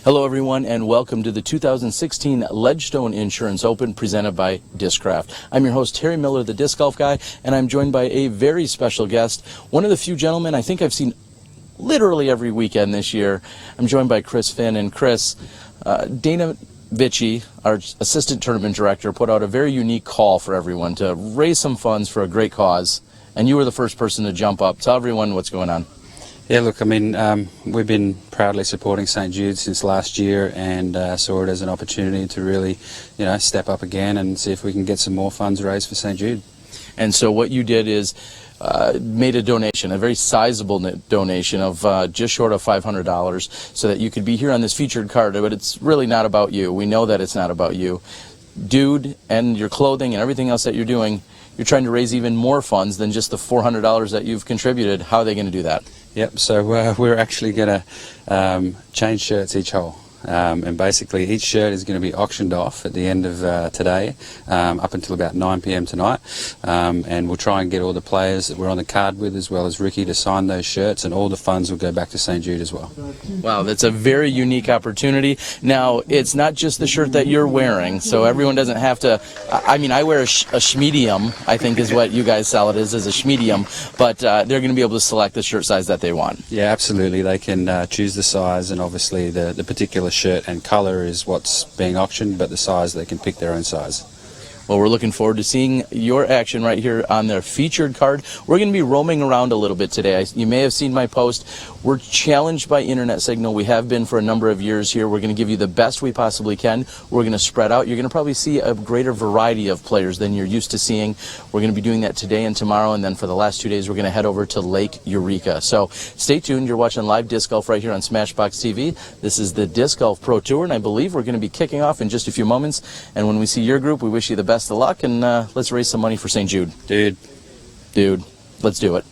Hello everyone and welcome to the 2016 Ledgestone Insurance Open presented by Discraft. I'm your host Terry Miller, the Disc Golf Guy, and I'm joined by a very special guest, one of the few gentlemen I think I've seen literally every weekend this year. I'm joined by Chris Finn, and Chris, Dana Vichy, our assistant tournament director, put out a very unique call for everyone to raise some funds for a great cause, and you were the first person to jump up. Tell everyone what's going on. Yeah, look, I mean, we've been proudly supporting St. Jude since last year, and saw it as an opportunity to really, step up again and see if we can get some more funds raised for St. Jude. And so what you did is made a donation, a very sizable donation of just short of $500, so that you could be here on this featured card. But it's really not about you. We know that it's not about you. Dude, and your clothing and everything else that you're doing, you're trying to raise even more funds than just the $400 that you've contributed. How are they going to do that? Yep, so we're actually going to change shirts each hole. And basically each shirt is going to be auctioned off at the end of today, up until about 9 p.m. tonight, and we'll try and get all the players that we're on the card with, as well as Ricky, to sign those shirts, and all the funds will go back to St. Jude as well. Wow, that's a very unique opportunity. Now, it's not just the shirt that you're wearing, so everyone doesn't have to. I mean, I wear a schmedium, I think is what you guys sell it as a schmedium, but they're going to be able to select the shirt size that they want. Yeah, absolutely. They can choose the size, and obviously the particular shirt and color is what's being auctioned, but the size, they can pick their own size. Well, we're looking forward to seeing your action right here on their featured card. We're going to be roaming around a little bit today. You may have seen my post. We're challenged by internet signal. We have been for a number of years here. We're going to give you the best we possibly can. We're going to spread out. You're going to probably see a greater variety of players than you're used to seeing. We're going to be doing that today and tomorrow, and then for the last 2 days, we're going to head over to Lake Eureka. So stay tuned. You're watching live disc golf right here on Smashbox TV. This is the Disc Golf Pro Tour, and I believe we're going to be kicking off in just a few moments. And when we see your group, we wish you the best of luck, and let's raise some money for St. Jude. Dude, let's do it.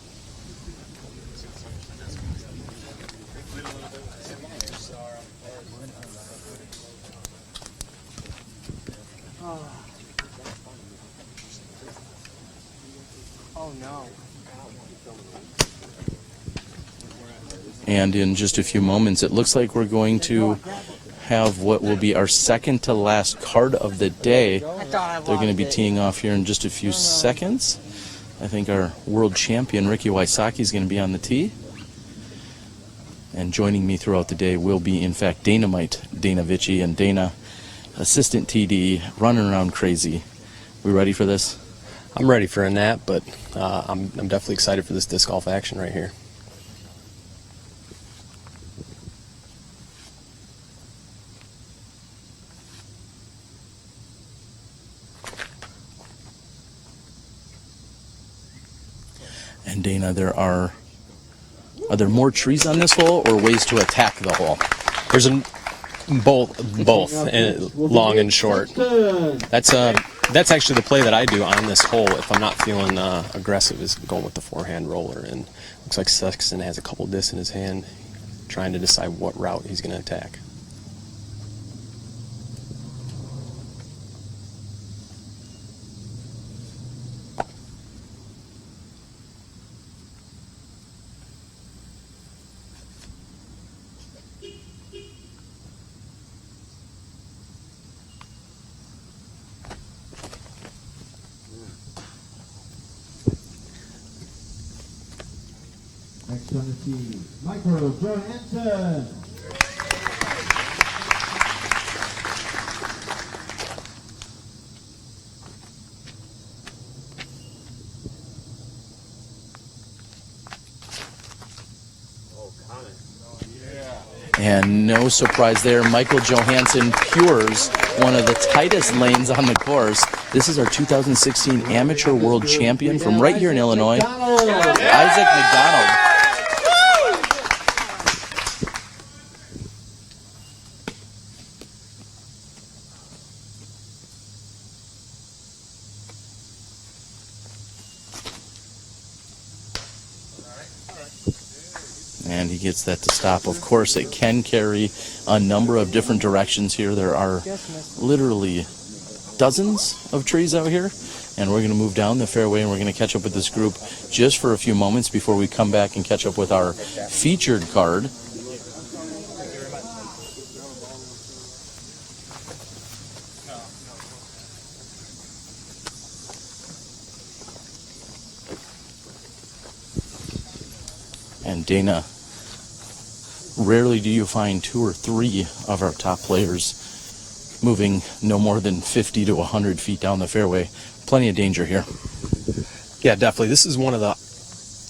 Oh no. And in just a few moments, it looks like we're going to have what will be our second to last card of the day. They're going to be teeing off here in just a few seconds. I think our world champion Ricky Wysocki is going to be on the tee. And joining me throughout the day will be, in fact, Dynamite Dana Vichy, and Dana, assistant TD, running around crazy. We ready for this? I'm ready for a nap, but I'm definitely excited for this disc golf action right here. And Dana, are there more trees on this hole or ways to attack the hole? There's both, and long and short. That's actually the play that I do on this hole if I'm not feeling aggressive, is going with the forehand roller. And looks like Sexton has a couple discs in his hand, trying to decide what route he's going to attack. Next on the tee, Michael Johansson. And no surprise there, Michael Johansson pures one of the tightest lanes on the course. This is our 2016 Amateur World Champion from right here in Illinois, Isaac McDonald. And he gets that to stop. Of course, it can carry a number of different directions here. There are literally dozens of trees out here. And we're going to move down the fairway, and we're going to catch up with this group just for a few moments before we come back and catch up with our featured card. And Dana, rarely do you find 2 or 3 of our top players moving no more than 50 to 100 feet down the fairway. Plenty of danger here. Yeah, definitely. This is one of the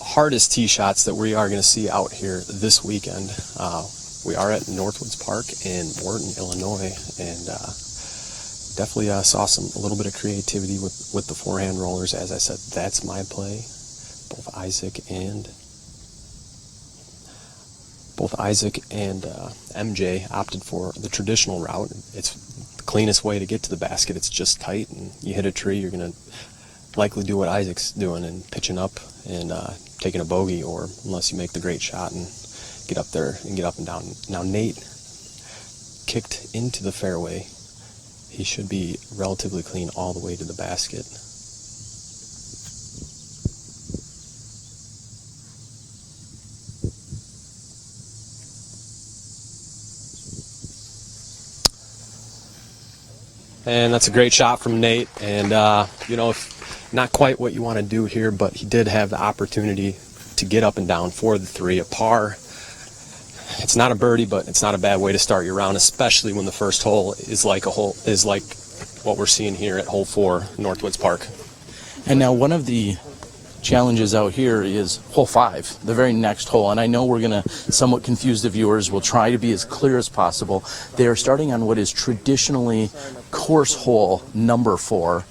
hardest tee shots that we are going to see out here this weekend. We are at Northwoods Park in Morton, Illinois, and definitely saw a little bit of creativity with the forehand rollers. As I said, that's my play. Both Isaac and MJ opted for the traditional route. It's the cleanest way to get to the basket. It's just tight, and you hit a tree, you're going to likely do what Isaac's doing and pitching up and taking a bogey, or unless you make the great shot and get up there and get up and down. Now Nate kicked into the fairway. He should be relatively clean all the way to the basket. And that's a great shot from Nate. And, not quite what you want to do here, but he did have the opportunity to get up and down for the 3. A par. It's not a birdie, but it's not a bad way to start your round, especially when the first hole is like what we're seeing here at hole 4, Northwoods Park. And now one of the challenges out here is hole 5, the very next hole. And I know we're going to somewhat confuse the viewers. We'll try to be as clear as possible. They are starting on what is traditionally course hole number 4.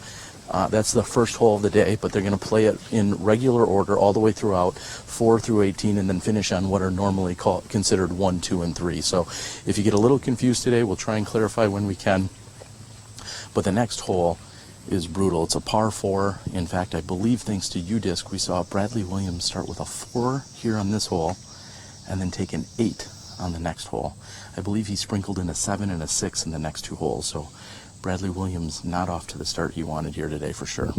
That's the first hole of the day, but they're going to play it in regular order all the way throughout, 4 through 18, and then finish on what are normally considered 1, 2, and 3. So if you get a little confused today, we'll try and clarify when we can. But the next hole is brutal. It's a par 4. In fact, I believe thanks to UDisc, we saw Bradley Williams start with a 4 here on this hole and then take an 8 on the next hole. I believe he sprinkled in a 7 and a 6 in the next 2 holes. So Bradley Williams not off to the start he wanted here today for sure.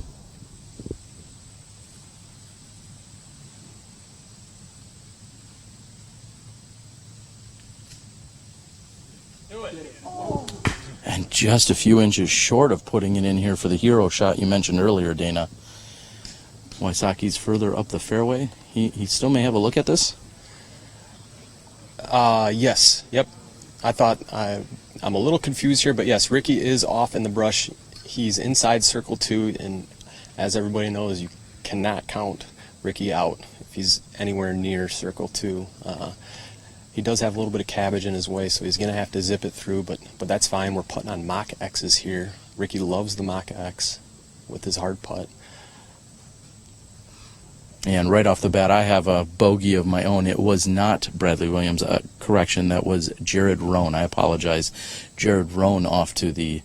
And just a few inches short of putting it in here for the hero shot you mentioned earlier, Dana. Waisaki's further up the fairway. He still may have a look at this? Yes. Yep. I thought I'm a little confused here, but yes, Ricky is off in the brush. He's inside circle 2, and as everybody knows, you cannot count Ricky out if he's anywhere near circle 2. He does have a little bit of cabbage in his way, so he's going to have to zip it through, but that's fine. We're putting on mock X's here. Ricky loves the mock X with his hard putt. And right off the bat, I have a bogey of my own. It was not Bradley Williams. Correction, that was Jared Roan. I apologize. Jared Roan off to the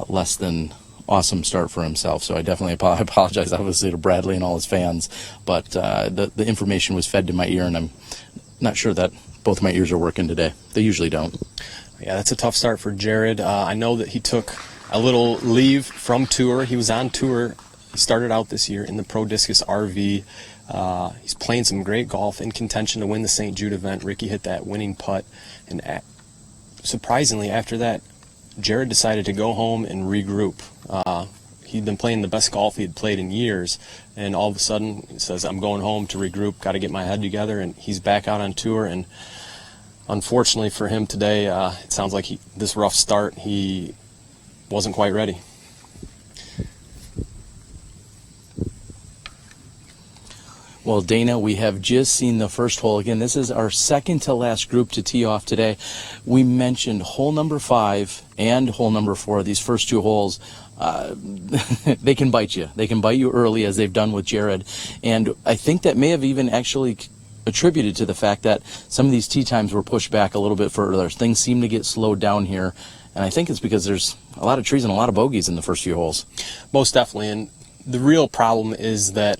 less than awesome start for himself. So I definitely apologize, obviously, to Bradley and all his fans. But the information was fed to my ear, and I'm not sure that both my ears are working today. They usually don't. Yeah, that's a tough start for Jared. I know that he took a little leave from tour. He was on tour. He started out this year in the Pro Discus RV. He's playing some great golf, in contention to win the St. Jude event. Ricky hit that winning putt, and surprisingly, after that, Jared decided to go home and regroup. He'd been playing the best golf he had played in years, and all of a sudden he says, I'm going home to regroup, got to get my head together, and he's back out on tour. And unfortunately for him today, it sounds like this rough start, he wasn't quite ready. Well, Dana, we have just seen the first hole. Again, this is our second to last group to tee off today. We mentioned hole number 5 and hole number 4. These first 2 holes, they can bite you. They can bite you early, as they've done with Jared. And I think that may have even actually attributed to the fact that some of these tee times were pushed back a little bit further. Things seem to get slowed down here. And I think it's because there's a lot of trees and a lot of bogeys in the first few holes. Most definitely. And the real problem is that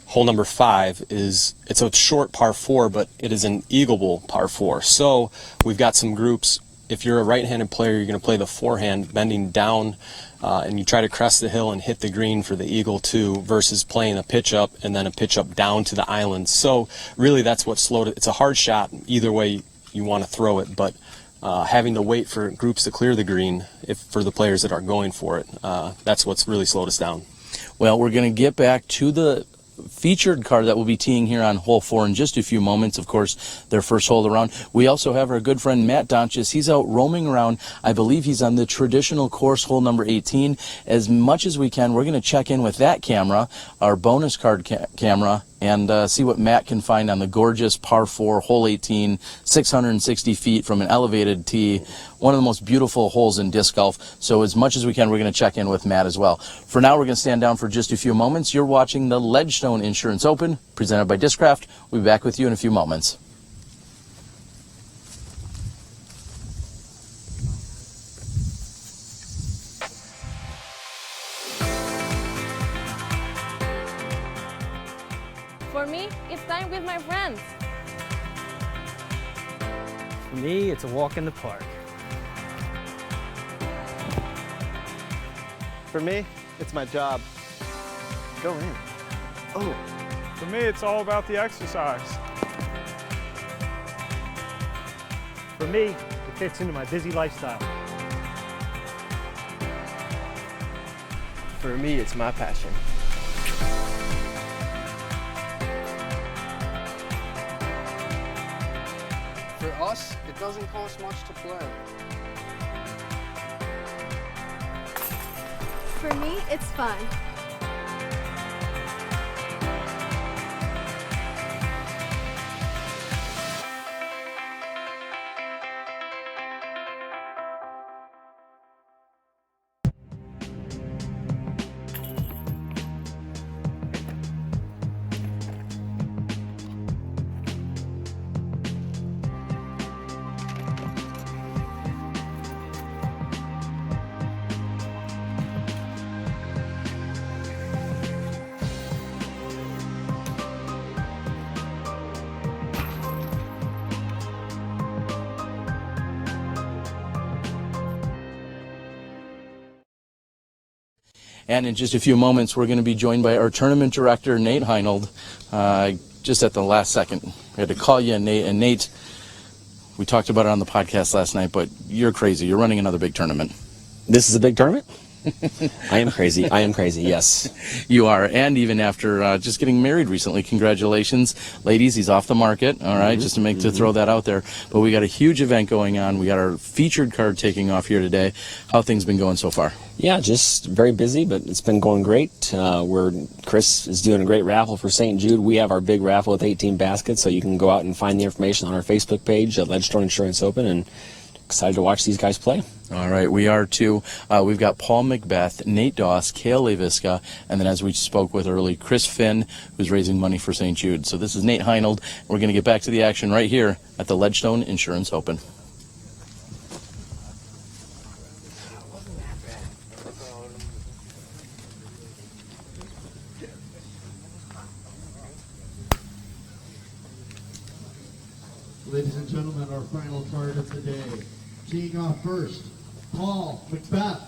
hole number 5 it's a short par 4, but it is an eagleable par 4. So we've got some groups. If you're a right-handed player, you're going to play the forehand bending down, and you try to crest the hill and hit the green for the eagle 2, versus playing a pitch up and then a pitch up down to the island. So really that's what slowed it. It's a hard shot either way you want to throw it, but having to wait for groups to clear the green for the players that are going for it, that's what's really slowed us down. Well, we're going to get back to the featured card that will be teeing here on hole 4 in just a few moments. Of course, their first hole around. We also have our good friend Matt Donches. He's out roaming around. I believe he's on the traditional course, hole number 18. As much as we can, we're going to check in with that camera, our bonus card camera, and see what Matt can find on the gorgeous par 4, hole 18, 660 feet from an elevated tee. One of the most beautiful holes in disc golf. So as much as we can, we're going to check in with Matt as well. For now, we're going to stand down for just a few moments. You're watching the Ledgestone Insurance Open, presented by Discraft. We'll be back with you in a few moments. For me, it's time with my friends. For me, it's a walk in the park. For me, it's my job. Go in. Oh. For me, it's all about the exercise. For me, it fits into my busy lifestyle. For me, it's my passion. For us, it doesn't cost much to play. For me, it's fun. And in just a few moments, we're going to be joined by our tournament director, Nate Heinold. Just at the last second, we had to call you, Nate. And Nate, we talked about it on the podcast last night, but you're crazy. You're running another big tournament. This is a big tournament? I am crazy. I am crazy, yes. You are. And even after just getting married recently, congratulations. Ladies, he's off the market, all right, just to throw that out there. But we got a huge event going on. We got our featured card taking off here today. How have things been going so far? Yeah, just very busy, but it's been going great. Chris is doing a great raffle for St. Jude. We have our big raffle with 18 baskets, so you can go out and find the information on our Facebook page at Ledgestone Insurance Open, and excited to watch these guys play. All right, we are too. We've got Paul McBeth, Nate Doss, Cale Leiviska, and then as we spoke with early, Chris Finn, who's raising money for St. Jude. So this is Nate Heinold. We're going to get back to the action right here at the Ledgestone Insurance Open. Ladies and gentlemen, our final card of the day. Teeing off first, Paul McBeth.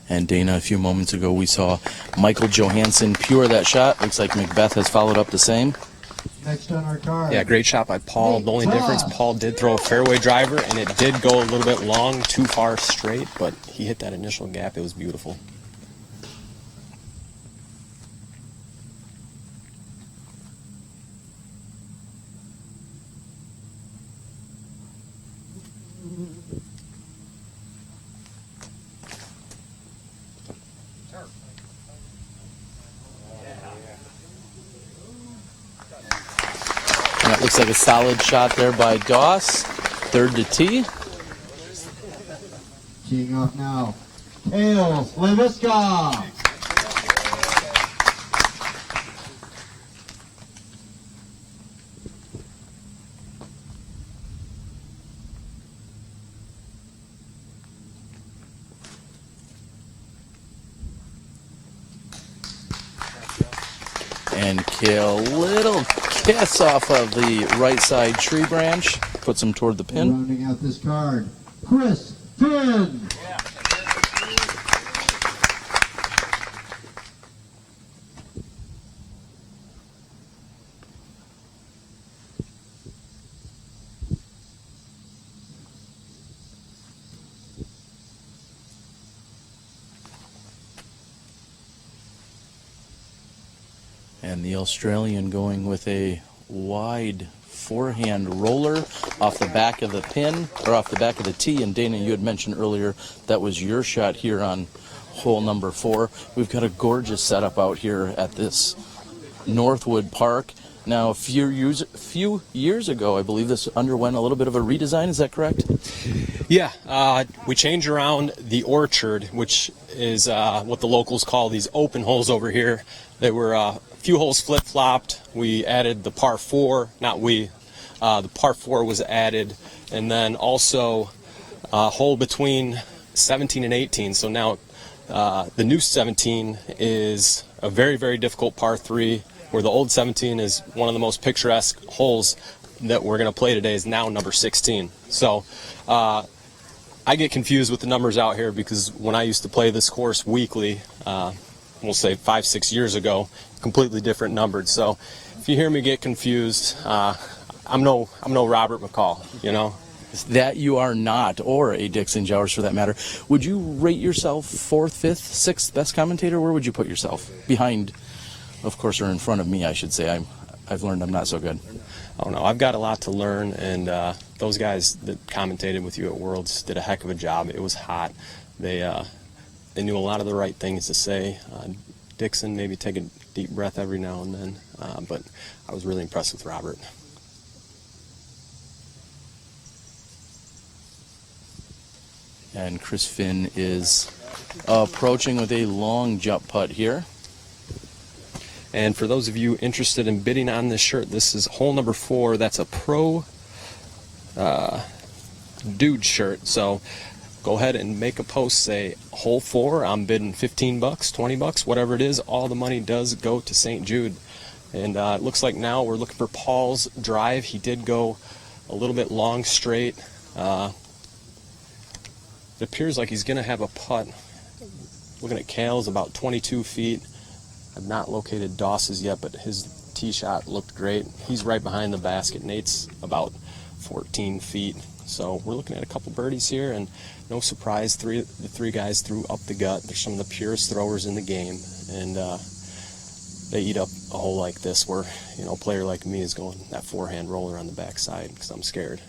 And Dana, a few moments ago, we saw Michael Johansson pure that shot. Looks like McBeth has followed up the same. Next on our card. Yeah, great shot by Paul. The only difference, Paul did throw a fairway driver, and it did go a little bit long, too far straight, but he hit that initial gap. It was beautiful. That looks like a solid shot there by Doss. Third to tee. Teeing off now, Cale Leiviska. And Cale, little kiss off of the right side tree branch. Puts them toward the pin. Rounding out this card, Chris Finn. And the Australian going with a wide forehand roller off the back of the pin, or off the back of the tee. And Dana, you had mentioned earlier that was your shot here on hole number 4. We've got a gorgeous setup out here at this Northwood Park. Now, a few years ago, I believe this underwent a little bit of a redesign. Is that correct? Yeah, we changed around the orchard, which is what the locals call these open holes over here. They were a few holes flip-flopped. We added the par 4, the par 4 was added, and then also a hole between 17 and 18. So now the new 17 is a very, very difficult par 3, where the old 17 is one of the most picturesque holes that we're going to play today is now number 16. So I get confused with the numbers out here because when I used to play this course weekly, we'll say 5-6 years ago, completely different numbered. So if you hear me get confused, I'm no Robert McCall, you know. That you are not, or a Dixon Jowers for that matter. Would you rate yourself 4th, 5th, 6th best commentator? Where would you put yourself? Behind, of course, or in front of me, I should say. I've learned I'm not so good. Oh no, I've got a lot to learn, and those guys that commentated with you at Worlds did a heck of a job. It was hot. They knew a lot of the right things to say. Dixon, maybe take a deep breath every now and then, but I was really impressed with Robert. And Chris Finn is approaching with a long jump putt here. And for those of you interested in bidding on this shirt, this is hole number 4. That's a pro dude shirt. So go ahead and make a post, say hole 4, I'm bidding $15, $20, whatever it is. All the money does go to St. Jude. And it looks like now we're looking for Paul's drive. He did go a little bit long straight. It appears like he's going to have a putt. Looking at Cale's about 22 feet. I've not located Doss's yet, but his tee shot looked great. He's right behind the basket. Nate's about 14 feet. So we're looking at a couple birdies here, and no surprise, the three guys threw up the gut. They're some of the purest throwers in the game, and they eat up a hole like this where, you know, a player like me is going that forehand roller on the backside because I'm scared.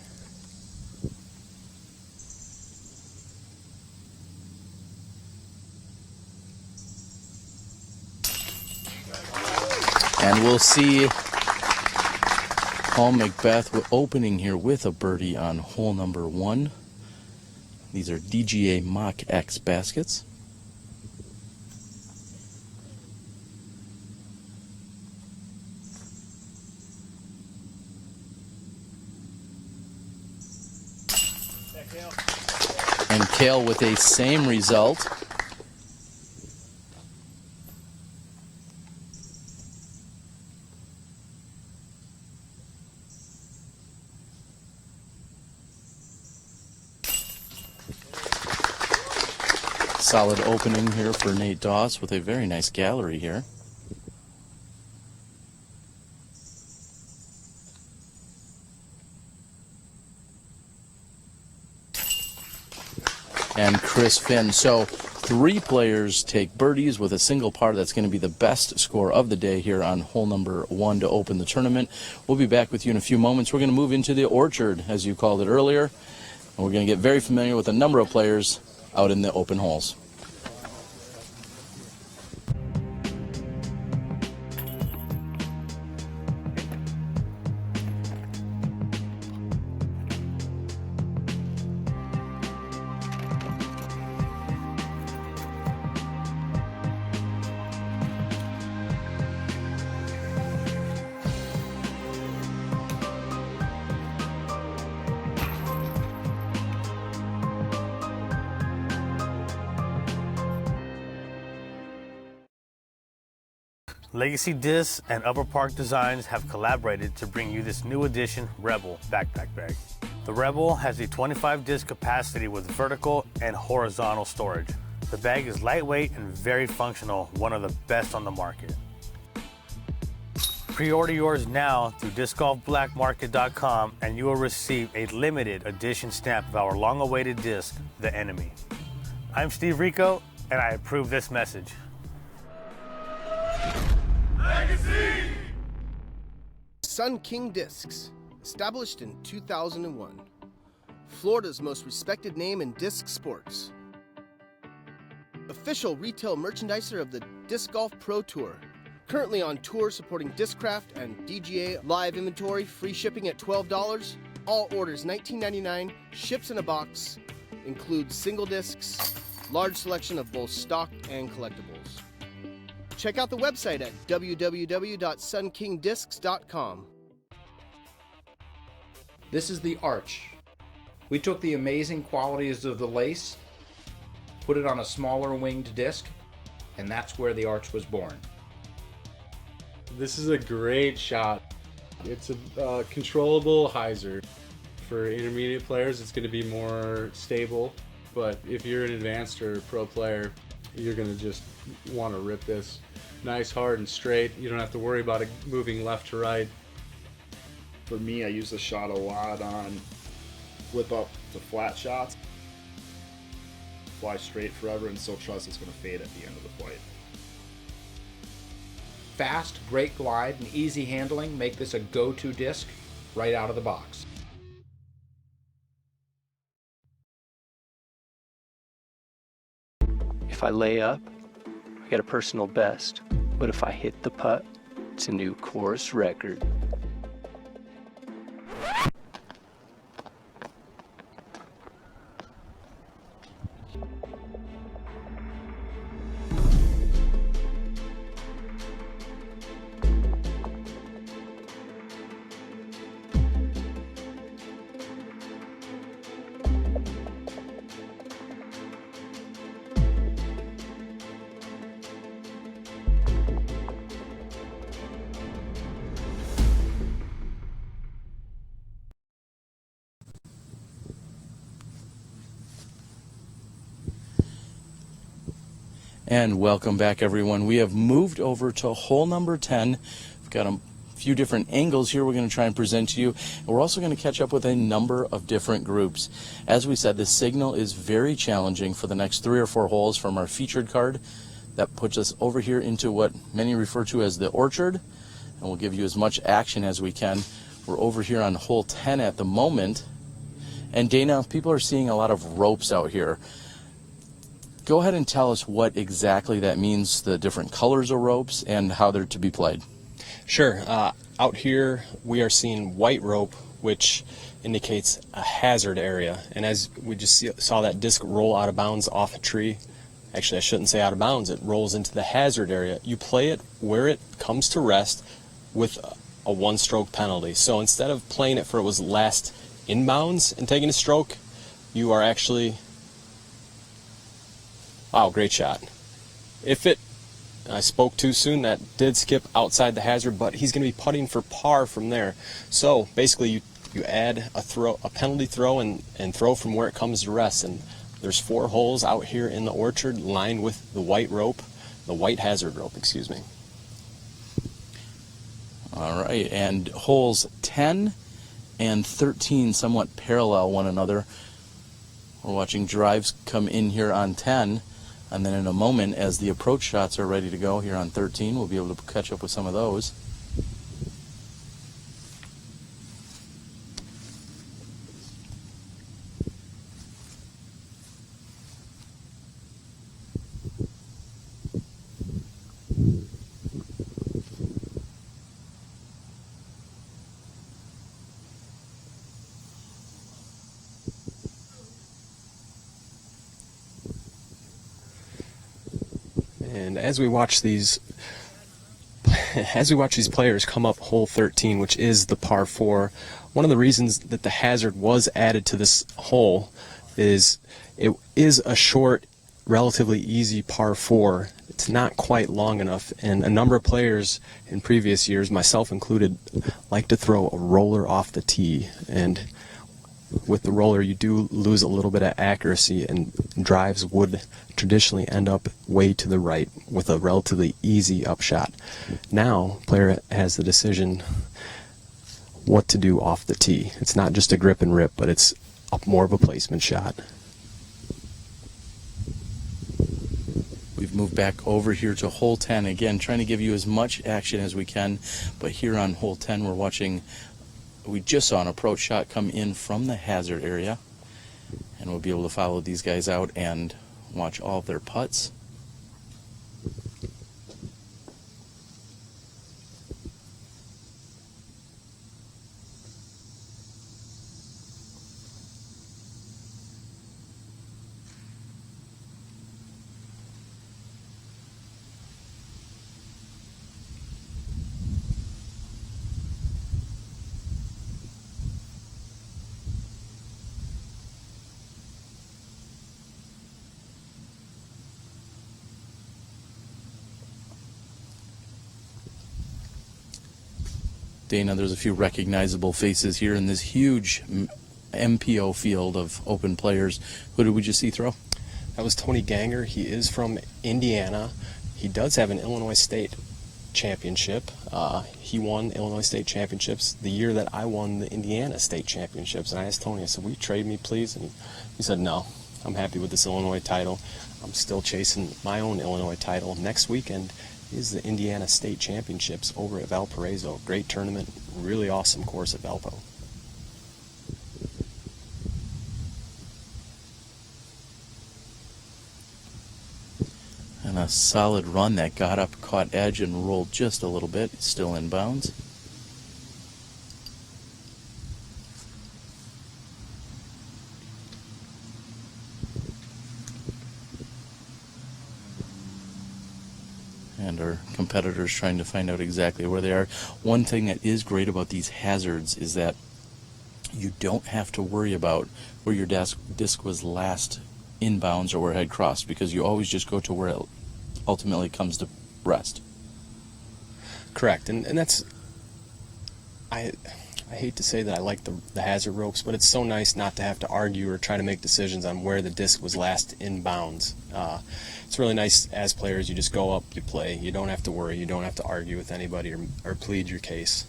And we'll see Paul McBeth opening here with a birdie on hole number 1. These are DGA Mach X baskets. And Cale with a same result. Solid opening here for Nate Doss with a very nice gallery here. And Chris Finn. So 3 players take birdies with a single par. That's going to be the best score of the day here on hole number 1 to open the tournament. We'll be back with you in a few moments. We're going to move into the orchard, as you called it earlier. And we're going to get very familiar with a number of players out in the open holes. Legacy Discs and Upper Park Designs have collaborated to bring you this new edition Rebel backpack bag. The Rebel has a 25 disc capacity with vertical and horizontal storage. The bag is lightweight and very functional, one of the best on the market. Pre-order yours now through discgolfblackmarket.com and you will receive a limited edition stamp of our long-awaited disc, The Enemy. I'm Steve Rico, and I approve this message. Legacy! Sun King Discs, established in 2001. Florida's most respected name in disc sports. Official retail merchandiser of the Disc Golf Pro Tour. Currently on tour supporting Discraft and DGA live inventory, free shipping at $12. All orders $19.99, ships in a box, includes single discs, large selection of both stock and collectibles. Check out the website at www.sunkingdiscs.com. This is the Arch. We took the amazing qualities of the lace, put it on a smaller winged disc, and that's where the Arch was born. This is a great shot. It's a controllable hyzer. For intermediate players, it's going to be more stable, but if you're an advanced or pro player, you're going to just want to rip this nice, hard, and straight. You don't have to worry about it moving left to right. For me, I use the shot a lot on flip up to flat shots. Fly straight forever and still trust it's going to fade at the end of the flight. Fast, great glide, and easy handling make this a go-to disc right out of the box. If I lay up, I get a personal best. But if I hit the putt, it's a new course record. And welcome back, everyone. We have moved over to hole number 10. We've got a few different angles here we're going to try and present to you. And we're also going to catch up with a number of different groups. As we said, the signal is very challenging for the next 3 or 4 holes from our featured card. That puts us over here into what many refer to as the orchard. And we'll give you as much action as we can. We're over here on hole 10 at the moment. And Dana, people are seeing a lot of ropes out here. Go ahead and tell us what exactly that means, the different colors of ropes, and how they're to be played. Sure. Out here we are seeing white rope, which indicates a hazard area. And as we just saw that disc roll out of bounds off a tree, actually I shouldn't say out of bounds, it rolls into the hazard area. You play it where it comes to rest with a 1-stroke penalty. So instead of playing it for it was last inbounds and taking a stroke, you are actually... Wow, great shot. If I spoke too soon, that did skip outside the hazard, but he's going to be putting for par from there. So basically you add a penalty throw and throw from where it comes to rest. And there's 4 holes out here in the orchard lined with the white rope, the white hazard rope, excuse me. All right, and holes 10 and 13 somewhat parallel one another. We're watching drives come in here on 10. And then in a moment, as the approach shots are ready to go here on 13, we'll be able to catch up with some of those. And as we watch these players come up hole 13, which is the par 4, one of the reasons that the hazard was added to this hole is it is a short, relatively easy par 4. it's not quite long enough, and a number of players in previous years, myself included, like to throw a roller off the tee, and with the roller you do lose a little bit of accuracy, and drives would traditionally end up way to the right with a relatively easy upshot. Now, player has the decision what to do off the tee. It's not just a grip and rip, but it's more of a placement shot. We've moved back over here to hole 10 again, trying to give you as much action as we can. But here on hole 10, we just saw an approach shot come in from the hazard area, and we'll be able to follow these guys out and watch all of their putts. Dana, there's a few recognizable faces here in this huge MPO field of open players. Who did we just see throw? That was Tony Ganger. He is from Indiana. He does have an Illinois State championship. He won Illinois State championships the year that I won the Indiana State championships. And I asked Tony, I said, will you trade me, please? And he said, no, I'm happy with this Illinois title. I'm still chasing my own Illinois title. Next weekend is the Indiana State Championships over at Valparaiso. Great tournament, really awesome course at Valpo. And a solid run that got up, caught edge, and rolled just a little bit. It's still in bounds. And our competitors trying to find out exactly where they are. One thing that is great about these hazards is that you don't have to worry about where your disc was last inbounds or where it had crossed, because you always just go to where it ultimately comes to rest. Correct, and that's, I hate to say that I like the hazard ropes, but it's so nice not to have to argue or try to make decisions on where the disc was last inbounds. It's really nice as players, you just go up, you play, you don't have to worry, you don't have to argue with anybody or plead your case.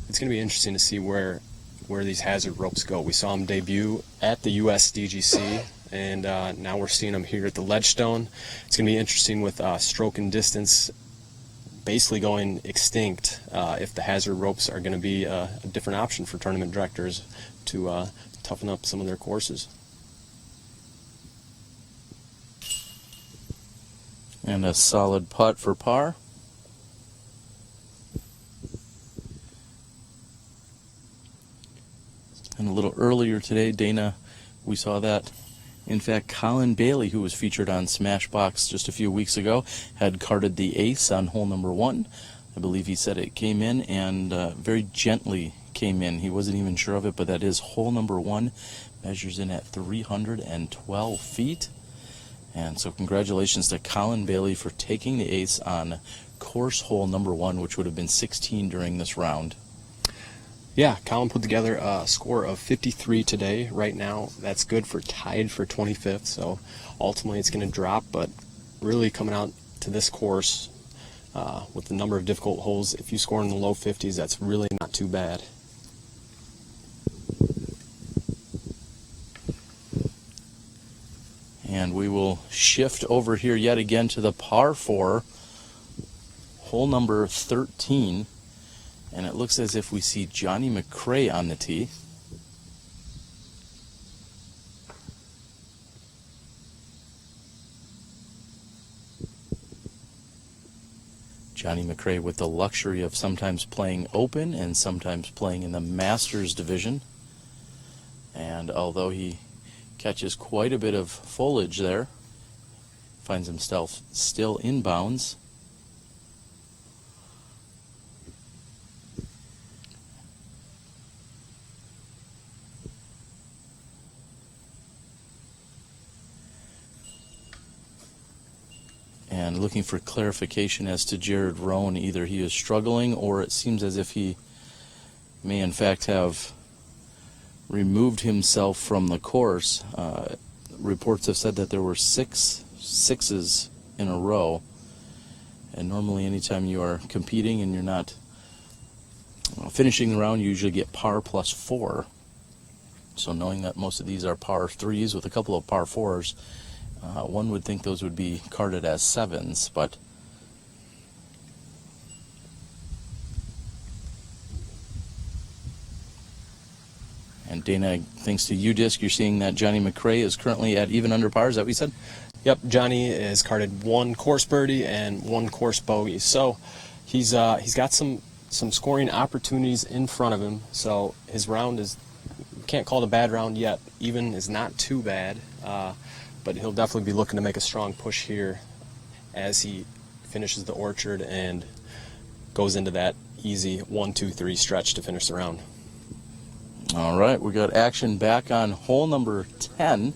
It's going to be interesting to see where these hazard ropes go. We saw them debut at the US DGC, and now we're seeing them here at the Ledgestone. It's going to be interesting with stroke and distance basically going extinct, if the hazard ropes are going to be a different option for tournament directors to toughen up some of their courses. And a solid putt for par. And a little earlier today, Dana, we saw that, in fact, Colin Bailey, who was featured on Smashbox just a few weeks ago, had carded the ace on hole number 1. I believe he said it came in, and very gently came in. He wasn't even sure of it, but that is hole number 1. Measures in at 312 feet. And so congratulations to Colin Bailey for taking the ace on course hole number 1, which would have been 16 during this round. Yeah, Colin put together a score of 53 today. Right now, that's good for tied for 25th, so ultimately it's going to drop, but really coming out to this course with the number of difficult holes, if you score in the low 50s, that's really not too bad. And we will shift over here yet again to the par 4, hole number 13. And it looks as if we see Johnny McRae on the tee. Johnny McRae with the luxury of sometimes playing Open and sometimes playing in the Masters division. And although he catches quite a bit of foliage there, finds himself still inbounds. looking for clarification as to Jared Roan. Either he is struggling, or it seems as if he may in fact have removed himself from the course. Reports have said that there were 6 sixes in a row, and normally anytime you are competing and you're not finishing the round, you usually get par plus 4. So knowing that most of these are par 3s with a couple of par 4s, one would think those would be carded as 7s, but and Dana, thanks to UDisc, you're seeing that Johnny McRae is currently at even under par. Is that what you said? Yep, Johnny is carded 1 course birdie and 1 course bogey. So he's got some scoring opportunities in front of him. So his round is, can't call it a bad round yet. Even is not too bad, but he'll definitely be looking to make a strong push here as he finishes the orchard and goes into that easy 1-2-3 stretch to finish the round. All right, we got action back on hole number 10.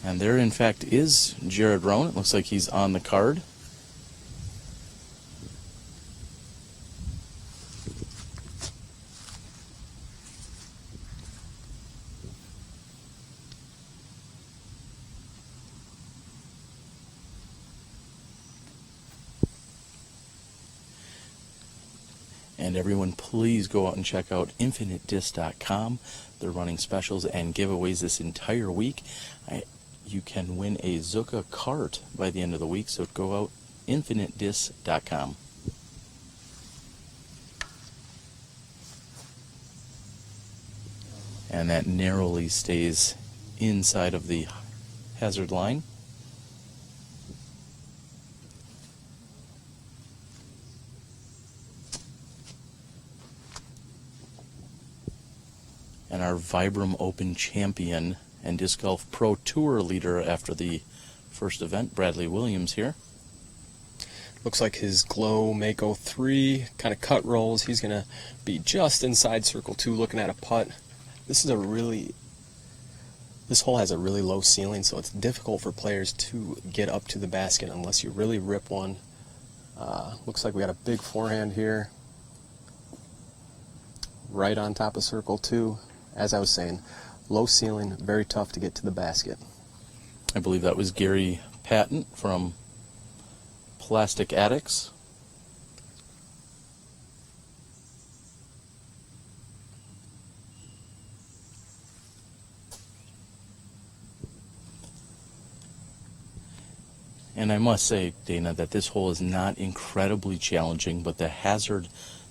And there, in fact, is Jared Roan. It looks like he's on the card. And everyone, please go out and check out InfiniteDisc.com. They're running specials and giveaways this entire week. You can win a Zuka cart by the end of the week, so go out, InfiniteDisc.com. And that narrowly stays inside of the hazard line. And our Vibram Open champion and Disc Golf Pro Tour leader after the first event, Bradley Williams here. Looks like his Glow Mako 3 kind of cut rolls. He's going to be just inside circle 2 looking at a putt. This hole has a really low ceiling, so it's difficult for players to get up to the basket unless you really rip one. Looks like we got a big forehand here, right on top of circle 2. As I was saying, low ceiling, very tough to get to the basket. I believe that was Gary Patton from Plastic Addicts. And I must say, Dana, that this hole is not incredibly challenging, but the hazard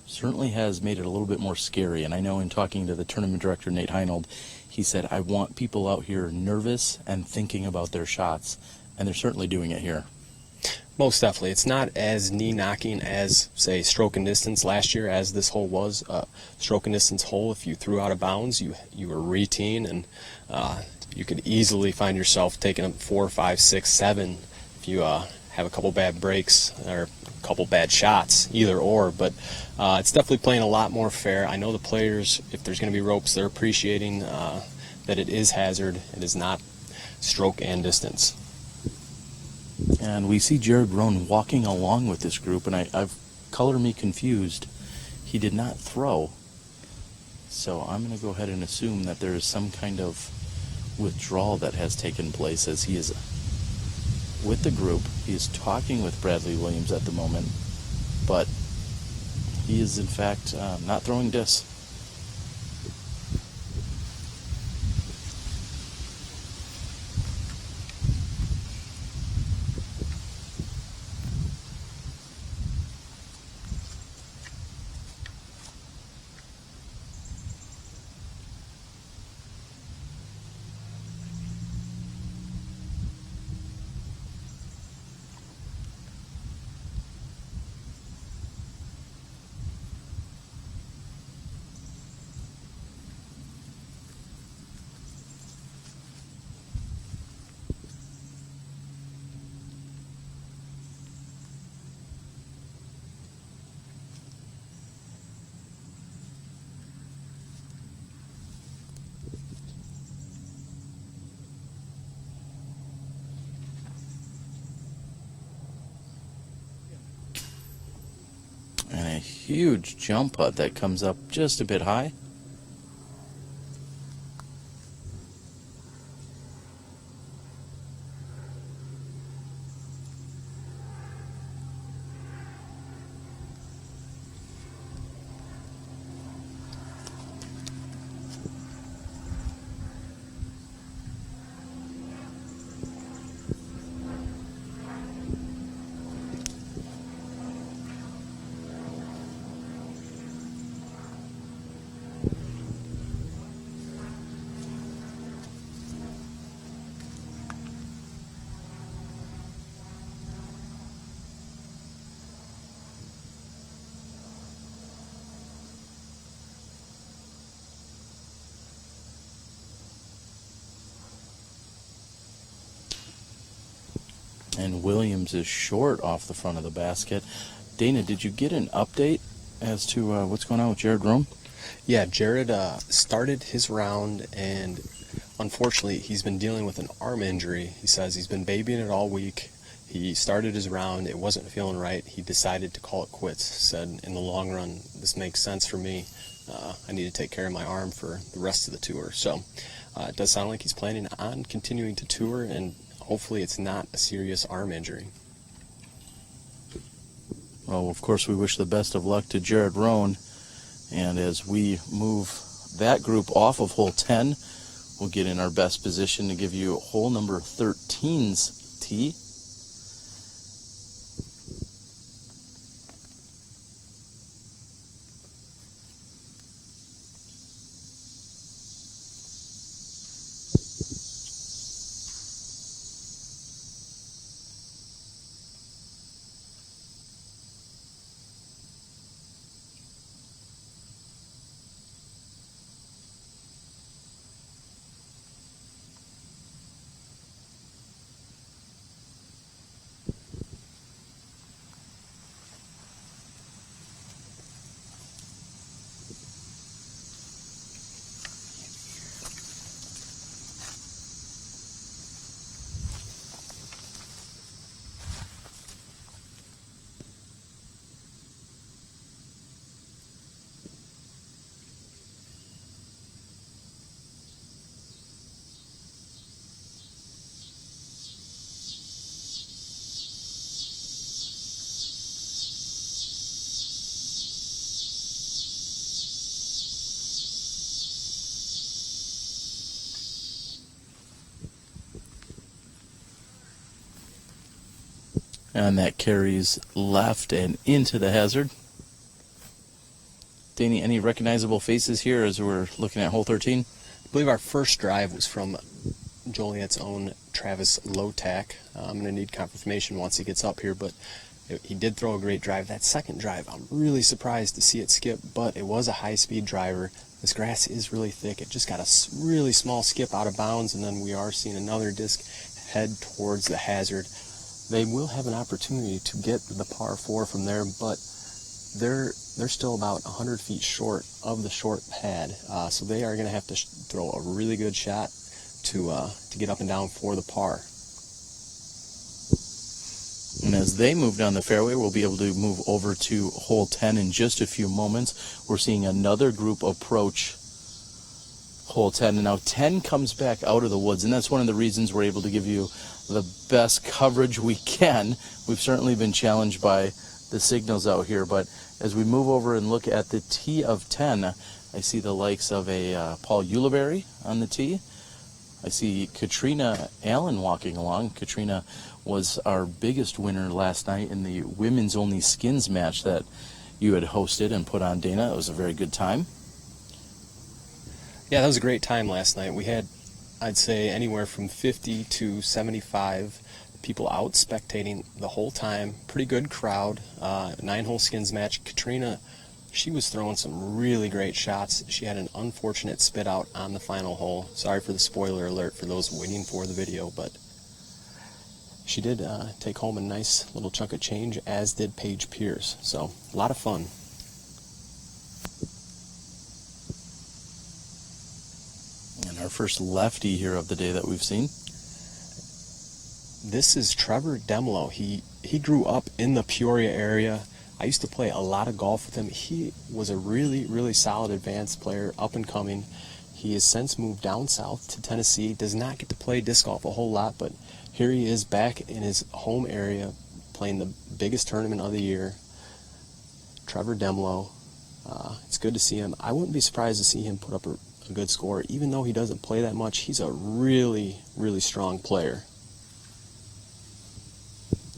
certainly has made it a little bit more scary. And I know in talking to the tournament director, Nate Heinold, he said, I want people out here nervous and thinking about their shots. And they're certainly doing it here. Most definitely. It's not as knee-knocking as, say, stroke and distance last year, as this hole was. Stroke and distance hole, if you threw out of bounds, you were re-teeing, and you could easily find yourself taking up 4, 5, 6, 7 if you have a couple bad breaks or a couple bad shots, either or. But it's definitely playing a lot more fair. I know the players, if there's going to be ropes, they're appreciating that it is hazard. It is not stroke and distance. And we see Jared Roan walking along with this group, and I've color me confused. He did not throw. So I'm going to go ahead and assume that there is some kind of withdrawal that has taken place as he is with the group. He is talking with Bradley Williams at the moment, but he is in fact not throwing discs. huge jump putt that comes up just a bit high. And Williams is short off the front of the basket. Dana, did you get an update as to what's going on with Jared Rome? Yeah, Jared started his round, and unfortunately he's been dealing with an arm injury. He says he's been babying it all week. He started his round, it wasn't feeling right. He decided to call it quits. Said, in the long run, this makes sense for me. I need to take care of my arm for the rest of the tour. So it does sound like he's planning on continuing to tour, and hopefully it's not a serious arm injury. Well, of course, we wish the best of luck to Jared Rohn. And as we move that group off of hole 10, we'll get in our best position to give you hole number 13's tee. And that carries left and into the hazard. Danny, any recognizable faces here as we're looking at hole 13? I believe our first drive was from Joliet's own Travis Lotak. I'm going to need confirmation once he gets up here, but he did throw a great drive. That second drive, I'm really surprised to see it skip, but it was a high-speed driver. This grass is really thick. It just got a really small skip out of bounds, and then we are seeing another disc head towards the hazard. They will have an opportunity to get the par 4 from there, but they're still about 100 feet short of the short pad, so they are going to have to throw a really good shot to get up and down for the par. And as they move down the fairway, we'll be able to move over to hole 10 in just a few moments. We're seeing another group approach hole 10, and now 10 comes back out of the woods, and that's one of the reasons we're able to give you the best coverage we can. We've certainly been challenged by the signals out here, but as we move over and look at the tee of 10, I see the likes of a Paul Ulibarri on the tee. I see Katrina Allen walking along. Katrina was our biggest winner last night in the women's only skins match that you had hosted and put on, Dana. It was a very good time. Yeah, that was a great time last night. We had, I'd say, anywhere from 50 to 75 people out spectating the whole time. Pretty good crowd. 9-hole skins match. Katrina, she was throwing some really great shots. She had an unfortunate spit out on the final hole. Sorry for the spoiler alert for those waiting for the video, but she did take home a nice little chunk of change, as did Paige Pierce. So, a lot of fun. And our first lefty here of the day that we've seen. This is Trevor Demlo. He grew up in the Peoria area. I used to play a lot of golf with him. He was a really, really solid advanced player, up and coming. He has since moved down south to Tennessee. Does not get to play disc golf a whole lot, but here he is back in his home area playing the biggest tournament of the year. Trevor Demlow. It's good to see him. I wouldn't be surprised to see him put up a good score. Even though he doesn't play that much, he's a really, really strong player.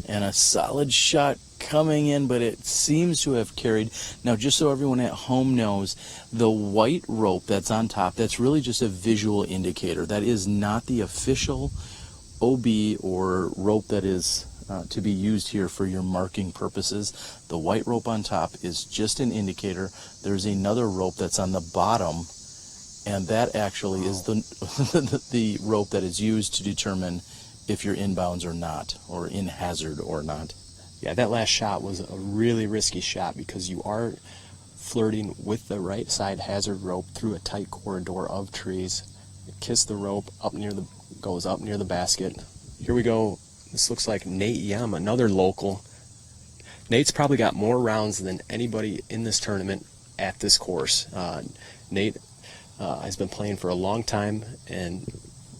And a solid shot coming in, but it seems to have carried. Now, just so everyone at home knows, the white rope that's on top, that's really just a visual indicator. That is not the official OB or rope that is to be used here for your marking purposes. The white rope on top is just an indicator. There's another rope that's on the bottom, and that actually is the rope that is used to determine if you're inbounds or not, or in hazard or not. Yeah, that last shot was a really risky shot because you are flirting with the right side hazard rope through a tight corridor of trees. You kiss the rope goes up near the basket. Here we go. This looks like Nate Yam, another local. Nate's probably got more rounds than anybody in this tournament at this course. Nate has been playing for a long time, and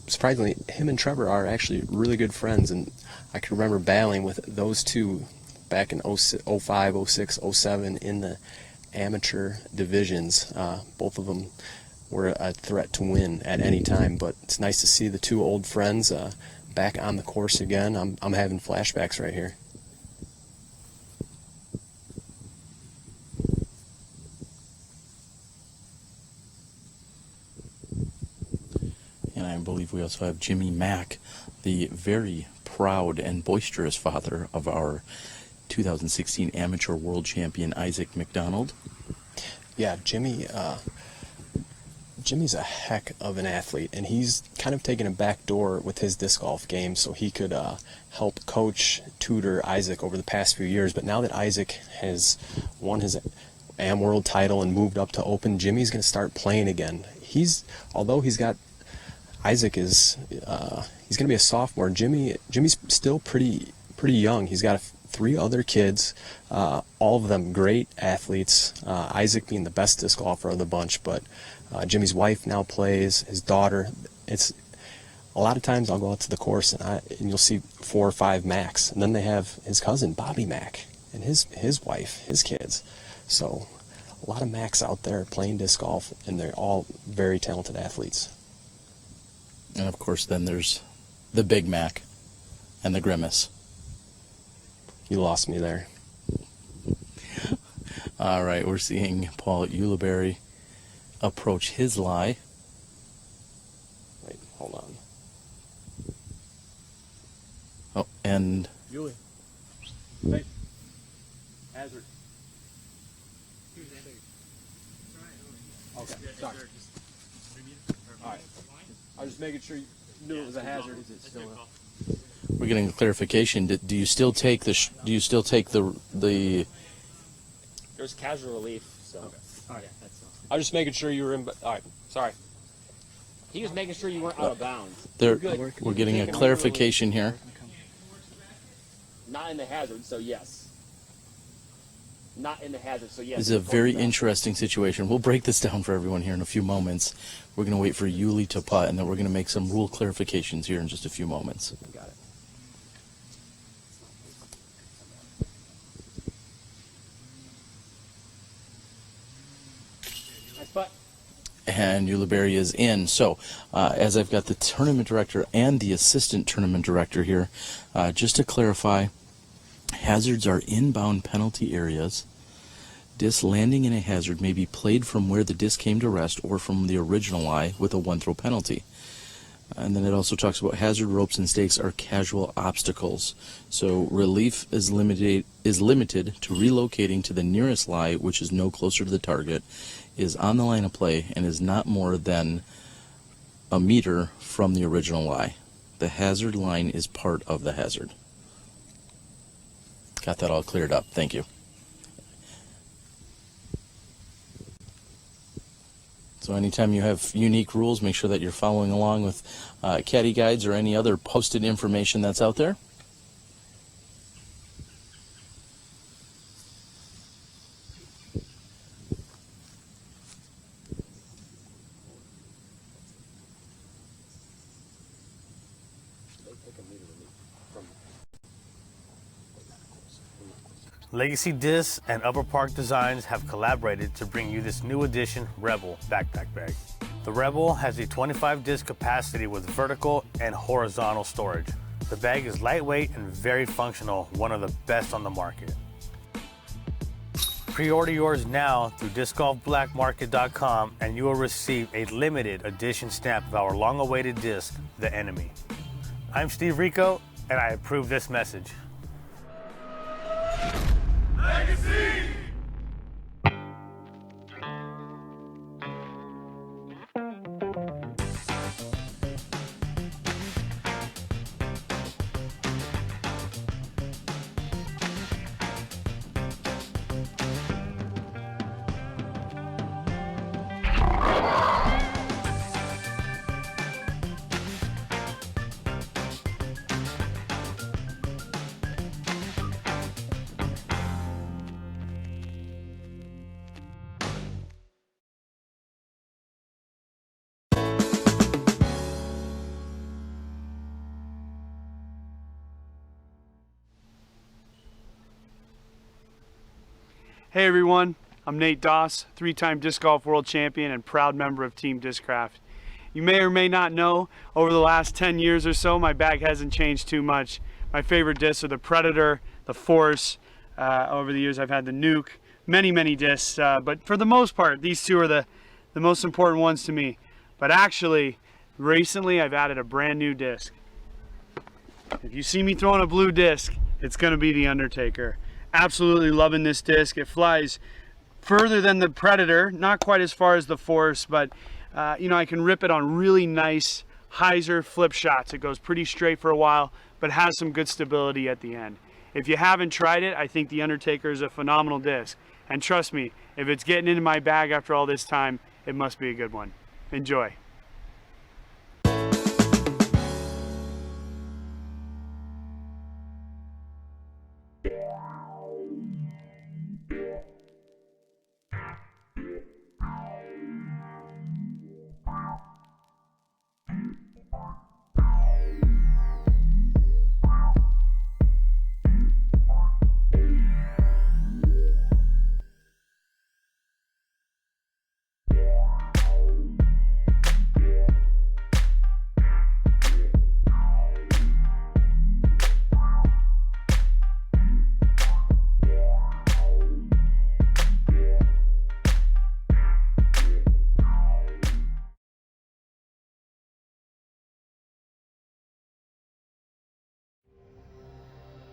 surprisingly, him and Trevor are actually really good friends, and I can remember battling with those two back in 05, 06, 07 in the amateur divisions. Both of them were a threat to win at any time, but it's nice to see the two old friends back on the course again. I'm having flashbacks right here. And I believe we also have Jimmy Mack, the very proud and boisterous father of our 2016 Amateur World Champion Isaac McDonald. Yeah, Jimmy's a heck of an athlete, and he's kind of taken a back door with his disc golf game so he could help coach, tutor Isaac over the past few years. But now that Isaac has won his Am World title and moved up to Open, Jimmy's going to start playing again. Isaac is he's going to be a sophomore. Jimmy's still pretty young. He's got 3 other kids, all of them great athletes. Isaac being the best disc golfer of the bunch, but Jimmy's wife now plays. His daughter. It's a lot of times I'll go out to the course and you'll see 4 or 5 Macks, and then they have his cousin Bobby Mack and his wife, his kids. So a lot of Macks out there playing disc golf, and they're all very talented athletes. And of course, then there's the Big Mac and the Grimace. You lost me there. All right, we're seeing Paul Ulibarri approach his lie. Wait, hold on. Oh, and Julie. Hey. Hazard. Okay, sorry. All right. I was just making sure you knew it was a hazard. Is it still we're getting a clarification. Do you still take the There's casual relief, so. Okay. All right. Yeah, I was just making sure you were in. All right. Sorry. He was making sure you weren't out of bounds. We're getting a clarification here. Not in the hazard, so yes. Not in the hazard, so yes. This is a very interesting situation. We'll break this down for everyone here in a few moments. We're going to wait for Yuli to putt, and then we're going to make some rule clarifications here in just a few moments. Got it. Nice putt. And Ulibarri is in. So, as I've got the tournament director and the assistant tournament director here, just to clarify, hazards are inbound penalty areas. Disc landing in a hazard may be played from where the disc came to rest or from the original lie with a 1-throw penalty. And then it also talks about hazard ropes and stakes are casual obstacles. So relief is limited to relocating to the nearest lie, which is no closer to the target, is on the line of play, and is not more than a meter from the original lie. The hazard line is part of the hazard. Got that all cleared up. Thank you. So anytime you have unique rules, make sure that you're following along with caddy guides or any other posted information that's out there. Legacy Discs and Upper Park Designs have collaborated to bring you this new edition Rebel backpack bag. The Rebel has a 25 disc capacity with vertical and horizontal storage. The bag is lightweight and very functional, one of the best on the market. Pre-order yours now through discgolfblackmarket.com and you will receive a limited edition stamp of our long-awaited disc, The Enemy. I'm Steve Rico, and I approve this message. Legacy! Hey everyone, I'm Nate Doss, 3-time disc golf world champion and proud member of Team Discraft. You may or may not know, over the last 10 years or so, my bag hasn't changed too much. My favorite discs are the Predator, the Force. Over the years I've had the Nuke, many discs, but for the most part, these two are the most important ones to me. But actually, recently I've added a brand new disc. If you see me throwing a blue disc, it's gonna be the Undertaker. Absolutely loving this disc. It flies further than the Predator, not quite as far as the Force, but you know, I can rip it on really nice hyzer flip shots. It goes pretty straight for a while, but has some good stability at the end. If you haven't tried it, I think the Undertaker is a phenomenal disc. And trust me, if it's getting into my bag after all this time, it must be a good one. Enjoy.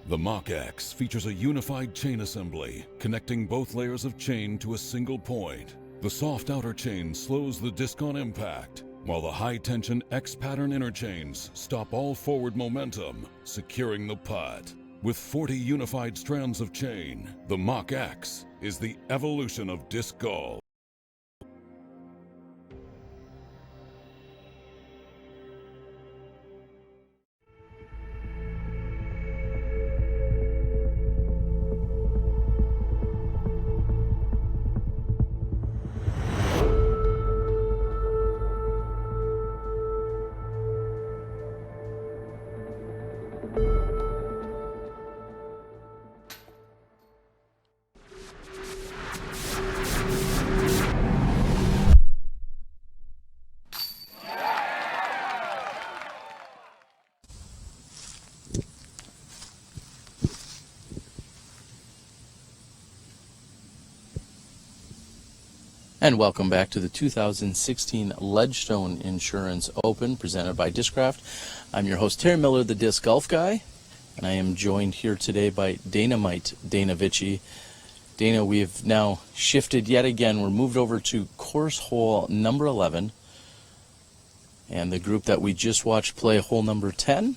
The Mach-X features a unified chain assembly, connecting both layers of chain to a single point. The soft outer chain slows the disc on impact, while the high-tension X-pattern inner chains stop all forward momentum, securing the putt. With 40 unified strands of chain, the Mach-X is the evolution of disc golf. And welcome back to the 2016 Ledgestone Insurance Open presented by Discraft. I'm your host, Terry Miller, the Disc Golf Guy, and I am joined here today by Dynamite Dana Vici. Dana, we have now shifted yet again. We're moved over to course hole number 11, and the group that we just watched play hole number 10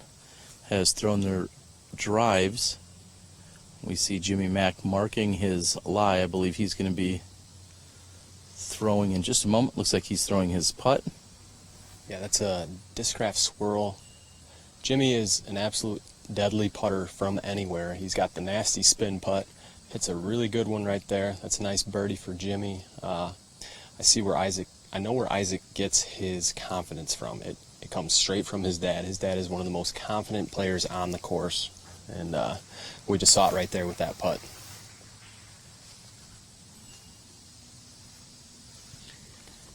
has thrown their drives. We see Jimmy Mack marking his lie. I believe he's going to be throwing in just a moment. Looks like he's throwing his putt. Yeah, that's a Discraft swirl. Jimmy is an absolute deadly putter from anywhere. He's got the nasty spin putt. Hits a really good one right there. That's a nice birdie for Jimmy. I know where Isaac gets his confidence from. It comes straight from his dad. His dad is one of the most confident players on the course, and we just saw it right there with that putt.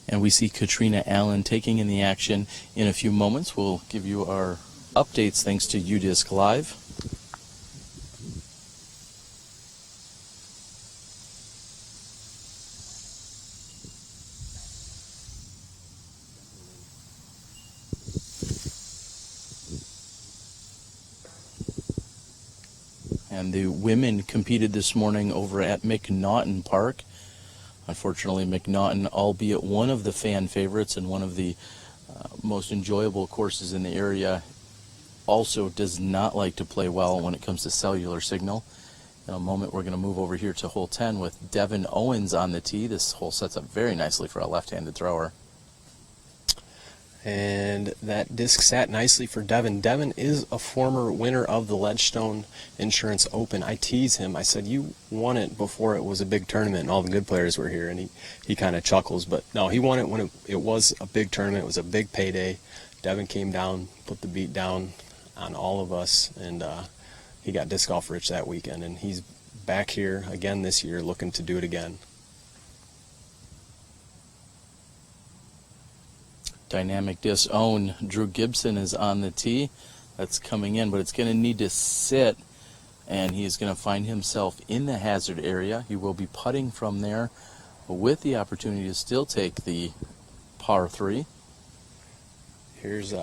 And we see Katrina Allen taking in the action in a few moments. We'll give you our updates thanks to UDisc Live. And the women competed this morning over at McNaughton Park. Unfortunately, McNaughton, albeit one of the fan favorites and one of the most enjoyable courses in the area, also does not like to play well when it comes to cellular signal. In a moment, we're going to move over here to hole 10 with Devin Owens on the tee. This hole sets up very nicely for a left-handed thrower. And that disc sat nicely for Devin. Devin is a former winner of the Ledgestone Insurance Open. I teased him. I said, you won it before it was a big tournament and all the good players were here. And he kind of chuckles. But no, he won it when it was a big tournament. It was a big payday. Devin came down, put the beat down on all of us. And he got disc golf rich that weekend. And he's back here again this year looking to do it again. Dynamic disc own Drew Gibson is on the tee. That's coming in, but it's going to need to sit, and he is going to find himself in the hazard area. He will be putting from there with the opportunity to still take the par 3. Here's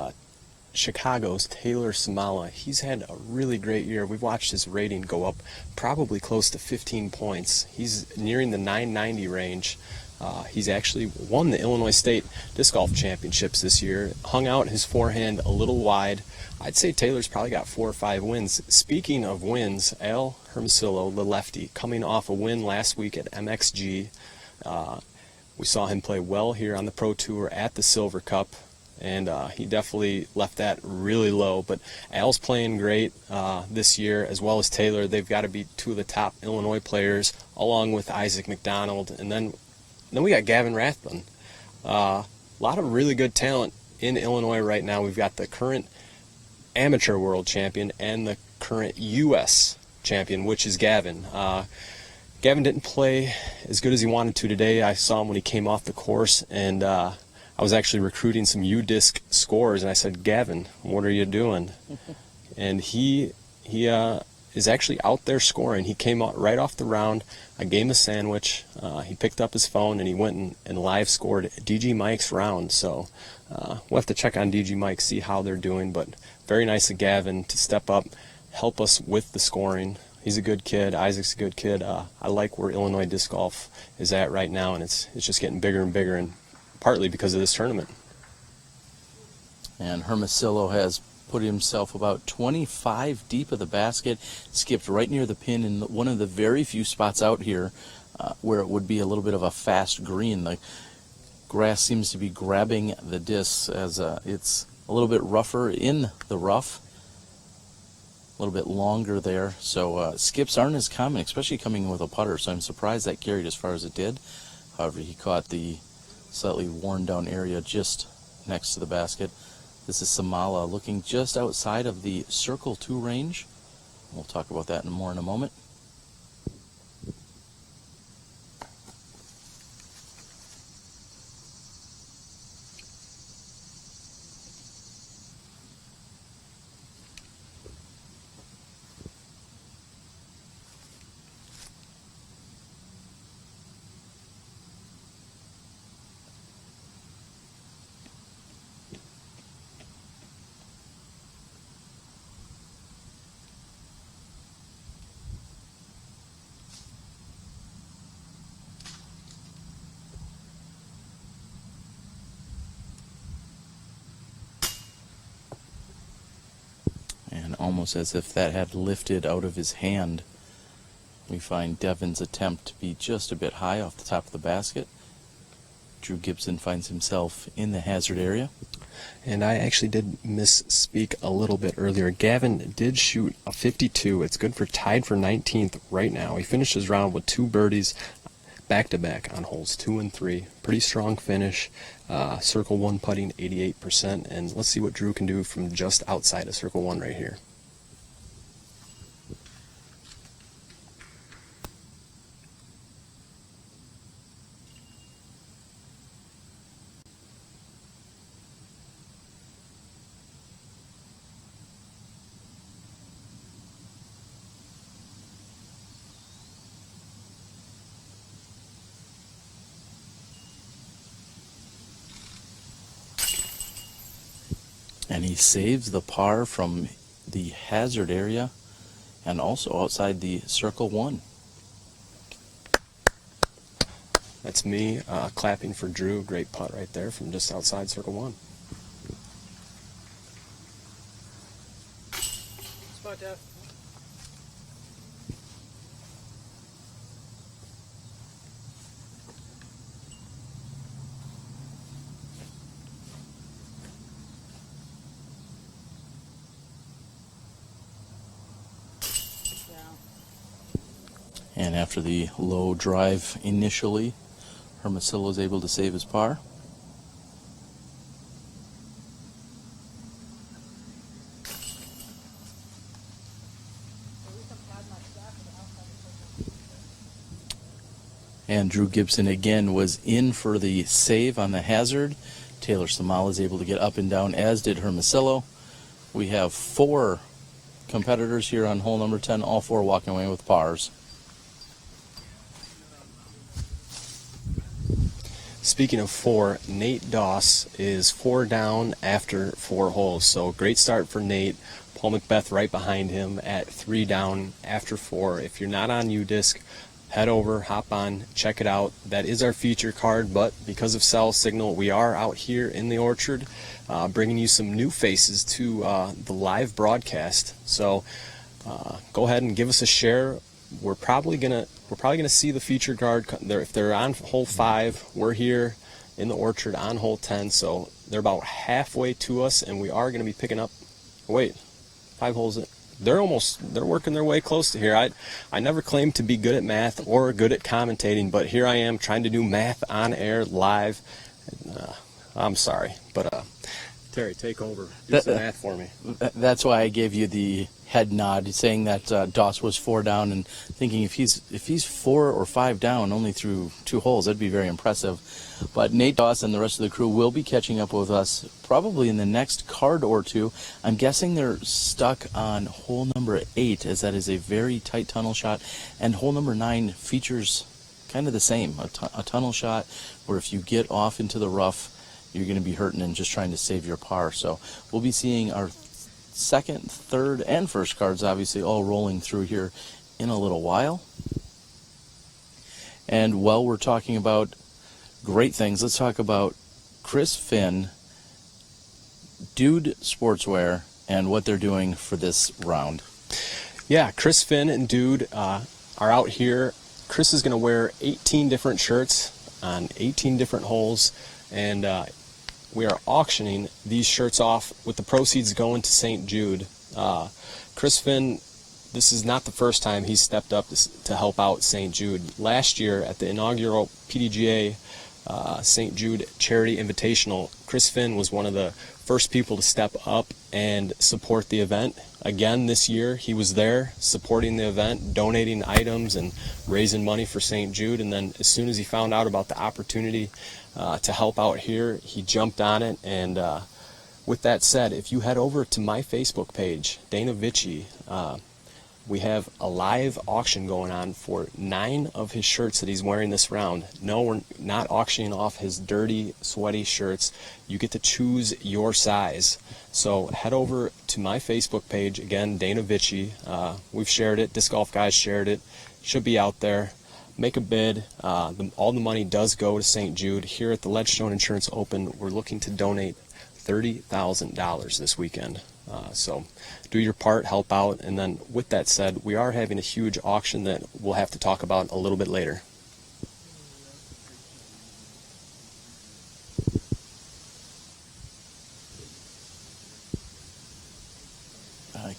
Chicago's Taylor Samala. He's had a really great year. We've watched his rating go up probably close to 15 points. He's nearing the 990 range. He's actually won the Illinois State Disc Golf Championships this year. Hung out his forehand a little wide. I'd say Taylor's probably got 4 or 5 wins. Speaking of wins, Al Hermosillo, the lefty, coming off a win last week at MXG. We saw him play well here on the Pro Tour at the Silver Cup, and he definitely left that really low. But Al's playing great this year, as well as Taylor. They've got to be 2 of the top Illinois players, along with Isaac McDonald. And then we got Gavin Rathbun. A lot of really good talent in Illinois right now. We've got the current amateur world champion and the current U.S. champion, which is Gavin. Gavin didn't play as good as he wanted to today. I saw him when he came off the course, and I was actually recruiting some UDisc scores, and I said, Gavin, what are you doing? And he is actually out there scoring. He came out right off the round. I gave him a sandwich. He picked up his phone and he went and live scored DG Mike's round. So we'll have to check on DG Mike, see how they're doing. But very nice of Gavin to step up, help us with the scoring. He's a good kid. Isaac's a good kid. I like where Illinois Disc Golf is at right now, and it's just getting bigger and bigger, and partly because of this tournament. And Hermosillo has put himself about 25 deep of the basket, skipped right near the pin in one of the very few spots out here where it would be a little bit of a fast green. The grass seems to be grabbing the discs as it's a little bit rougher in the rough, a little bit longer there. So skips aren't as common, especially coming with a putter, so I'm surprised that carried as far as it did. However, he caught the slightly worn down area just next to the basket. This is Samala looking just outside of the Circle 2 range. We'll talk about that more in a moment. Almost as if that had lifted out of his hand. We find Devin's attempt to be just a bit high off the top of the basket. Drew Gibson finds himself in the hazard area. And I actually did misspeak a little bit earlier. Gavin did shoot a 52. It's good for tied for 19th right now. He finished his round with 2 birdies back-to-back on holes 2 and 3. Pretty strong finish. Circle 1 putting 88%. And let's see what Drew can do from just outside of Circle 1 right here. And he saves the par from the hazard area and also outside the circle one. That's me clapping for Drew. Great putt right there from just outside circle one. Spot tap. And after the low drive initially, Hermosillo is able to save his par. And Drew Gibson again was in for the save on the hazard. Taylor Samala is able to get up and down, as did Hermosillo. We have 4 competitors here on hole number 10, all 4 walking away with pars. Speaking of 4, Nate Doss is 4 down after 4 holes. So great start for Nate. Paul McBeth right behind him at 3 down after 4. If you're not on UDisc, head over, hop on, check it out. That is our feature card, but because of cell signal, we are out here in the orchard bringing you some new faces to the live broadcast. So go ahead and give us a share. We're probably gonna see the feature card if they're on hole 5. We're here in the orchard on hole 10, so they're about halfway to us, and we are gonna be picking up. Wait, 5 holes in. They're working their way close to here. I never claimed to be good at math or good at commentating, but here I am trying to do math on air live. I'm sorry, but Terry, take over. Do some math for me. That's why I gave you the head nod, saying that Doss was 4 down, and thinking if he's 4 or 5 down only through 2 holes, that'd be very impressive. But Nate Doss and the rest of the crew will be catching up with us probably in the next card or 2. I'm guessing they're stuck on hole number 8, as that is a very tight tunnel shot, and hole number 9 features kind of the same, a tunnel shot where if you get off into the rough, you're going to be hurting and just trying to save your par. So we'll be seeing our second, third, and first cards obviously all rolling through here in a little while. And while we're talking about great things, let's talk about Chris Finn, Dude Sportswear, and what they're doing for this round. Yeah, Chris Finn and Dude are out here. Chris is going to wear 18 different shirts on 18 different holes, and we are auctioning these shirts off with the proceeds going to St. Jude. Chris Finn, this is not the first time he's stepped up to help out St. Jude. Last year at the inaugural PDGA St. Jude Charity Invitational, Chris Finn was one of the first people to step up and support the event. Again, this year he was there supporting the event, donating items and raising money for St. Jude. And then as soon as he found out about the opportunity to help out here, he jumped on it. And with that said, if you head over to my Facebook page, Dana Vici, we have a live auction going on for 9 of his shirts that he's wearing this round. No, we're not auctioning off his dirty, sweaty shirts. You get to choose your size. So head over to my Facebook page, again, Dana Vici. We've shared it. Disc Golf Guys shared it. Should be out there. Make a bid. All the money does go to St. Jude. Here at the Ledgestone Insurance Open, we're looking to donate $30,000 this weekend. So do your part, help out, and then with that said, we are having a huge auction that we'll have to talk about a little bit later.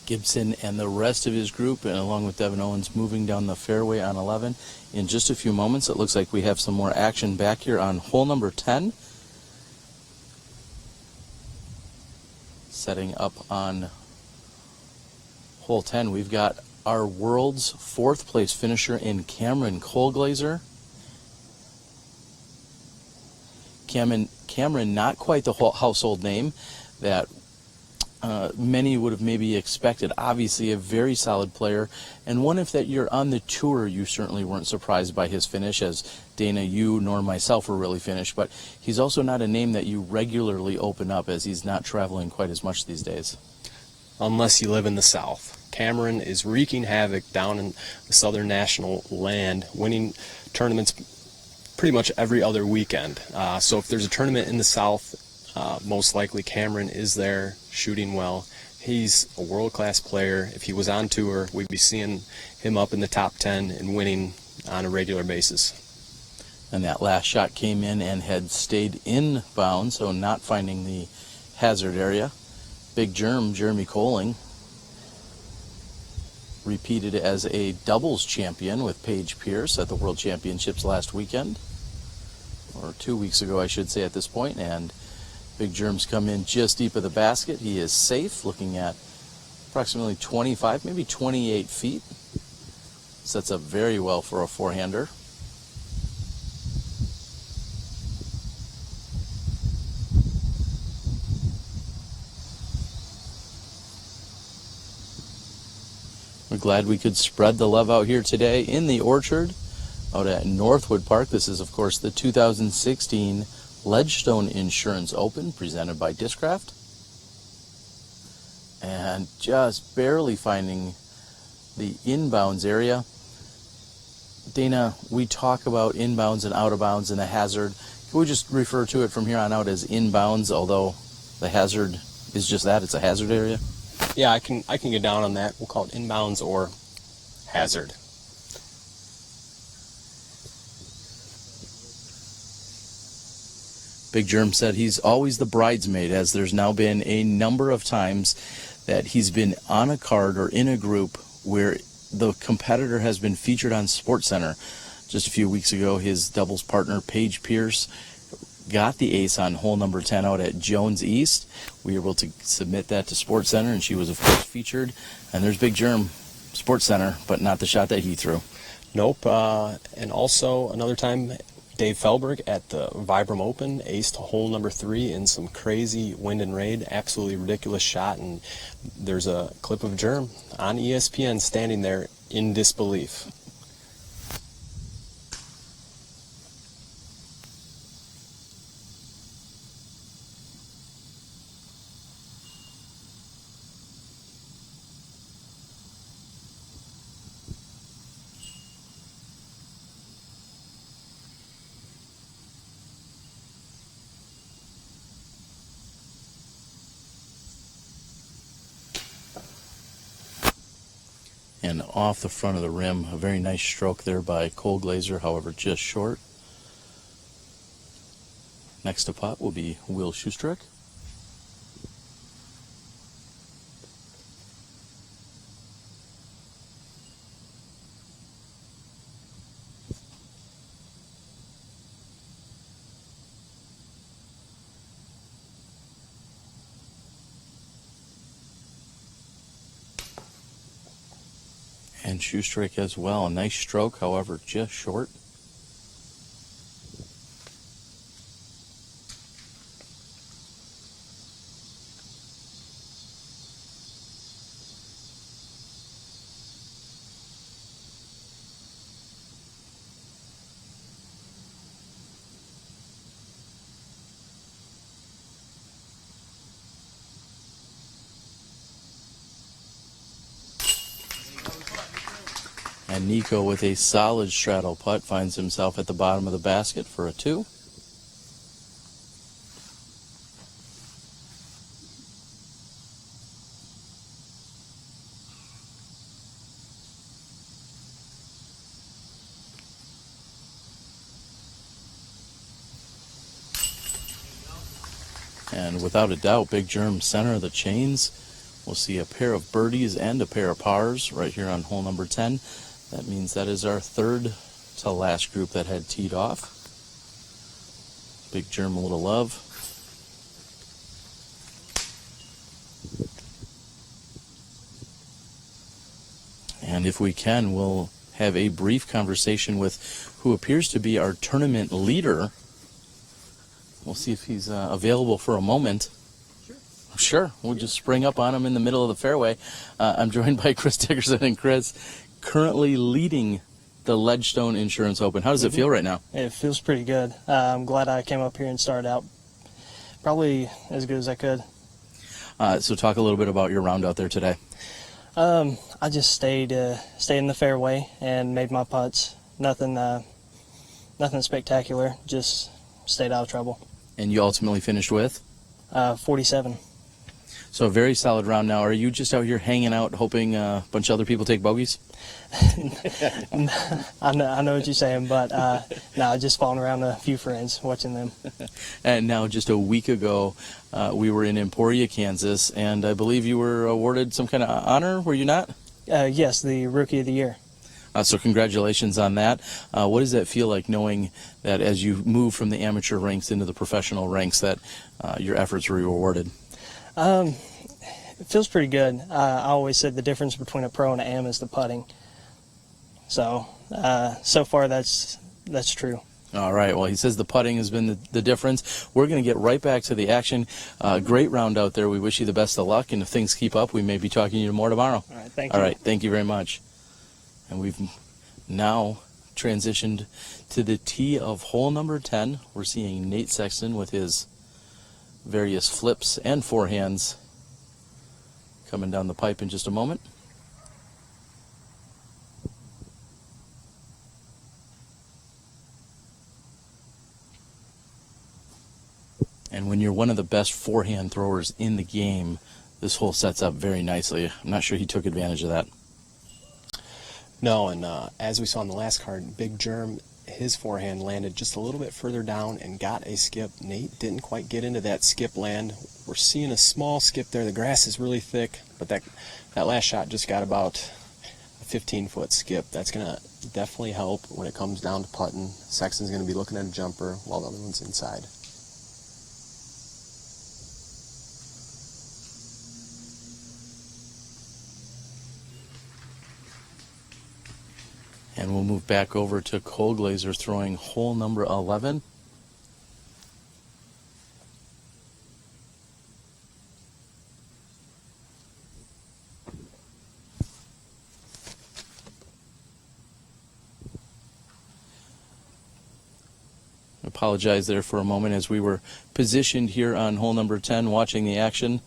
Gibson and the rest of his group, and along with Devin Owens, moving down the fairway on 11. In just a few moments, it looks like we have some more action back here on hole number 10. Setting up on hole 10, we've got our world's 4th place finisher in Cameron Colglazer. Cameron, not quite the household name that many would have maybe expected. Obviously a very solid player, and one if that you're on the tour, you certainly weren't surprised by his finish, as Dana, you nor myself were really finished, but he's also not a name that you regularly open up, as he's not traveling quite as much these days. Unless you live in the South. Cameron is wreaking havoc down in the Southern National land, winning tournaments pretty much every other weekend. So if there's a tournament in the South, most likely Cameron is there, shooting well. He's a world-class player. If he was on tour, we'd be seeing him up in the top 10 and winning on a regular basis. And that last shot came in and had stayed in bounds, so not finding the hazard area. Big Germ, Jeremy Coling, repeated as a doubles champion with Paige Pierce at the World Championships last weekend, or 2 weeks ago I should say at this point, and Big Germ's come in just deep of the basket. He is safe, looking at approximately 25, maybe 28 feet. Sets up very well for a four-hander. We're glad we could spread the love out here today in the orchard out at Northwood Park. This is, of course, the 2016 Ledgestone Insurance Open, presented by Discraft. And just barely finding the inbounds area. Dana, we talk about inbounds and out of bounds and the hazard. Can we just refer to it from here on out as inbounds, although the hazard is just that, it's a hazard area? Yeah, I can get down on that. We'll call it inbounds or hazard. Big Germ said he's always the bridesmaid, as there's now been a number of times that he's been on a card or in a group where the competitor has been featured on SportsCenter. Just a few weeks ago, his doubles partner, Paige Pierce, got the ace on hole number 10 out at Jones East. We were able to submit that to SportsCenter, and she was, of course, featured. And there's Big Germ, SportsCenter, but not the shot that he threw. Nope. And also, another time, Dave Felberg at the Vibram Open aced hole number 3 in some crazy wind and rain. Absolutely ridiculous shot, and there's a clip of Germ on ESPN standing there in disbelief. And off the front of the rim, a very nice stroke there by Cole Glazer, however just short. Next to pot will be Will Schustrick. And Schustrick as well. A nice stroke, however, just short. And Nico, with a solid straddle putt, finds himself at the bottom of the basket for a 2. And without a doubt, Big Germ, center of the chains. We'll see a pair of birdies and a pair of pars right here on hole number 10. That means that is our third to last group that had teed off. Big Germ, a little love. And if we can, we'll have a brief conversation with who appears to be our tournament leader. We'll see if he's available for a moment. Sure. We'll just spring up on him in the middle of the fairway. I'm joined by Chris Dickerson, and Chris, currently leading the Ledgestone Insurance Open. How does it feel right now? It feels pretty good. I'm glad I came up here and started out probably as good as I could. So talk a little bit about your round out there today. I just stayed in the fairway and made my putts. Nothing spectacular. Just stayed out of trouble. And you ultimately finished with? 47. So a very solid round now. Are you just out here hanging out, hoping a bunch of other people take bogeys? I know what you're saying, but no, just following around a few friends, watching them. And now, just a week ago, we were in Emporia, Kansas, and I believe you were awarded some kind of honor, were you not? Yes, the Rookie of the Year. So congratulations on that. What does that feel like, knowing that as you move from the amateur ranks into the professional ranks, that your efforts were rewarded? It feels pretty good. I always said the difference between a pro and an am is the putting. So, so far that's true. All right. Well, he says the putting has been the difference. We're going to get right back to the action. Great round out there. We wish you the best of luck, and if things keep up, we may be talking to you more tomorrow. All right. Thank you. All right. Thank you very much. And we've now transitioned to the tee of hole number 10. We're seeing Nate Sexton with his various flips and forehands coming down the pipe in just a moment. And when you're one of the best forehand throwers in the game, this hole sets up very nicely. I'm not sure he took advantage of that. No, and as we saw on the last card, Big Germ, his forehand landed just a little bit further down and got a skip. Nate didn't quite get into that skip land. We're seeing a small skip there. The grass is really thick, but that last shot just got about a 15-foot skip. That's going to definitely help when it comes down to putting. Sexton's going to be looking at a jumper while the other one's inside. And we'll move back over to Cole Glazer throwing hole number 11. I apologize there for a moment as we were positioned here on hole number 10 watching the action,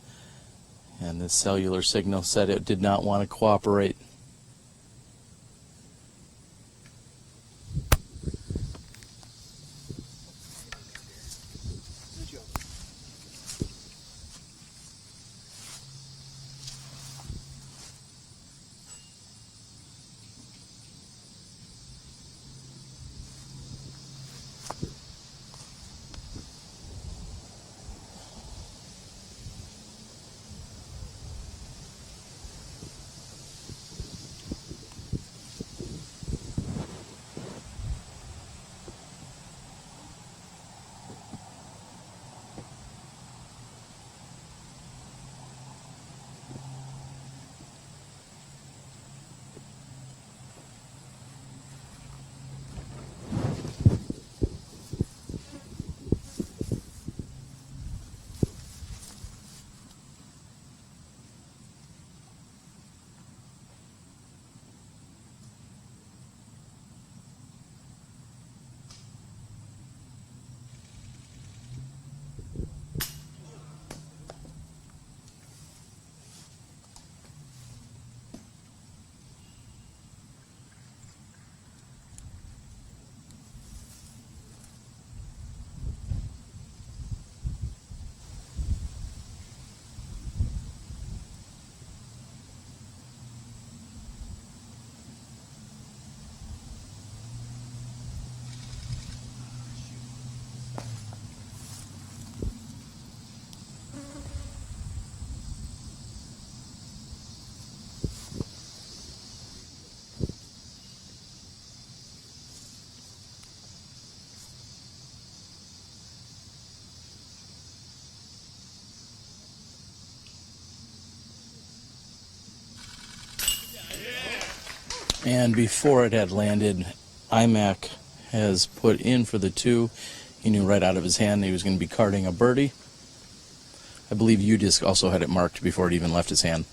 and the cellular signal said it did not want to cooperate. And before it had landed, IMAC has put in for the 2. He knew right out of his hand that he was going to be carding a birdie. I believe you just also had it marked before it even left his hand.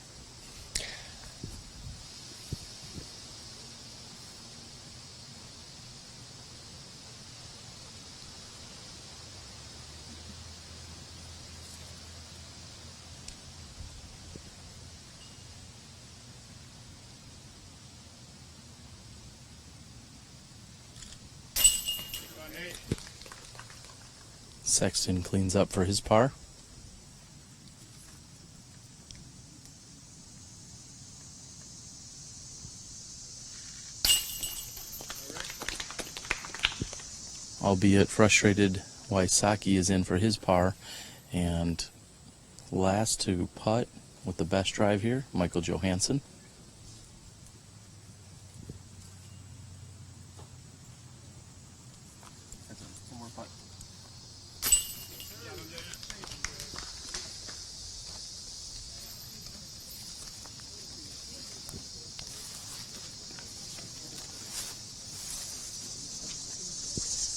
Sexton cleans up for his par. Albeit frustrated, Wysocki is in for his par. And last to putt with the best drive here, Michael Johansson.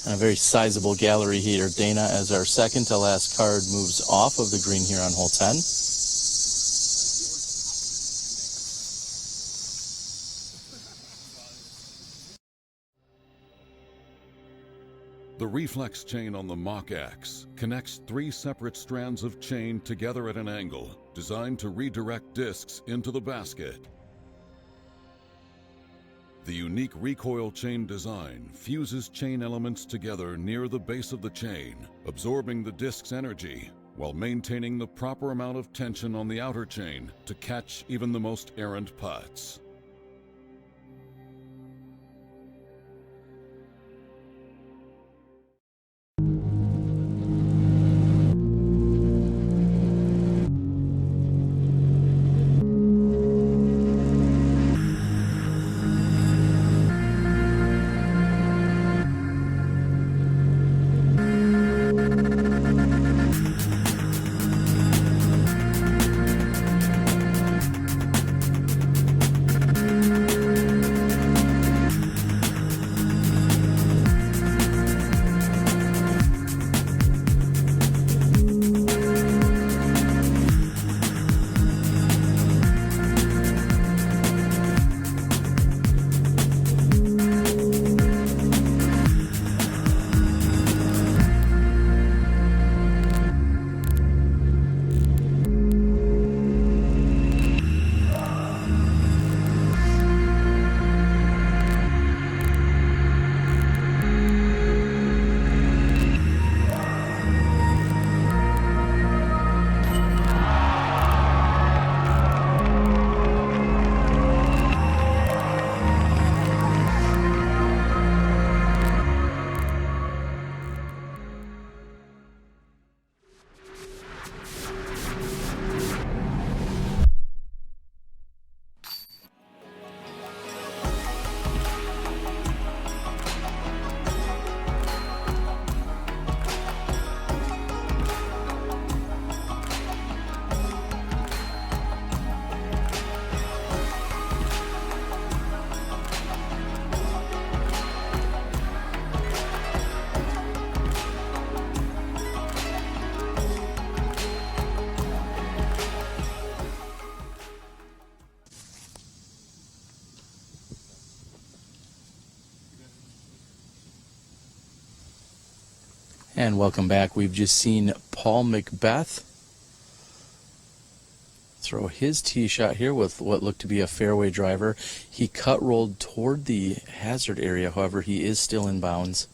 And a very sizable gallery here. Dana, as our second to last card, moves off of the green here on hole 10. The reflex chain on the Mach X connects 3 separate strands of chain together at an angle, designed to redirect discs into the basket. The unique recoil chain design fuses chain elements together near the base of the chain, absorbing the disc's energy while maintaining the proper amount of tension on the outer chain to catch even the most errant putts. And welcome back. We've just seen Paul McBeth throw his tee shot here with what looked to be a fairway driver. He cut rolled toward the hazard area, however, he is still in bounds.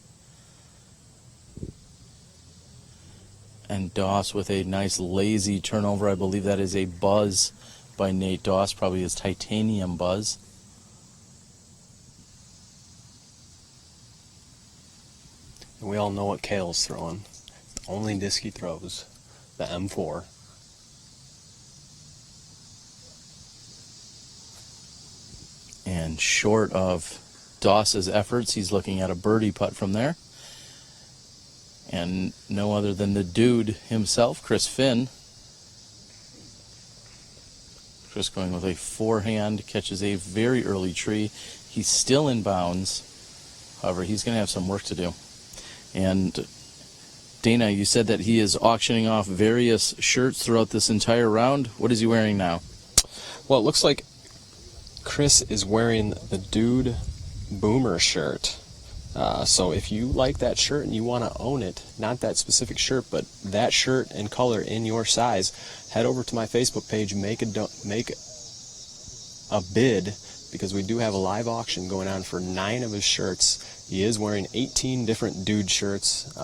And Doss with a nice lazy turnover. I believe that is a buzz by Nate Doss, probably his titanium buzz. And we all know what Cale's throwing. Only disc he throws, the M4. And short of Doss's efforts, he's looking at a birdie putt from there. And no other than the dude himself, Chris Finn. Chris going with a forehand, catches a very early tree. He's still in bounds. However, he's going to have some work to do. And Dana, you said that he is auctioning off various shirts throughout this entire round. What is he wearing now? Well, it looks like Chris is wearing the Dude Boomer shirt. So if you like that shirt and you want to own it, not that specific shirt, but that shirt and color in your size, head over to my Facebook page, make a bid, because we do have a live auction going on for 9 of his shirts. He is wearing 18 different Dude shirts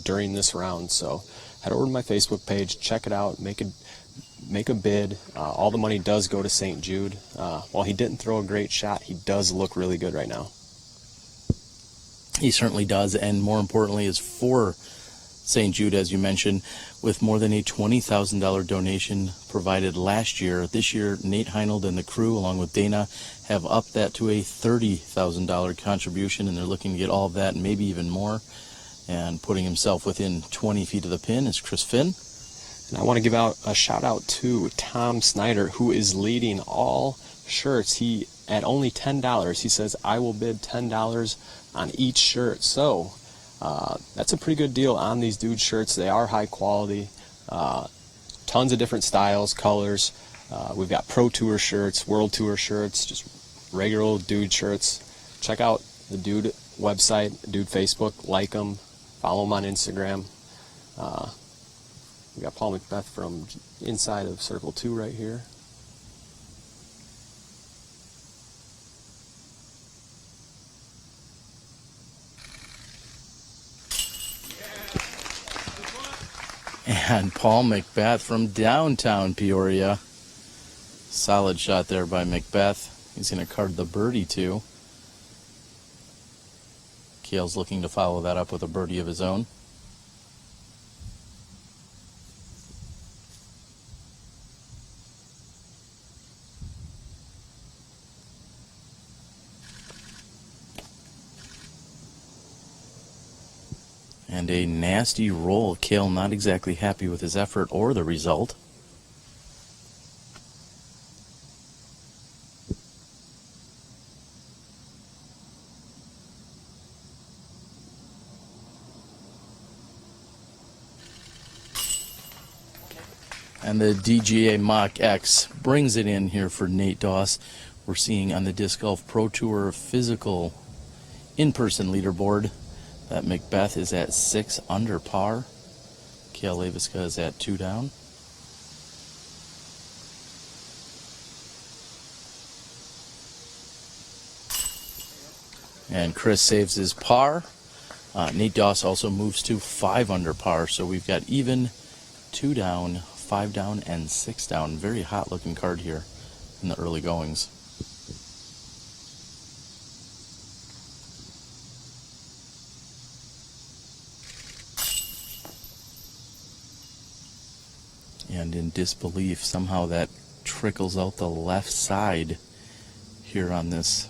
during this round. So head over to my Facebook page, check it out, make a bid. All the money does go to St. Jude. While he didn't throw a great shot, he does look really good right now. He certainly does, and more importantly is for St. Jude, as you mentioned, with more than a $20,000 donation provided last year. This year, Nate Heinold and the crew, along with Dana, have upped that to a $30,000 contribution, and they're looking to get all of that and maybe even more. And putting himself within 20 feet of the pin is Chris Finn. And I want to give out a shout out to Tom Snyder, who is leading all shirts. He, at only $10, he says, I will bid $10 on each shirt. So that's a pretty good deal on these Dude shirts. They are high quality, tons of different styles, colors. We've got Pro Tour shirts, World Tour shirts, just regular old Dude shirts. Check out the Dude website, Dude Facebook, like them, follow them on Instagram. We got Paul McBeth from inside of Circle 2 right here. And Paul McBeth from downtown Peoria. Solid shot there by McBeth. He's going to card the birdie too. Cale's looking to follow that up with a birdie of his own. And a nasty roll. Cale not exactly happy with his effort or the result. And the DGA Mach X brings it in here for Nate Doss. We're seeing on the Disc Golf Pro Tour physical in-person leaderboard that McBeth is at 6 under par. Cale Leiviska is at 2 down. And Chris saves his par. Nate Doss also moves to 5 under par. So we've got even 2 down, 5 down, and 6 down. Very hot looking card here in the early goings. And in disbelief, somehow that trickles out the left side here on this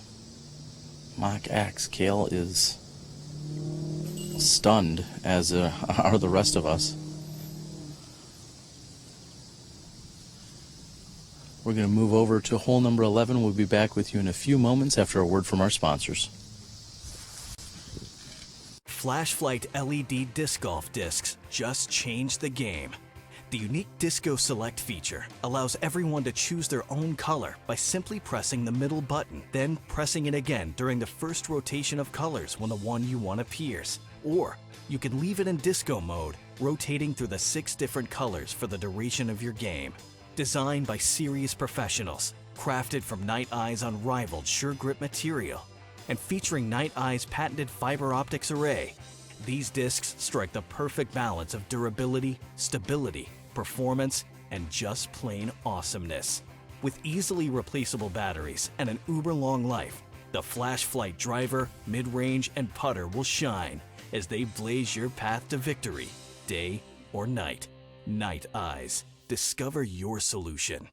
Mach X. Cale is stunned, as are the rest of us. We're going to move over to hole number 11. We'll be back with you in a few moments after a word from our sponsors. Flashlight LED disc golf discs just changed the game. The unique Disco Select feature allows everyone to choose their own color by simply pressing the middle button, then pressing it again during the first rotation of colors when the one you want appears. Or you can leave it in disco mode, rotating through the 6 different colors for the duration of your game. Designed by serious professionals, crafted from Night Eye's unrivaled sure grip material, and featuring Night Eye's patented fiber optics array, these discs strike the perfect balance of durability, stability, performance, and just plain awesomeness. With easily replaceable batteries and an uber-long life, the Flashlight driver, mid-range, and putter will shine as they blaze your path to victory, day or night. Night Eyes. Discover your solution.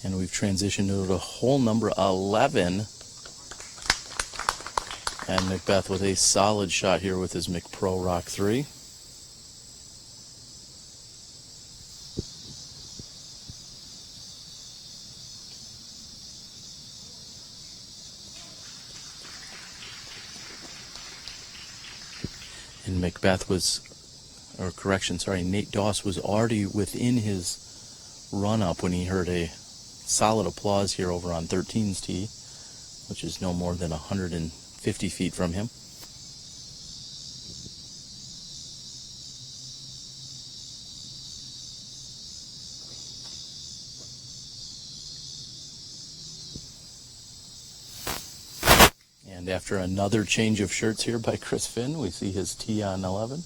And we've transitioned to hole number 11. And McBeth with a solid shot here with his McPro Rock 3. And McBeth was, or correction, sorry, Nate Doss was already within his run-up when he heard a solid applause here over on 13's tee, which is no more than 150 feet from him. And after another change of shirts here by Chris Finn, we see his tee on 11.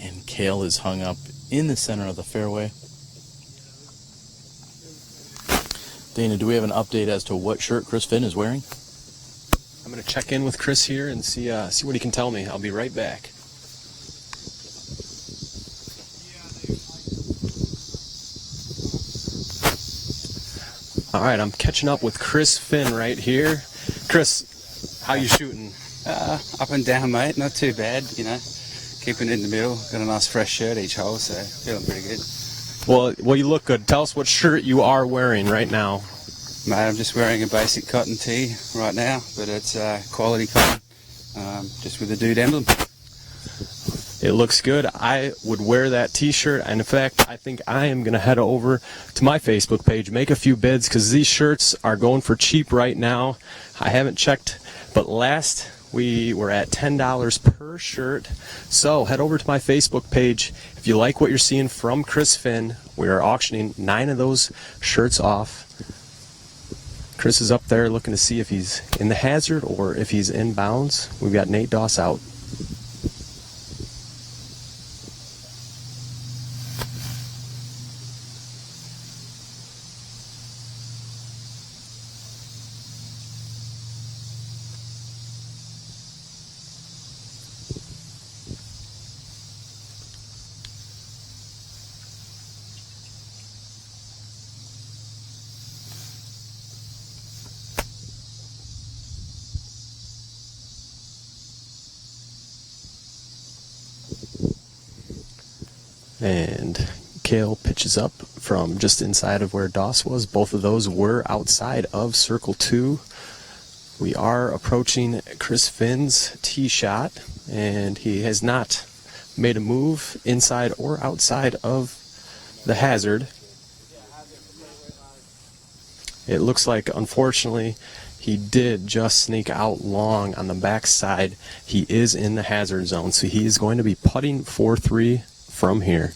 And Cale is hung up in the center of the fairway. Dana, do we have an update as to what shirt Chris Finn is wearing? I'm going to check in with Chris here and see what he can tell me. I'll be right back. All right, I'm catching up with Chris Finn right here. Chris, how you shooting? Up and down, mate. Not too bad, you know. Keeping it in the middle. Got a nice fresh shirt each hole, so feeling pretty good. Well, you look good. Tell us what shirt you are wearing right now. Mate, I'm just wearing a basic cotton tee right now, but it's quality cotton, just with the dude emblem. It looks good. I would wear that t-shirt, and in fact, I think I am going to head over to my Facebook page, make a few bids, because these shirts are going for cheap right now. I haven't checked, but last we were at $10 per shirt. So head over to my Facebook page. If you like what you're seeing from Chris Finn, we are auctioning 9 of those shirts off. Chris is up there looking to see if he's in the hazard or if he's in bounds. We've got Nate Doss out. And Cale pitches up from just inside of where Doss was. Both of those were outside of circle 2. We are approaching Chris Finn's tee shot, and he has not made a move inside or outside of the hazard. It looks like, unfortunately, he did just sneak out long on the backside. He is in the hazard zone, so he is going to be putting 4-3 from here.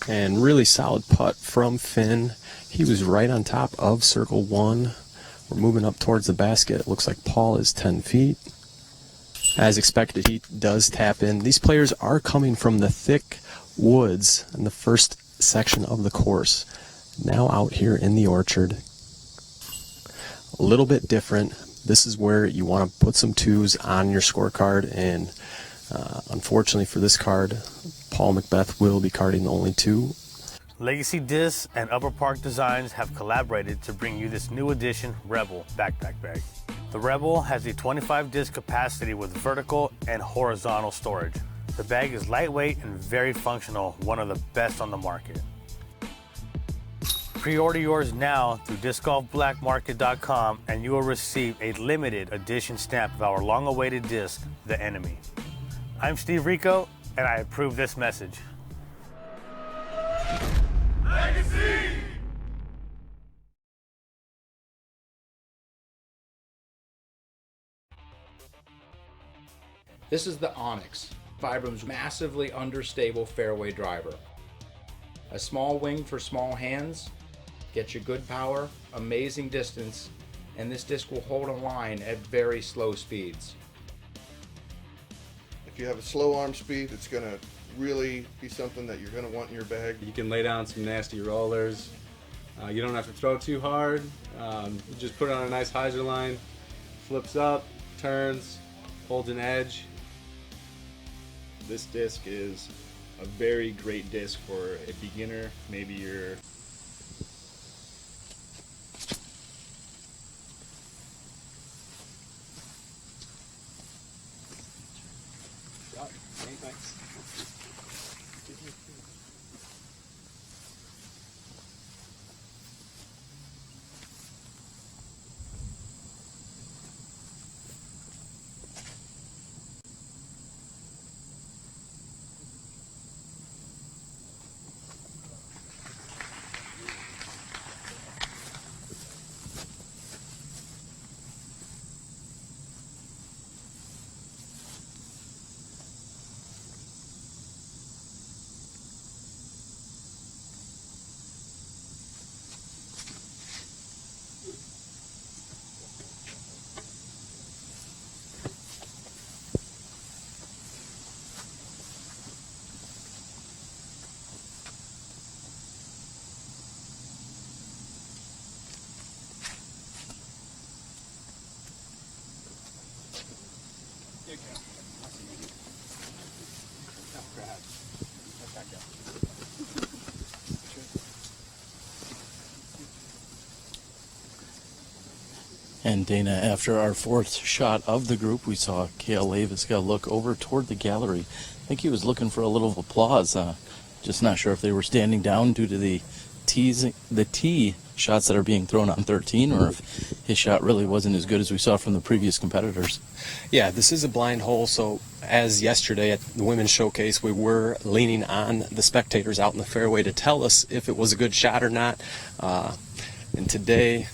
And really solid putt from Finn. He was right on top of circle 1. We're moving up towards the basket. It looks like Paul is 10 feet. As expected, he does tap in. These players are coming from the thick woods in the first section of the course. Now out here in the orchard. A little bit different. This is where you want to put some 2s on your scorecard, and unfortunately for this card, Paul McBeth will be carding only 2. Legacy Discs and Upper Park Designs have collaborated to bring you this new edition Rebel backpack bag. The Rebel has a 25 disc capacity with vertical and horizontal storage. The bag is lightweight and very functional, one of the best on the market. Pre-order yours now through discgolfblackmarket.com and you will receive a limited edition stamp of our long-awaited disc, The Enemy. I'm Steve Rico, and I approve this message. Legacy! This is the Onyx, Vibrum's massively understable fairway driver. A small wing for small hands, gets you good power, amazing distance, and this disc will hold a line at very slow speeds. If you have a slow arm speed, it's going to really be something that you're going to want in your bag. You can lay down some nasty rollers. You don't have to throw too hard. You just put it on a nice hyzer line, flips up, turns, holds an edge. This disc is a very great disc for a beginner. Maybe you're And Dana, after our fourth shot of the group, we saw Cale Leiviska look over toward the gallery. I think he was looking for a little applause. Just not sure if they were standing down due to the tee shots that are being thrown on 13, or if his shot really wasn't as good as we saw from the previous competitors. Yeah, this is a blind hole, so as yesterday at the Women's Showcase, we were leaning on the spectators out in the fairway to tell us if it was a good shot or not. And today,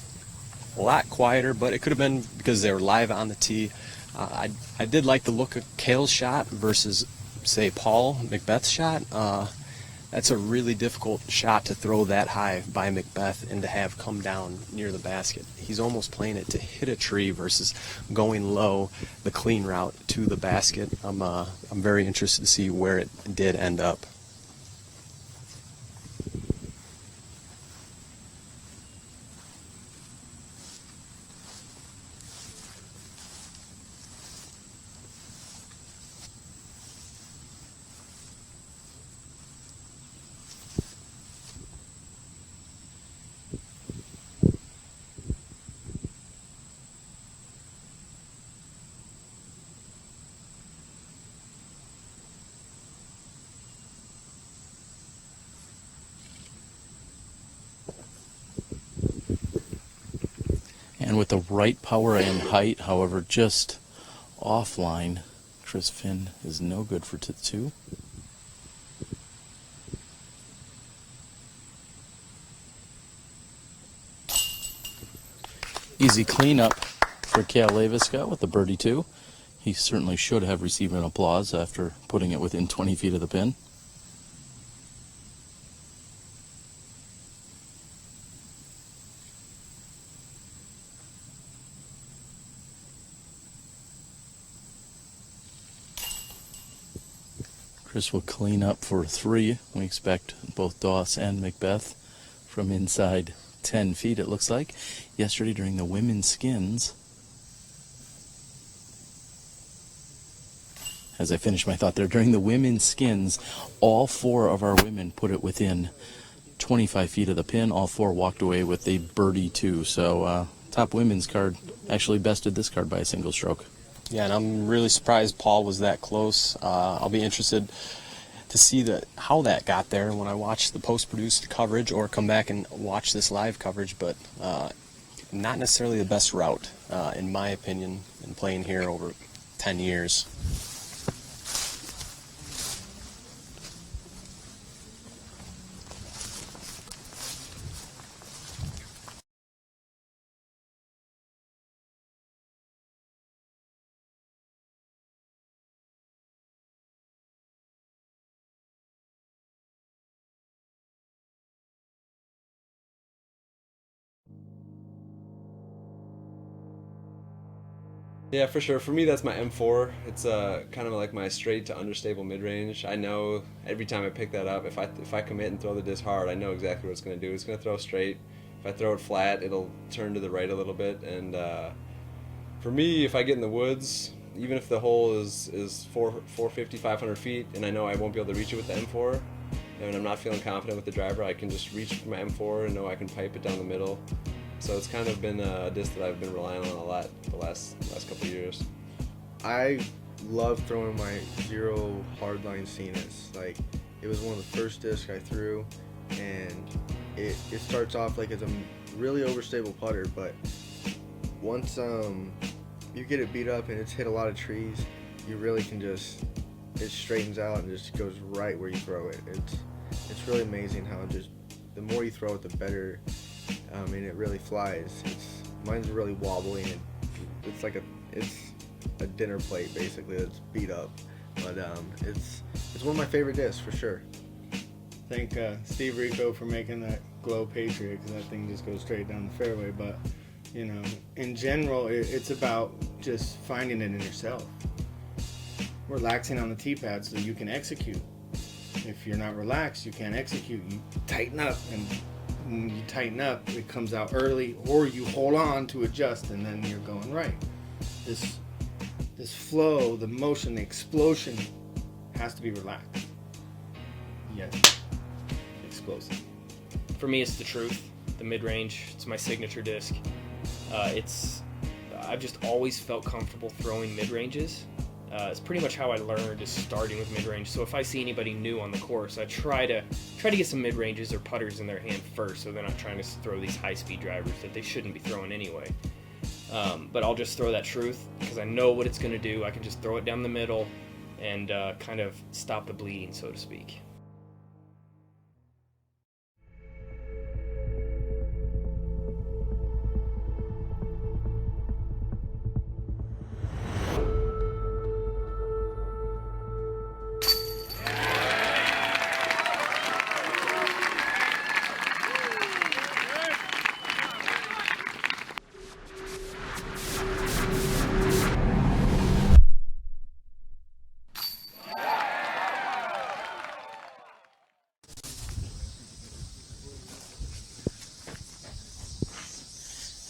a lot quieter, but it could have been because they were live on the tee. I did like the look of Cale's shot versus, say, Paul McBeth's shot. That's a really difficult shot to throw that high by McBeth and to have come down near the basket. He's almost playing it to hit a tree versus going low, the clean route to the basket. I'm very interested to see where it did end up. And with the right power and height, however, just offline, Chris Finn is no good for two. Easy cleanup for Cale Leiviska with the birdie two. He certainly should have received an applause after putting it within 20 feet of the pin. Chris will clean up for three. We expect both Doss and McBeth from inside 10 feet, it looks like. Yesterday during the women's skins, as I finish my thought there, during the women's skins, all four of our women put it within 25 feet of the pin. All four walked away with a birdie two. So top women's card actually bested this card by a single stroke. Yeah, and I'm really surprised Paul was that close. I'll be interested to see how that got there when I watch the post-produced coverage or come back and watch this live coverage, but not necessarily the best route, in my opinion, in playing here over 10 years. Yeah, for sure. For me, that's my M4. It's kind of like my straight to understable mid-range. I know every time I pick that up, if I commit and throw the disc hard, I know exactly what it's going to do. It's going to throw straight. If I throw it flat, it'll turn to the right a little bit. And for me, if I get in the woods, even if the hole is 450, 500 feet, and I know I won't be able to reach it with the M4, and I'm not feeling confident with the driver, I can just reach for my M4 and know I can pipe it down the middle. So it's kind of been a disc that I've been relying on a lot the last couple of years. I love throwing my zero hardline Cenas. Like, it was one of the first discs I threw, and it starts off like it's a really overstable putter, but once you get it beat up and it's hit a lot of trees, you really can just, it straightens out and just goes right where you throw it. It's really amazing how just the more you throw it, the better. And it really flies. Mine's really wobbly, and it's a dinner plate basically that's beat up. But it's one of my favorite discs for sure. Thank Steve Rico for making that Glow Patriot, because that thing just goes straight down the fairway. But you know, in general, it's about just finding it in yourself, relaxing on the tee pad so you can execute. If you're not relaxed, you can't execute. You tighten up, and when you tighten up, it comes out early, or you hold on to adjust, and then you're going right. This flow, the motion, the explosion has to be relaxed. Yes, explosive. For me, it's the truth, the mid-range. It's my signature disc. I've just always felt comfortable throwing mid-ranges. It's pretty much how I learned, is starting with mid-range. So if I see anybody new on the course, I try to get some mid-ranges or putters in their hand first, so they're not trying to throw these high-speed drivers that they shouldn't be throwing anyway. But I'll just throw that truth because I know what it's going to do. I can just throw it down the middle and kind of stop the bleeding, so to speak.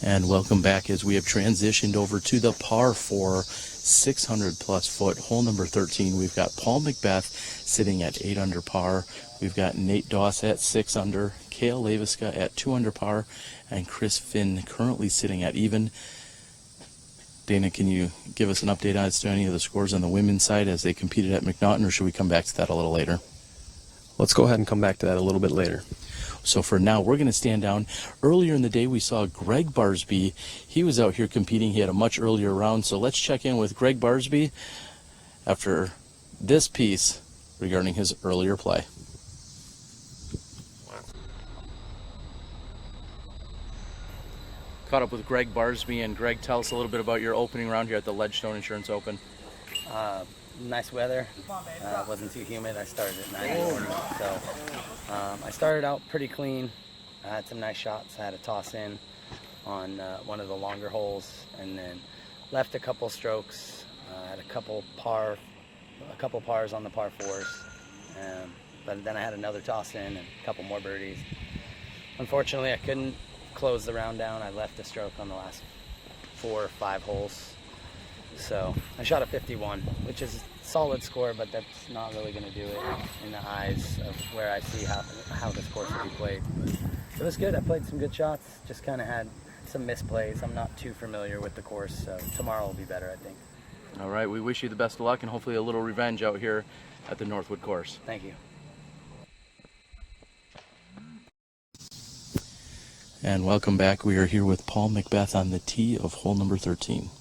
And welcome back as we have transitioned over to the par 4 600 plus foot hole number 13. We've got Paul McBeth sitting at 8 under par. We've got Nate Doss at 6 under, Cale Leiviska at 2 under par, and Chris Finn currently sitting at even. Dana, can you give us an update as to any of the scores on the women's side as they competed at McNaughton, or should we come back to that a little later? Let's go ahead and come back to that a little bit later. So for now, we're going to stand down. Earlier in the day, we saw Greg Barsby. He was out here competing. He had a much earlier round. So let's check in with Greg Barsby after this piece regarding his earlier play. Caught up with Greg Barsby. And Greg, tell us a little bit about your opening round here at the Ledgestone Insurance Open. Nice weather. It wasn't too humid. I started at 9 in the morning, so I started out pretty clean. I had some nice shots. I had a toss in on one of the longer holes, and then left a couple strokes. Had a couple pars on the par 4s, but then I had another toss in and a couple more birdies. Unfortunately, I couldn't close the round down. I left a stroke on the last 4 or 5 holes. So I shot a 51, which is a solid score, but that's not really going to do it in the eyes of where I see how this course will be played. But it was good. I played some good shots, just kind of had some misplays. I'm not too familiar with the course, so tomorrow will be better, I think. All right, we wish you the best of luck and hopefully a little revenge out here at the Northwood course. Thank you. And welcome back. We are here with Paul McBeth on the tee of hole number 13.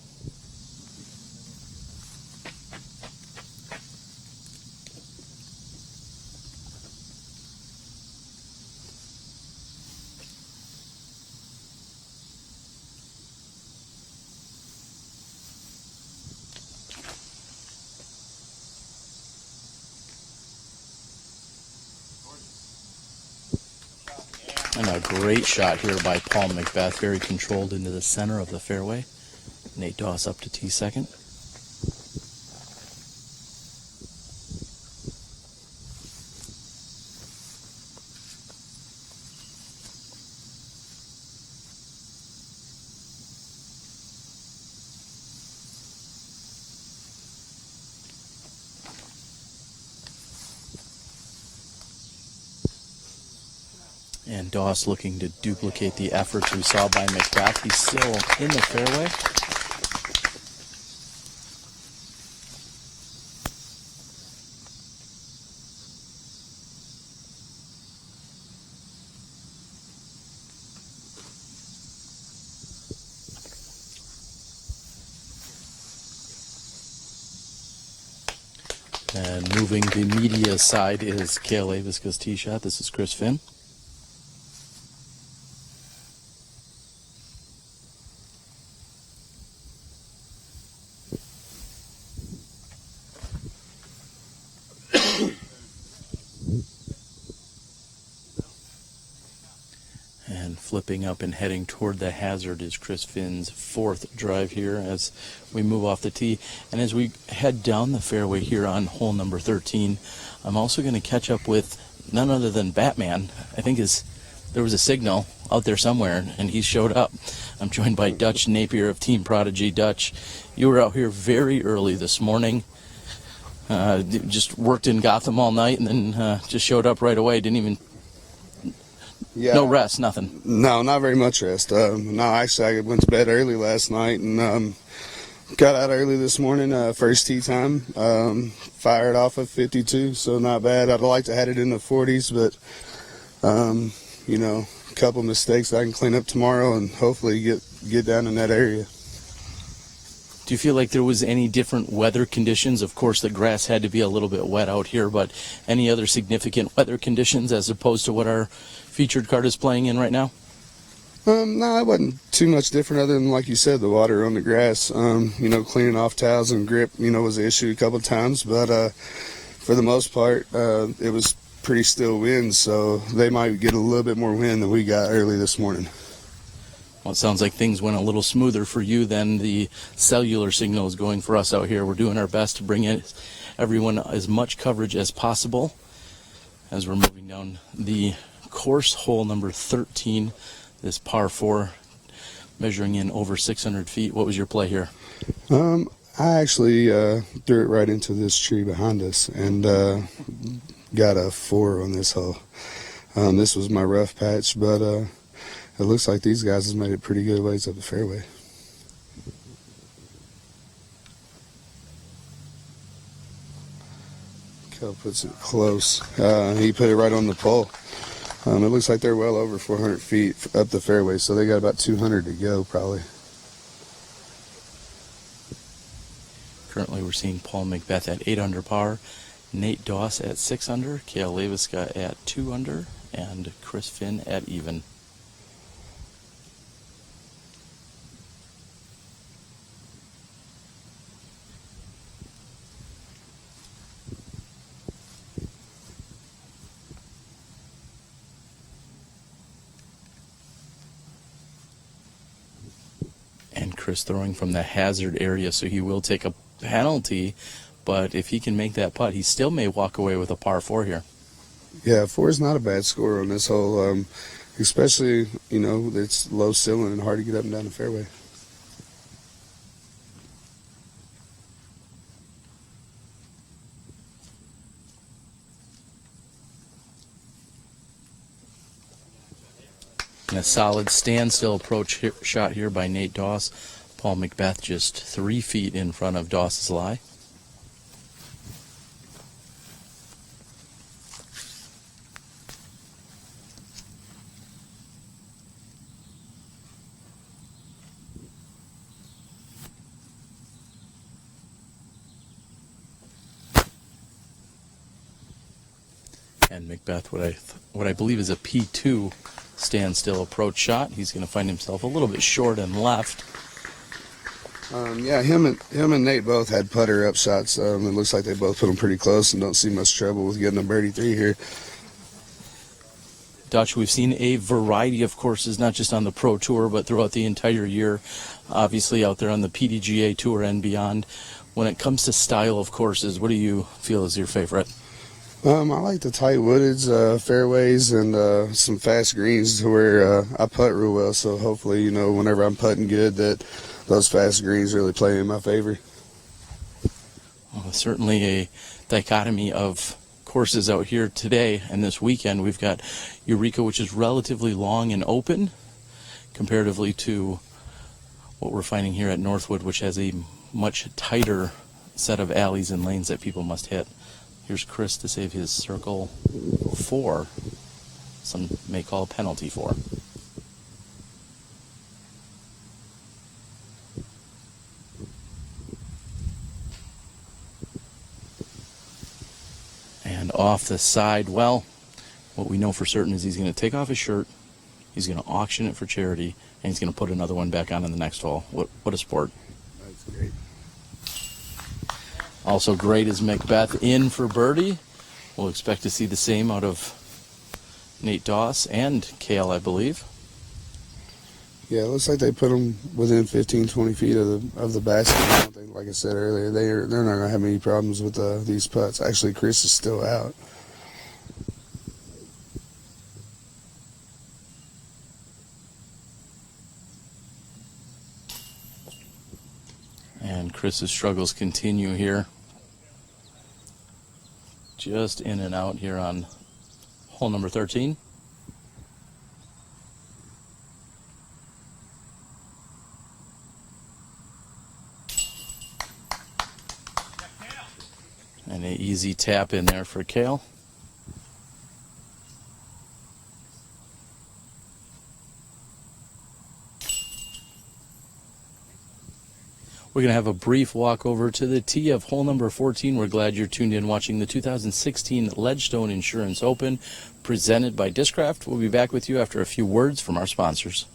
And a great shot here by Paul McBeth, very controlled into the center of the fairway. Nate Doss up to tee second. And Doss looking to duplicate the efforts we saw by McBeth. He's still in the fairway. And moving the media side is Cale Leiviska's tee shot. This is Chris Finn. And flipping up and heading toward the hazard is Chris Finn's fourth drive here as we move off the tee. And as we head down the fairway here on hole number 13, I'm also going to catch up with none other than Batman. I think there was a signal out there somewhere, and he showed up. I'm joined by Dutch Napier of Team Prodigy. Dutch, you were out here very early this morning. Just worked in Gotham all night and then just showed up right away. Didn't even... Yeah. No rest, nothing. No, not very much rest. No, actually, I went to bed early last night and got out early this morning. First tee time, fired off of 52, so not bad. I'd like to have it in the 40s, but you know, a couple mistakes I can clean up tomorrow and hopefully get down in that area. Do you feel like there was any different weather conditions? Of course, the grass had to be a little bit wet out here, but any other significant weather conditions as opposed to what our featured card is playing in right now? No, it wasn't too much different other than, like you said, the water on the grass. You know, cleaning off towels and grip, you know, was an issue a couple of times, but for the most part, it was pretty still winds, so they might get a little bit more wind than we got early this morning. Well, it sounds like things went a little smoother for you than the cellular signal is going for us out here. We're doing our best to bring in everyone as much coverage as possible as we're moving down the course. Hole number 13, this par 4, measuring in over 600 feet. What was your play here? I actually threw it right into this tree behind us and got a 4 on this hole. This was my rough patch, but it looks like these guys have made it pretty good ways up the fairway. Cale puts it close. He put it right on the pole. It looks like they're well over 400 feet up the fairway, so they got about 200 to go probably. Currently we're seeing Paul McBeth at 8 under par, Nate Doss at 6 under, Cale Leiviska at 2 under, and Chris Finn at even. And Chris throwing from the hazard area, so he will take a penalty, but if he can make that putt, he still may walk away with a par 4 here. Yeah, 4 is not a bad score on this hole, especially, you know, it's low ceiling and hard to get up and down the fairway. And a solid standstill approach shot here by Nate Doss. Paul McBeth just 3 feet in front of Doss's lie. And McBeth, what I believe is a P2 standstill approach shot. He's going to find himself a little bit short and left. Yeah, him and Nate both had putter up shots. It looks like they both put them pretty close and don't see much trouble with getting a birdie 3 here. Dutch, we've seen a variety of courses, not just on the Pro Tour, but throughout the entire year, obviously out there on the PDGA Tour and beyond. When it comes to style of courses, what do you feel is your favorite? I like the tight woodeds, fairways, and some fast greens to where I putt real well. So hopefully, whenever I'm putting good, that those fast greens really play in my favor. Well, certainly a dichotomy of courses out here today and this weekend. We've got Eureka, which is relatively long and open comparatively to what we're finding here at Northwood, which has a much tighter set of alleys and lanes that people must hit. Here's Chris to save his circle 4, some may call a penalty 4. And off the side, well, what we know for certain is he's going to take off his shirt, he's going to auction it for charity, and he's going to put another one back on in the next hole. What a sport. That's great. Also great is McBeth in for birdie. We'll expect to see the same out of Nate Doss and Cale, I believe. Yeah, it looks like they put them within 15, 20 feet of the basket. I don't think, like I said earlier, they're not going to have any problems with these putts. Actually, Chris is still out. And Chris's struggles continue here. Just in and out here on hole number 13. And an easy tap in there for Cale. We're going to have a brief walk over to the tee of hole number 14. We're glad you're tuned in watching the 2016 Ledgestone Insurance Open presented by Discraft. We'll be back with you after a few words from our sponsors.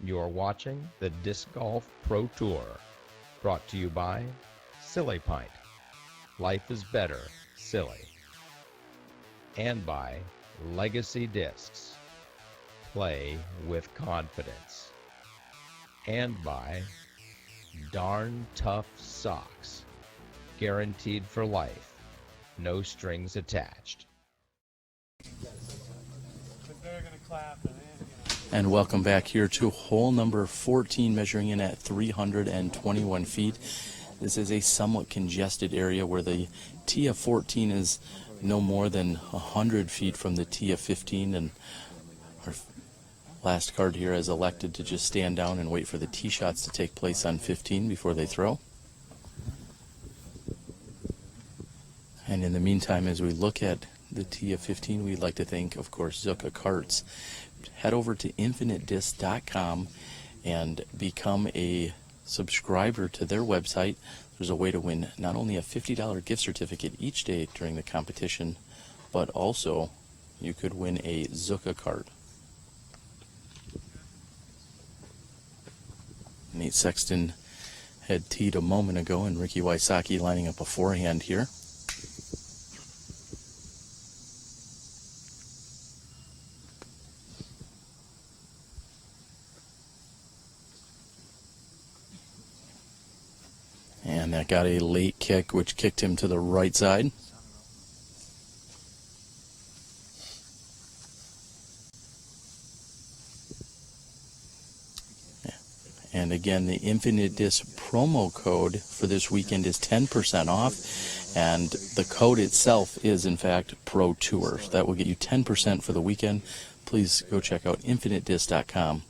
You're watching the Disc Golf Pro Tour, brought to you by Silly Pint. Life is better, silly. And by Legacy Discs. Play with confidence. And by Darn Tough Socks. Guaranteed for life. No strings attached. And welcome back here to hole number 14, measuring in at 321 feet. This is a somewhat congested area where the tee of 14 is no more than 100 feet from the tee of 15, and our last card here has elected to just stand down and wait for the tee shots to take place on 15 before they throw. And in the meantime, as we look at the tee of 15, we'd like to thank, of course, Zucca Karts. Head over to infinitedisc.com and become a subscriber to their website. There's a way to win not only a $50 gift certificate each day during the competition, but also you could win a Zucca cart. Nate Sexton had teed a moment ago, and Ricky Wysocki lining up a forehand here. And that got a late kick, which kicked him to the right side. again, the Infinite Disc promo code for this weekend is 10% off, and the code itself is, in fact, Pro Tour. So that will get you 10% for the weekend. Please go check out infinitedisc.com.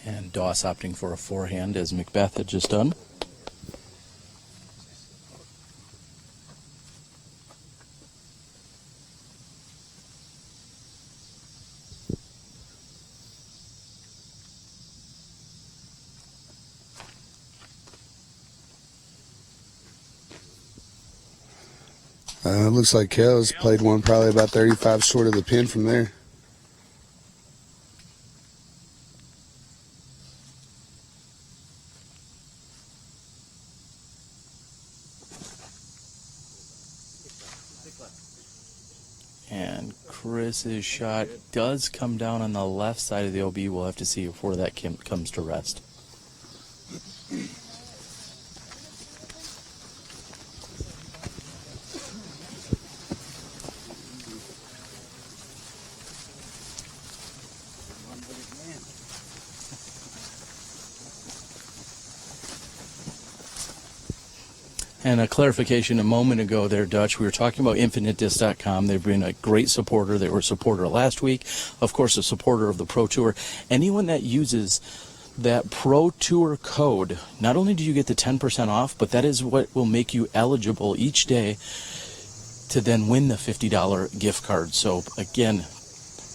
And Doss opting for a forehand, as McBeth had just done. Looks like Cale's played one probably about 35 short of the pin from there. And Chris's shot does come down on the left side of the OB. We'll have to see before that comes to rest. And a clarification a moment ago there, Dutch, we were talking about InfiniteDisc.com. They've been a great supporter. They were a supporter last week, of course, a supporter of the Pro Tour. Anyone that uses that Pro Tour code, not only do you get the 10% off, but that is what will make you eligible each day to then win the $50 gift card. So again,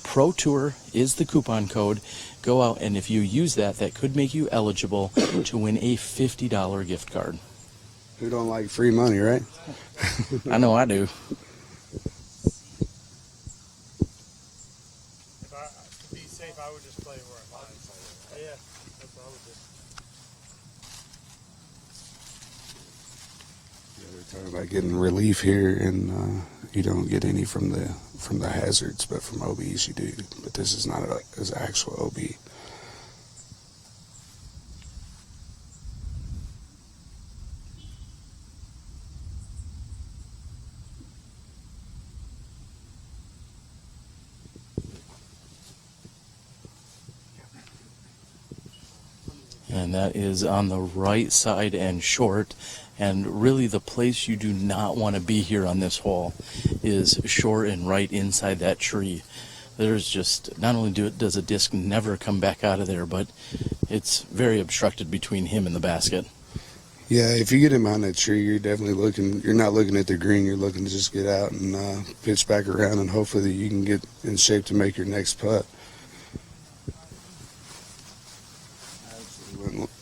Pro Tour is the coupon code. Go out, and if you use that, that could make you eligible to win a $50 gift card. Who don't like free money, right? I know I do. To be safe, I would just play where I'm at. Yeah, that's what I would do. Yeah, they're talking about getting relief here, and you don't get any from the hazards, but from OBs you do. But this is not an actual OB. And that is on the right side and short. And really the place you do not want to be here on this hole is short and right inside that tree. There's just, not only does a disc never come back out of there, but it's very obstructed between him and the basket. Yeah, if you get him on that tree, you're definitely you're not looking at the green, you're looking to just get out and pitch back around, and hopefully that you can get in shape to make your next putt.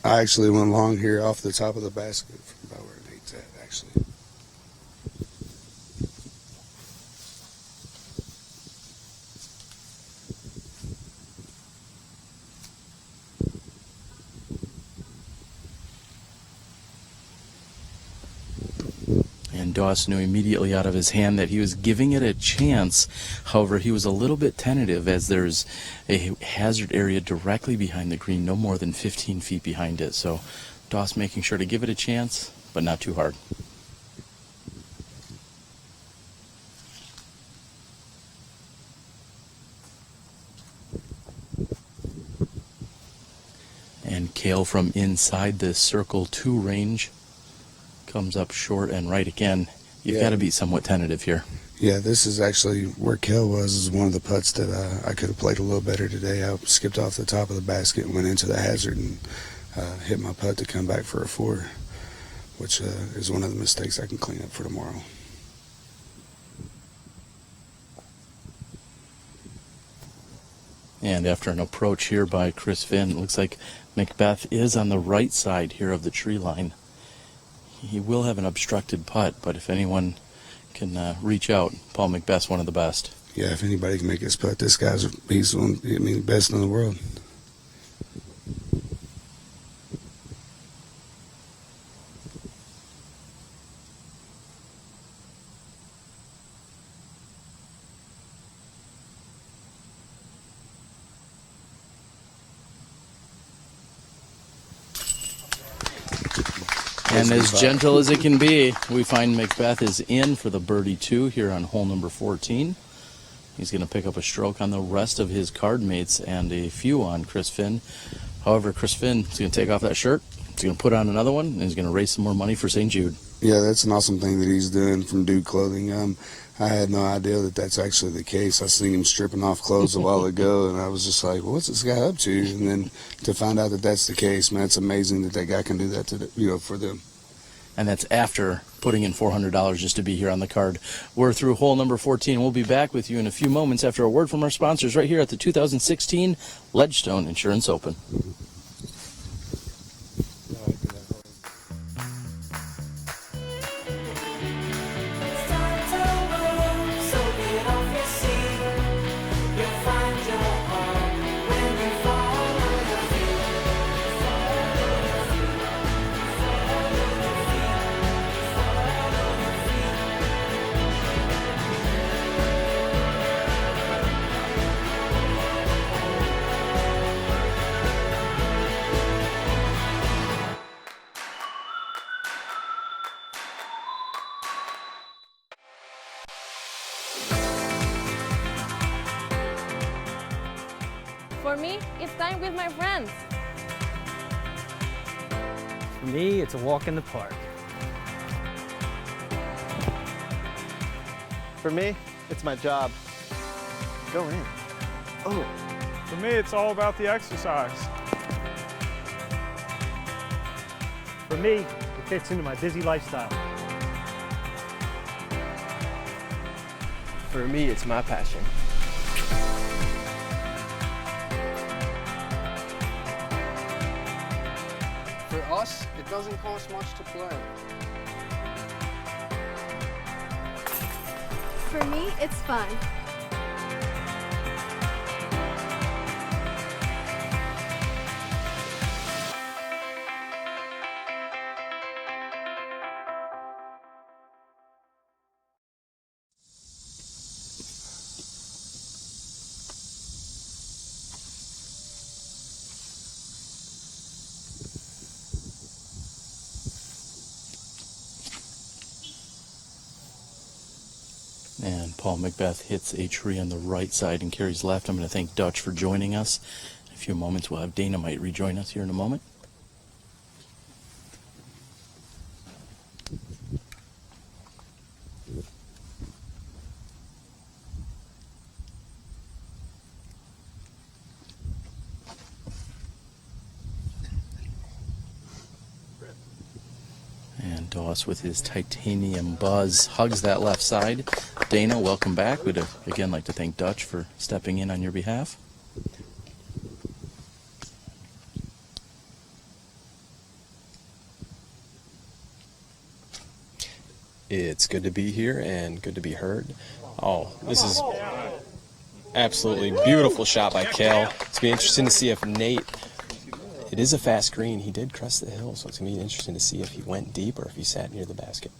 I actually went long here off the top of the basket from about where Nate's at, actually. And Doss knew immediately out of his hand that he was giving it a chance. However, he was a little bit tentative, as there's a hazard area directly behind the green, no more than 15 feet behind it. So Doss making sure to give it a chance, but not too hard. And Cale from inside the circle 2 range. Comes up short and right again. You've Yeah. got to be somewhat tentative here. Yeah, this is actually where Cale was. Is one of the putts that I could have played a little better today. I skipped off the top of the basket and went into the hazard and hit my putt to come back for a 4, which is one of the mistakes I can clean up for tomorrow. And after an approach here by Chris Finn, it looks like McBeth is on the right side here of the tree line. He will have an obstructed putt, but if anyone can reach out, Paul McBeth's one of the best. Yeah, if anybody can make his putt, he's the best in the world. And as gentle as it can be, we find McBeth is in for the birdie 2 here on hole number 14. He's going to pick up a stroke on the rest of his card mates and a few on Chris Finn. However, Chris Finn is going to take off that shirt, he's going to put on another one, and he's going to raise some more money for St. Jude. Yeah, that's an awesome thing that he's doing from Dude Clothing. I had no idea that that's actually the case. I seen him stripping off clothes a while ago, and I was just like, well, what's this guy up to? And then to find out that that's the case, man, it's amazing that that guy can do that for them. And that's after putting in $400 just to be here on the card. We're through hole number 14. We'll be back with you in a few moments after a word from our sponsors right here at the 2016 Ledgestone Insurance Open. For me, it's time with my friends. For me, it's a walk in the park. For me, it's my job. Go in. Oh. For me, it's all about the exercise. For me, it fits into my busy lifestyle. For me, it's my passion. For us, it doesn't cost much to play. For me, it's fun. And Paul McBeth hits a tree on the right side and carries left. I'm going to thank Dutch for joining us. In a few moments, we'll have Dynamite rejoin us here in a moment. And Doss with his titanium buzz hugs that left side. Dana, welcome back. We'd again like to thank Dutch for stepping in on your behalf. It's good to be here and good to be heard. Oh, this is absolutely beautiful shot by Cale. It's going to be interesting to see if Nate, it is a fast green. He did crest the hill, so it's going to be interesting to see if he went deep or if he sat near the basket.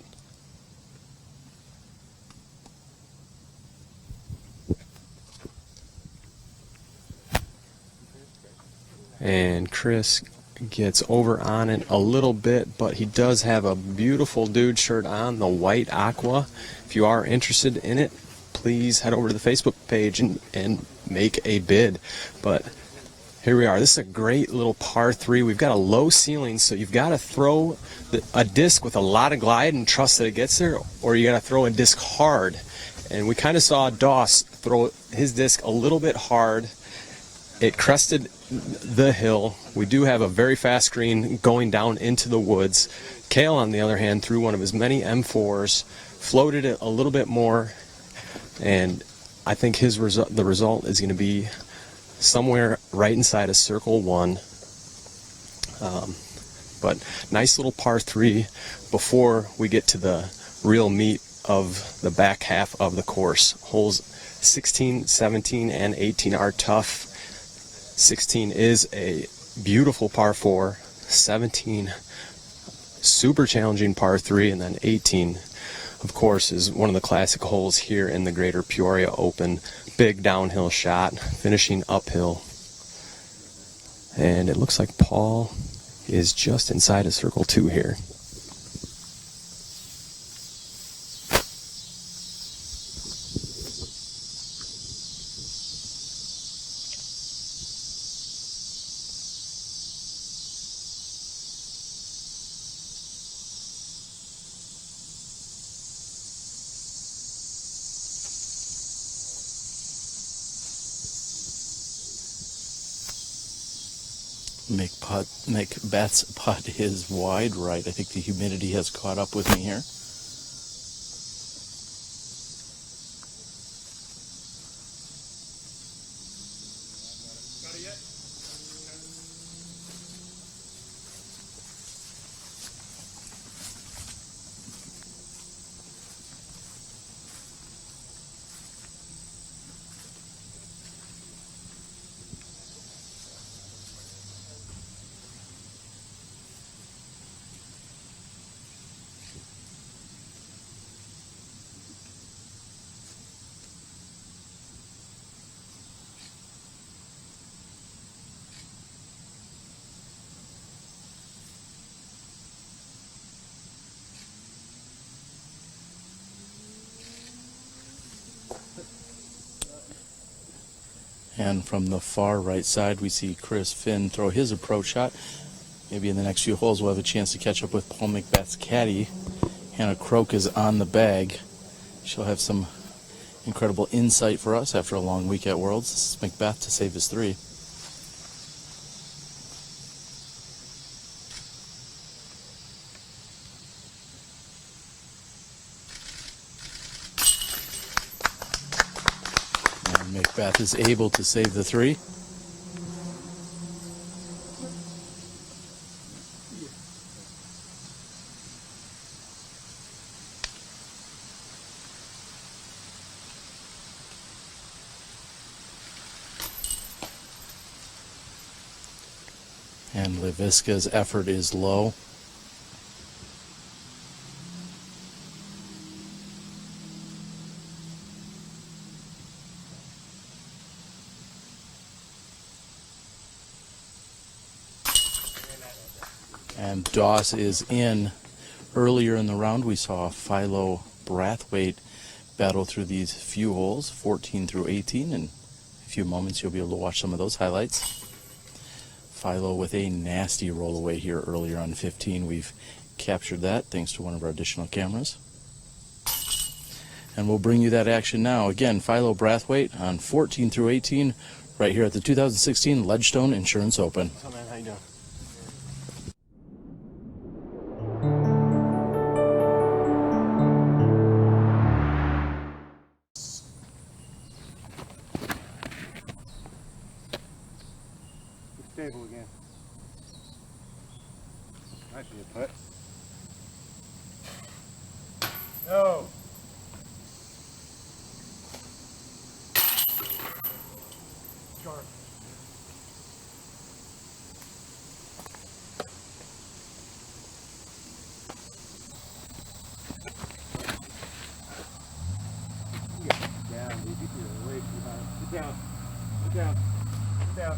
And Chris gets over on it a little bit, but he does have a beautiful dude shirt on, the white aqua. If you are interested in it, please head over to the Facebook page and make a bid. But Here we are. This is a great little par 3. We've got a low ceiling, so you've got to throw a disc with a lot of glide and trust that it gets there, or you got to throw a disc hard. And we kind of saw Doss throw his disc a little bit hard. It crested the hill. We do have a very fast green going down into the woods. Cale, on the other hand, threw one of his many M4s, floated it a little bit more, and I think the result is going to be somewhere right inside of circle 1. But nice little par 3 before we get to the real meat of the back half of the course. Holes 16, 17, and 18 are tough. 16 is a beautiful par 4, 17 super challenging par 3, and then 18, of course, is one of the classic holes here in the Greater Peoria Open. Big downhill shot, finishing uphill. And it looks like Paul is just inside of circle 2 here. McBeth's putt is wide right. I think the humidity has caught up with me here. And from the far right side, we see Chris Finn throw his approach shot. Maybe in the next few holes we'll have a chance to catch up with Paul McBeth's caddy. Hannah Croak is on the bag. She'll have some incredible insight for us after a long week at Worlds. This is McBeth to save his 3. McBeth is able to save the 3. And Leiviska's effort is low. And Doss is in. Earlier in the round, we saw Philo Brathwaite battle through these few holes, 14 through 18. In a few moments, you'll be able to watch some of those highlights. Philo with a nasty roll away here earlier on 15. We've captured that thanks to one of our additional cameras. And we'll bring you that action now. Again, Philo Brathwaite on 14 through 18 right here at the 2016 Ledgestone Insurance Open. What's up, man? How you doing? Stable again. Might be a putt. No. Sharp. Get down, dude. You're way too high. Get down. Get down. Get down.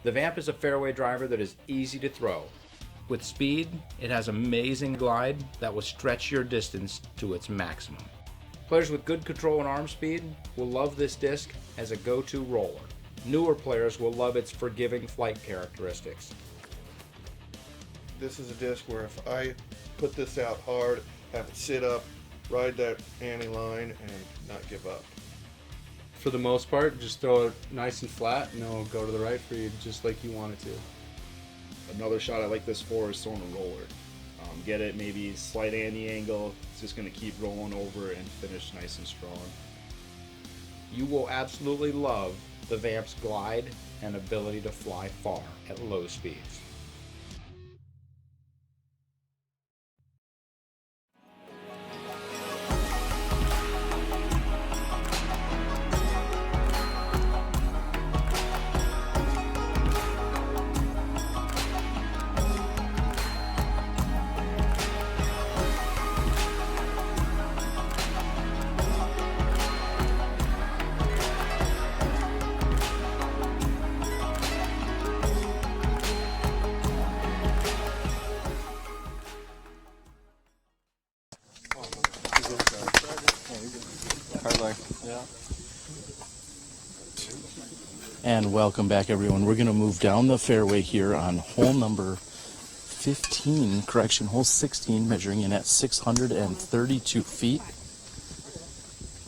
The Vamp is a fairway driver that is easy to throw. With speed, it has amazing glide that will stretch your distance to its maximum. Players with good control and arm speed will love this disc as a go-to roller. Newer players will love its forgiving flight characteristics. This is a disc where if I put this out hard, have it sit up, ride that ante line, and not give up. For the most part, just throw it nice and flat and it'll go to the right for you just like you want it to. Another shot I like this for is throwing a roller. Get it maybe slight ante angle, it's just going to keep rolling over and finish nice and strong. You will absolutely love the Vamp's glide and ability to fly far at low speeds. And welcome back, everyone. We're going to move down the fairway here on hole number 15, correction, hole 16, measuring in at 632 feet.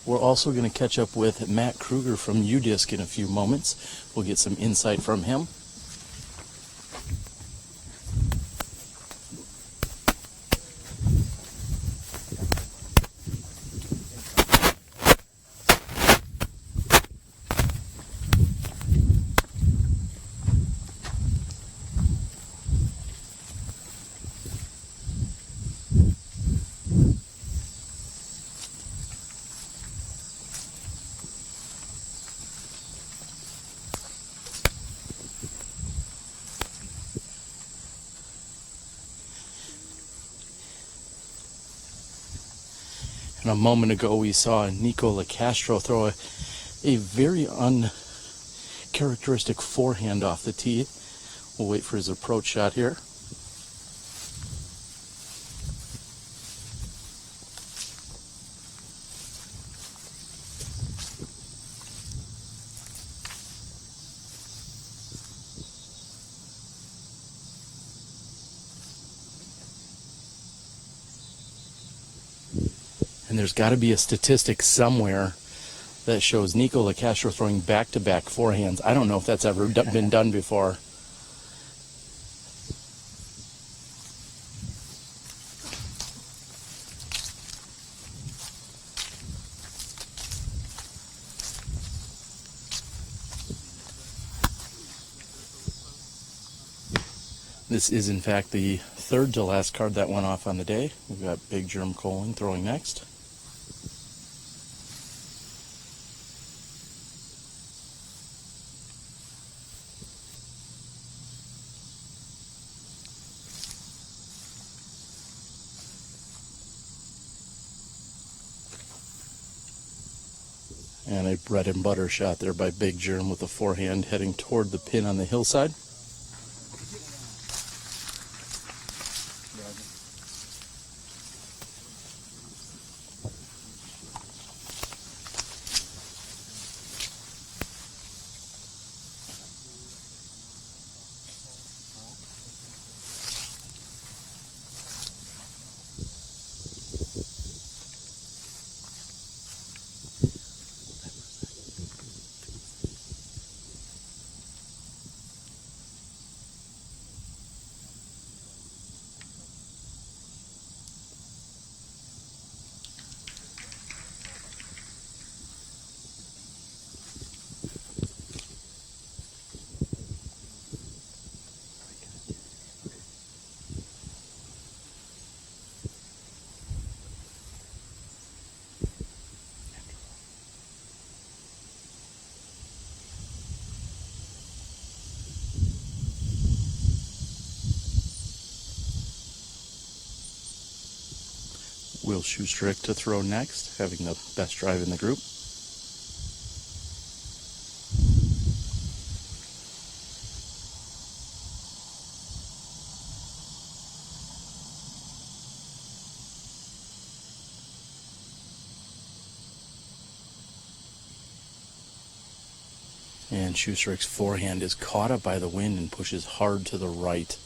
We're also going to catch up with Matt Kruger from UDisc in a few moments. We'll get some insight from him. And a moment ago we saw Nico LaCastro throw a very uncharacteristic forehand off the tee. We'll wait for his approach shot here. And there's got to be a statistic somewhere that shows Nico LaCastro throwing back-to-back forehands. I don't know if that's ever been done before. This is, in fact, the third to last card that went off on the day. We've got Big Germ Colling throwing next. And a bread and butter shot there by Big Germ with the forehand heading toward the pin on the hillside. Will Shoestrick to throw next, having the best drive in the group. And Schusterik's forehand is caught up by the wind and pushes hard to the right.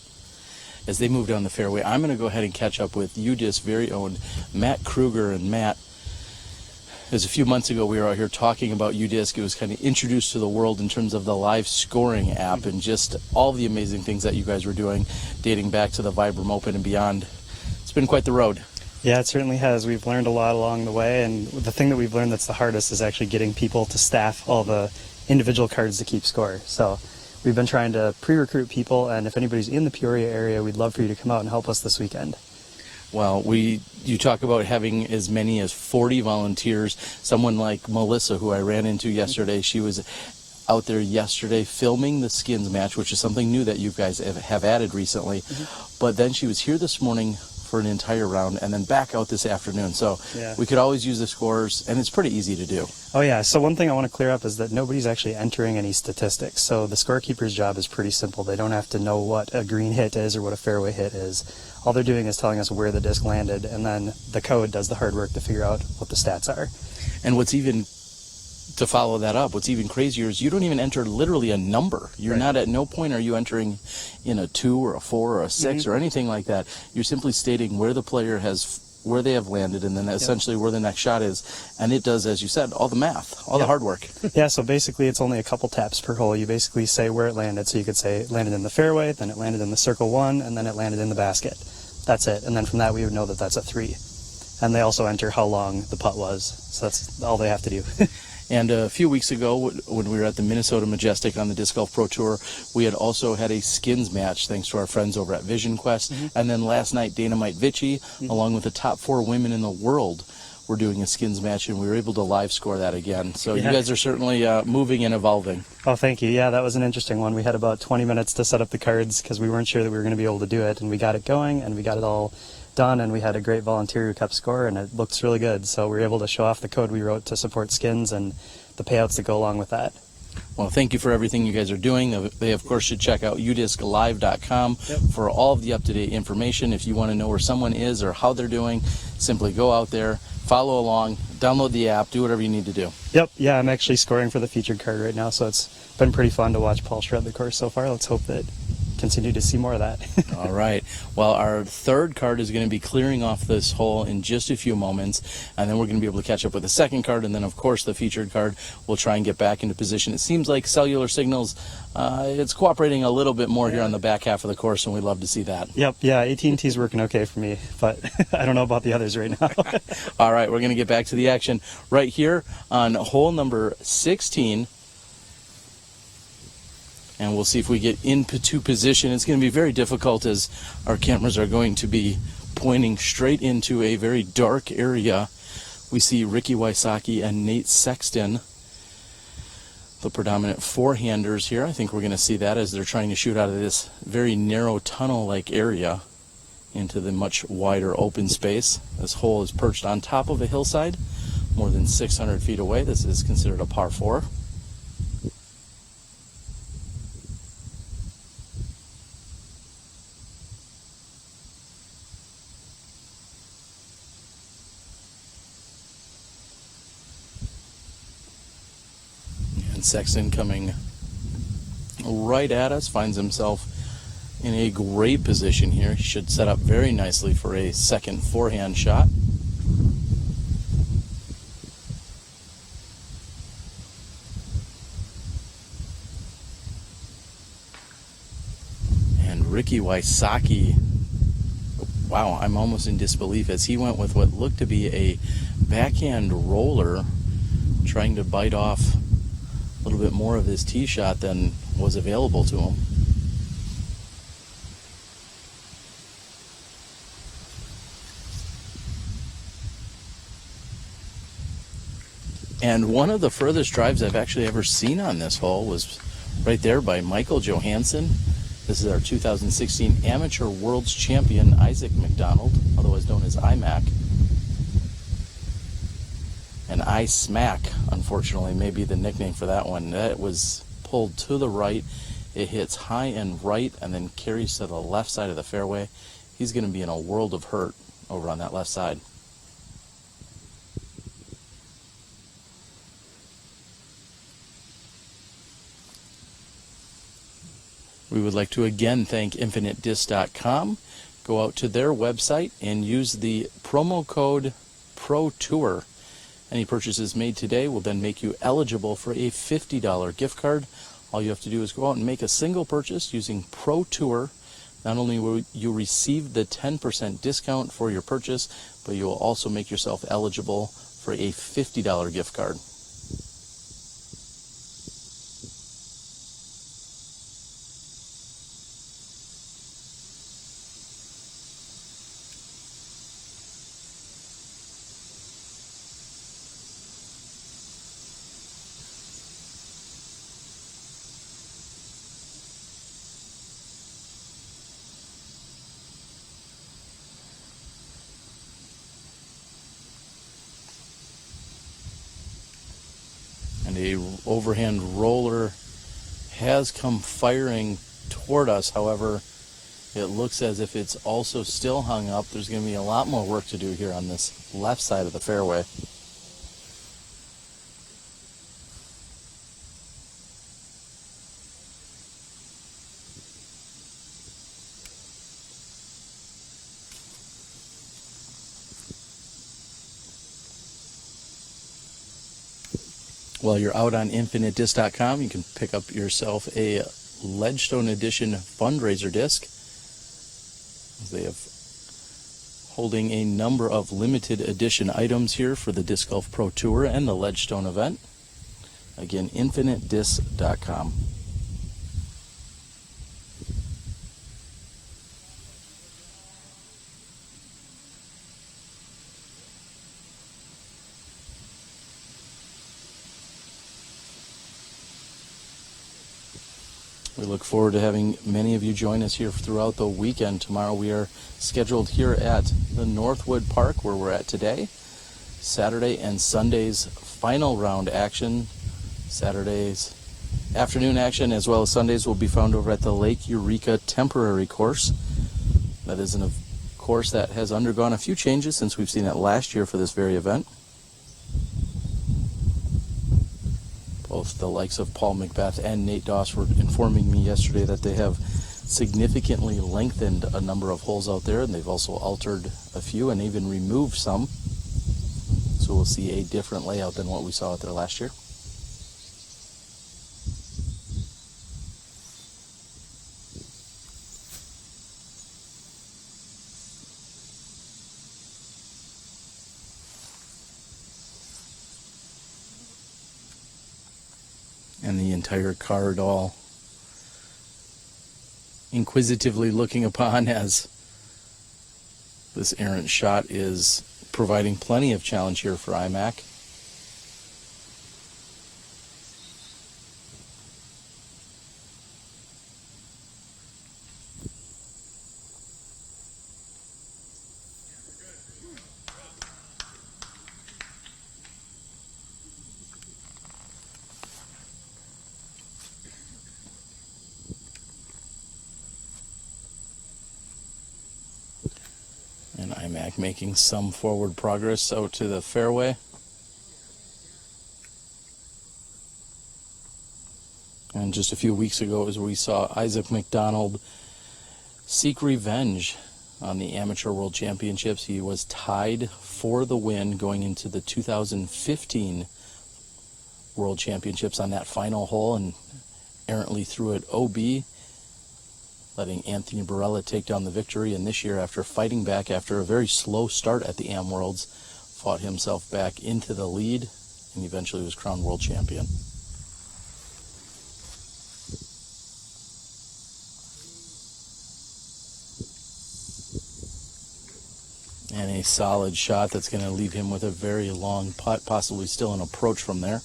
As they move down the fairway, I'm going to go ahead and catch up with UDisc very own Matt Kruger. And Matt, as a few months ago we were out here talking about UDisc, it was kind of introduced to the world in terms of the live scoring app and just all the amazing things that you guys were doing dating back to the Vibram Open and beyond. It's been quite the road. Yeah, it certainly has. We've learned a lot along the way, and the thing that we've learned that's the hardest is actually getting people to staff all the individual cards to keep score. So we've been trying to pre-recruit people, and if anybody's in the Peoria area, we'd love for you to come out and help us this weekend. Well, you talk about having as many as 40 volunteers. Someone like Melissa, who I ran into yesterday, she was out there yesterday filming the skins match, which is something new that you guys have added recently. But then she was here this morning for an entire round and then back out this afternoon. So Yeah. we could always use the scores, and it's pretty easy to do. Oh yeah, so one thing I want to clear up is that nobody's actually entering any statistics. So the scorekeeper's job is pretty simple. They don't have to know what a green hit is or what a fairway hit is. All they're doing is telling us where the disc landed, and then the code does the hard work to figure out what the stats are. And what's even, to follow that up, what's even crazier is you don't even enter literally a number. You're not, at no point are you entering in a 2 or a 4 or a 6 or anything like that. You're simply stating where the player where they have landed, and then essentially where the next shot is. And it does, as you said, all the math, all the hard work. Yeah, so basically it's only a couple taps per hole. You basically say where it landed. So you could say it landed in the fairway, then it landed in the circle 1, and then it landed in the basket. That's it. And then from that we would know that that's a 3. And they also enter how long the putt was. So that's all they have to do. And a few weeks ago, when we were at the Minnesota Majestic on the Disc Golf Pro Tour, we had also had a skins match thanks to our friends over at Vision Quest. And then last night, Dynamite Vichy, along with the top 4 women in the world, were doing a skins match, and we were able to live score that again. So you guys are certainly moving and evolving. Oh, thank you. Yeah, that was an interesting one. We had about 20 minutes to set up the cards because we weren't sure that we were going to be able to do it, and we got it going, and we got it all done, and we had a great volunteer who kept score, and it looks really good. So we were able to show off the code we wrote to support skins and the payouts that go along with that. Well, thank you for everything you guys are doing. They, of course, should check out udisclive.com for all of the up-to-date information. If you want to know where someone is or how they're doing, simply go out there, follow along, download the app, do whatever you need to do. Yep, yeah, I'm actually scoring for the featured card right now, so it's been pretty fun to watch Paul shred the course so far. Let's hope that continue to see more of that. All right. Well, our third card is going to be clearing off this hole in just a few moments, and then we're going to be able to catch up with the second card, and then, of course, the featured card. We'll try and get back into position. It seems like cellular signals, it's cooperating a little bit more here on the back half of the course, and we love to see that. Yep, yeah, AT&T's working okay for me, but I don't know about the others right now. All right, we're going to get back to the action right here on hole number 16. And we'll see if we get into position. It's going to be very difficult as our cameras are going to be pointing straight into a very dark area. We see Ricky Wysocki and Nate Sexton, the predominant forehanders here. I think we're going to see that as they're trying to shoot out of this very narrow tunnel-like area into the much wider open space. This hole is perched on top of a hillside, more than 600 feet away. This is considered a par 4. Sexton coming right at us, finds himself in a great position here. He should set up very nicely for a second forehand shot. And Ricky Wysocki, wow, I'm almost in disbelief as he went with what looked to be a backhand roller, trying to bite off a little bit more of his tee shot than was available to him. And one of the furthest drives I've actually ever seen on this hole was right there by Michael Johansson. This is our 2016 Amateur World's Champion, Isaac McDonald, otherwise known as IMAC. And iSmack, unfortunately, may be the nickname for that one. That was pulled to the right. It hits high and right and then carries to the left side of the fairway. He's going to be in a world of hurt over on that left side. We would like to again thank InfiniteDisc.com. Go out to their website and use the promo code PROTOUR. Any purchases made today will then make you eligible for a $50 gift card. All you have to do is go out and make a single purchase using PROTOUR. Not only will you receive the 10% discount for your purchase, but you will also make yourself eligible for a $50 gift card. And a overhand roller has come firing toward us. However, it looks as if it's also still hung up. There's going to be a lot more work to do here on this left side of the fairway. While you're out on InfiniteDisc.com, you can pick up yourself a Ledgestone Edition fundraiser disc. They have holding a number of limited edition items here for the Disc Golf Pro Tour and the Ledgestone event. Again, InfiniteDisc.com. We look forward to having many of you join us here throughout the weekend. Tomorrow we are scheduled here at the Northwood Park where we're at today. Saturday and Sunday's final round action. Saturday's afternoon action as well as Sundays will be found over at the Lake Eureka temporary course. That is a course that has undergone a few changes since we've seen it last year for this very event. Both the likes of Paul McBeth and Nate Doss were informing me yesterday that they have significantly lengthened a number of holes out there, and they've also altered a few and even removed some. So we'll see a different layout than what we saw out there last year. And the entire card all inquisitively looking upon as this errant shot is providing plenty of challenge here for IMAC. And IMAC making some forward progress out to the fairway. And just a few weeks ago as we saw Isaac McDonald seek revenge on the Amateur World Championships. He was tied for the win going into the 2015 World Championships on that final hole and errantly threw it OB, letting Anthony Barella take down the victory. And this year, after fighting back after a very slow start at the Am Worlds, fought himself back into the lead and eventually was crowned world champion. And a solid shot that's going to leave him with a very long putt, possibly still an approach from there.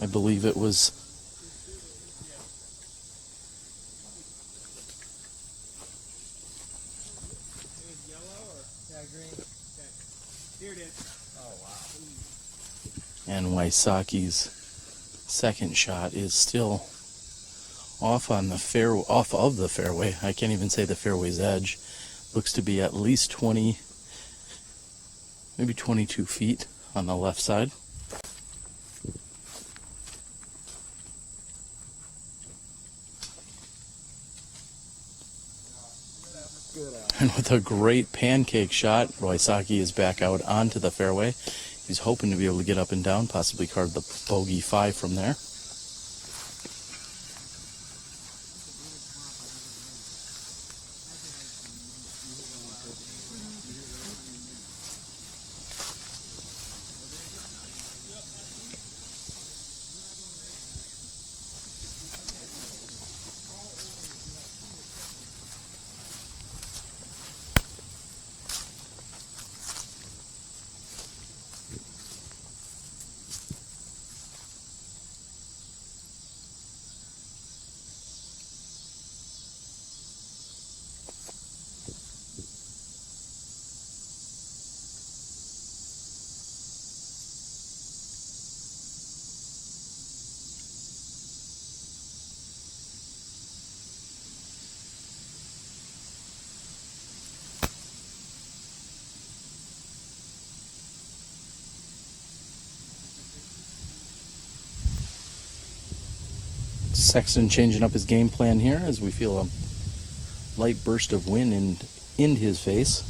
I believe it was and Waisaki's second shot is still off of the fairway. I can't even say the fairway's edge. Looks to be at least 20 maybe 22 feet on the left side. And with a great pancake shot, Leiviska is back out onto the fairway. He's hoping to be able to get up and down, possibly card the bogey 5 from there. Sexton changing up his game plan here as we feel a light burst of wind in his face.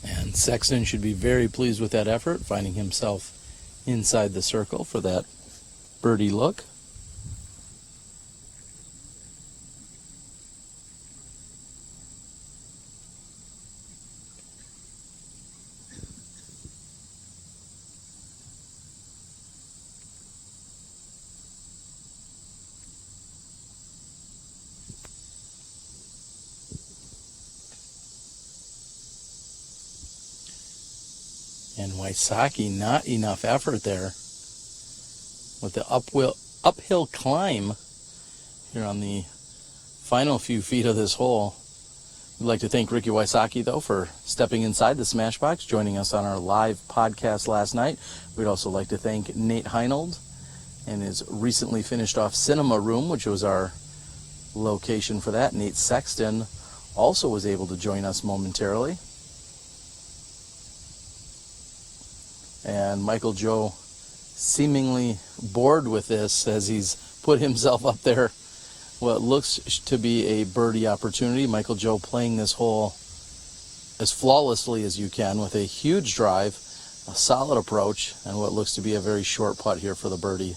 And Sexton should be very pleased with that effort, finding himself inside the circle for that birdie look. And Leiviska, not enough effort there with the uphill climb here on the final few feet of this hole. We'd like to thank Ricky Leiviska, though, for stepping inside the Smashbox, joining us on our live podcast last night. We'd also like to thank Nate Heinold and his recently finished off Cinema Room, which was our location for that. Nate Sexton also was able to join us momentarily. And Michael Joe seemingly bored with this as he's put himself up there what looks to be a birdie opportunity. Michael Joe playing this hole as flawlessly as you can with a huge drive, a solid approach, and what looks to be a very short putt here for the birdie.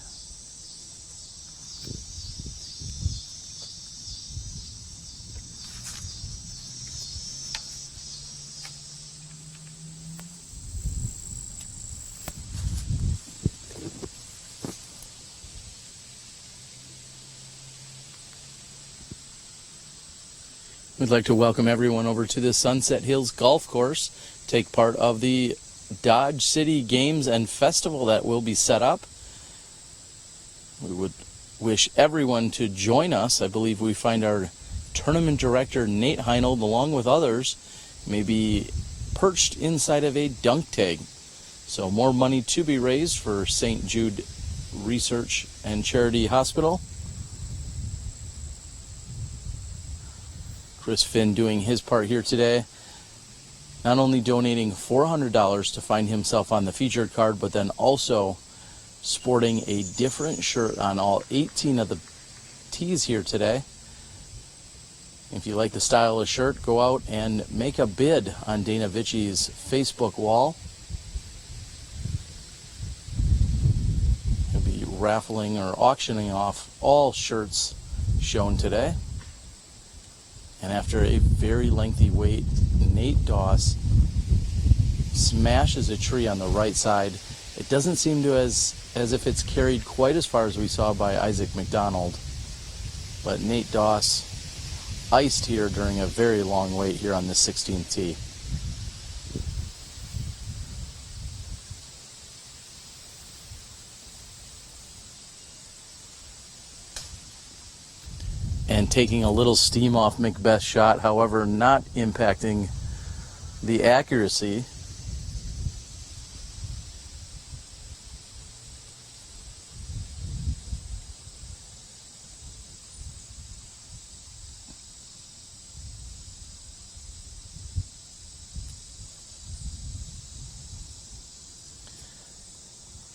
We'd like to welcome everyone over to the Sunset Hills Golf Course, take part of the Dodge City Games and Festival that will be set up. We would wish everyone to join us. I believe we find our tournament director, Nate Heinold, along with others, may be perched inside of a dunk tag. So more money to be raised for St. Jude Research and Charity Hospital. Chris Finn doing his part here today, not only donating $400 to find himself on the featured card, but then also sporting a different shirt on all 18 of the tees here today. If you like the style of shirt, go out and make a bid on Dana Vichi's Facebook wall. He'll be raffling or auctioning off all shirts shown today. And after a very lengthy wait, Nate Doss smashes a tree on the right side. It doesn't seem to as if it's carried quite as far as we saw by Isaac McDonald. But Nate Doss iced here during a very long wait here on the 16th tee. And taking a little steam off McBeth's shot, however, not impacting the accuracy.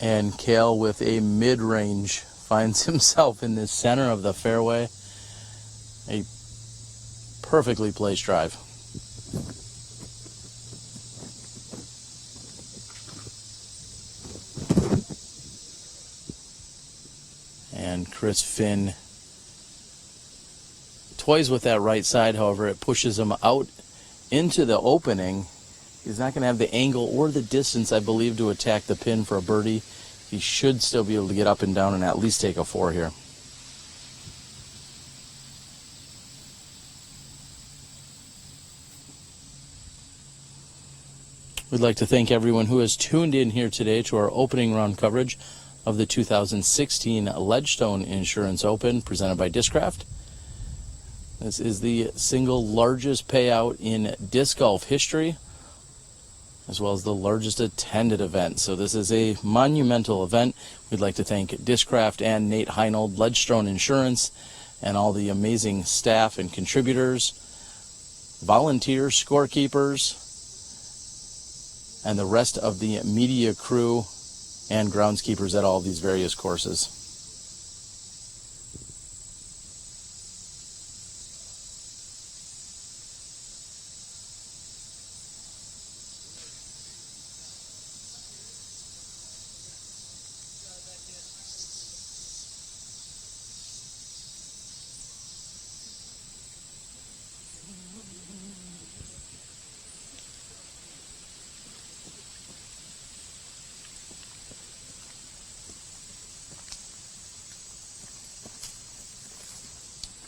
And Cale, with a mid-range, finds himself in the center of the fairway. A perfectly placed drive. And Chris Finn toys with that right side. However, it pushes him out into the opening. He's not going to have the angle or the distance, I believe, to attack the pin for a birdie. He should still be able to get up and down and at least take a 4 here. We'd like to thank everyone who has tuned in here today to our opening round coverage of the 2016 Ledgestone Insurance Open presented by Discraft. This is the single largest payout in disc golf history, as well as the largest attended event. So this is a monumental event. We'd like to thank Discraft and Nate Heinold, Ledgestone Insurance, and all the amazing staff and contributors, volunteers, scorekeepers, and the rest of the media crew and groundskeepers at all these various courses.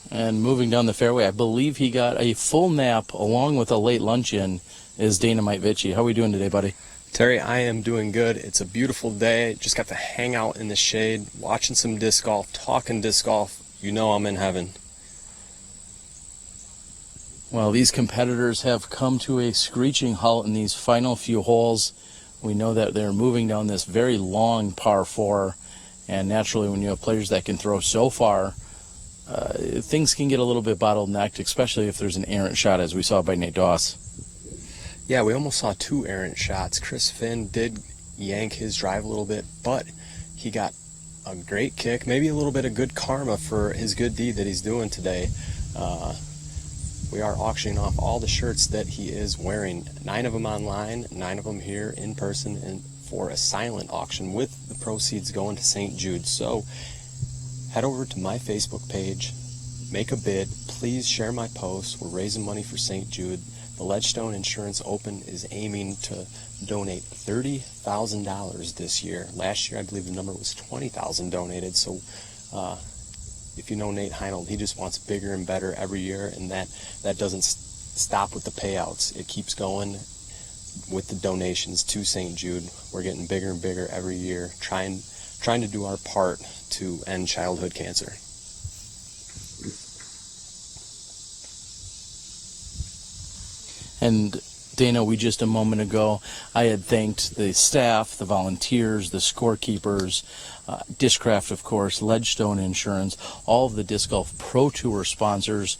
And moving down the fairway, I believe he got a full nap along with a late luncheon, is Dynamite Vitchy. How are we doing today, buddy? Terry, I am doing good. It's a beautiful day. Just got to hang out in the shade, watching some disc golf, talking disc golf. You know I'm in heaven. Well, these competitors have come to a screeching halt in these final few holes. We know that they're moving down this very long par 4, and naturally when you have players that can throw so far, things can get a little bit bottlenecked, especially if there's an errant shot, as we saw by Nate Doss. Yeah, we almost saw 2 errant shots. Chris Finn did yank his drive a little bit, but he got a great kick, maybe a little bit of good karma for his good deed that he's doing today. We are auctioning off all the shirts that he is wearing, 9 of them online, 9 of them here in person, and for a silent auction with the proceeds going to St. Jude. So head over to my Facebook page, make a bid, please share my post. We're raising money for St. Jude. The Ledgestone Insurance Open is aiming to donate $30,000 this year. Last year, I believe the number was $20,000 donated. So if you know Nate Heinold, he just wants bigger and better every year, and that doesn't stop with the payouts. It keeps going with the donations to St. Jude. We're getting bigger and bigger every year, trying to do our part to end childhood cancer. And Dana, we just a moment ago, I had thanked the staff, the volunteers, the scorekeepers, Discraft, of course, Ledgestone Insurance, all of the Disc Golf Pro Tour sponsors.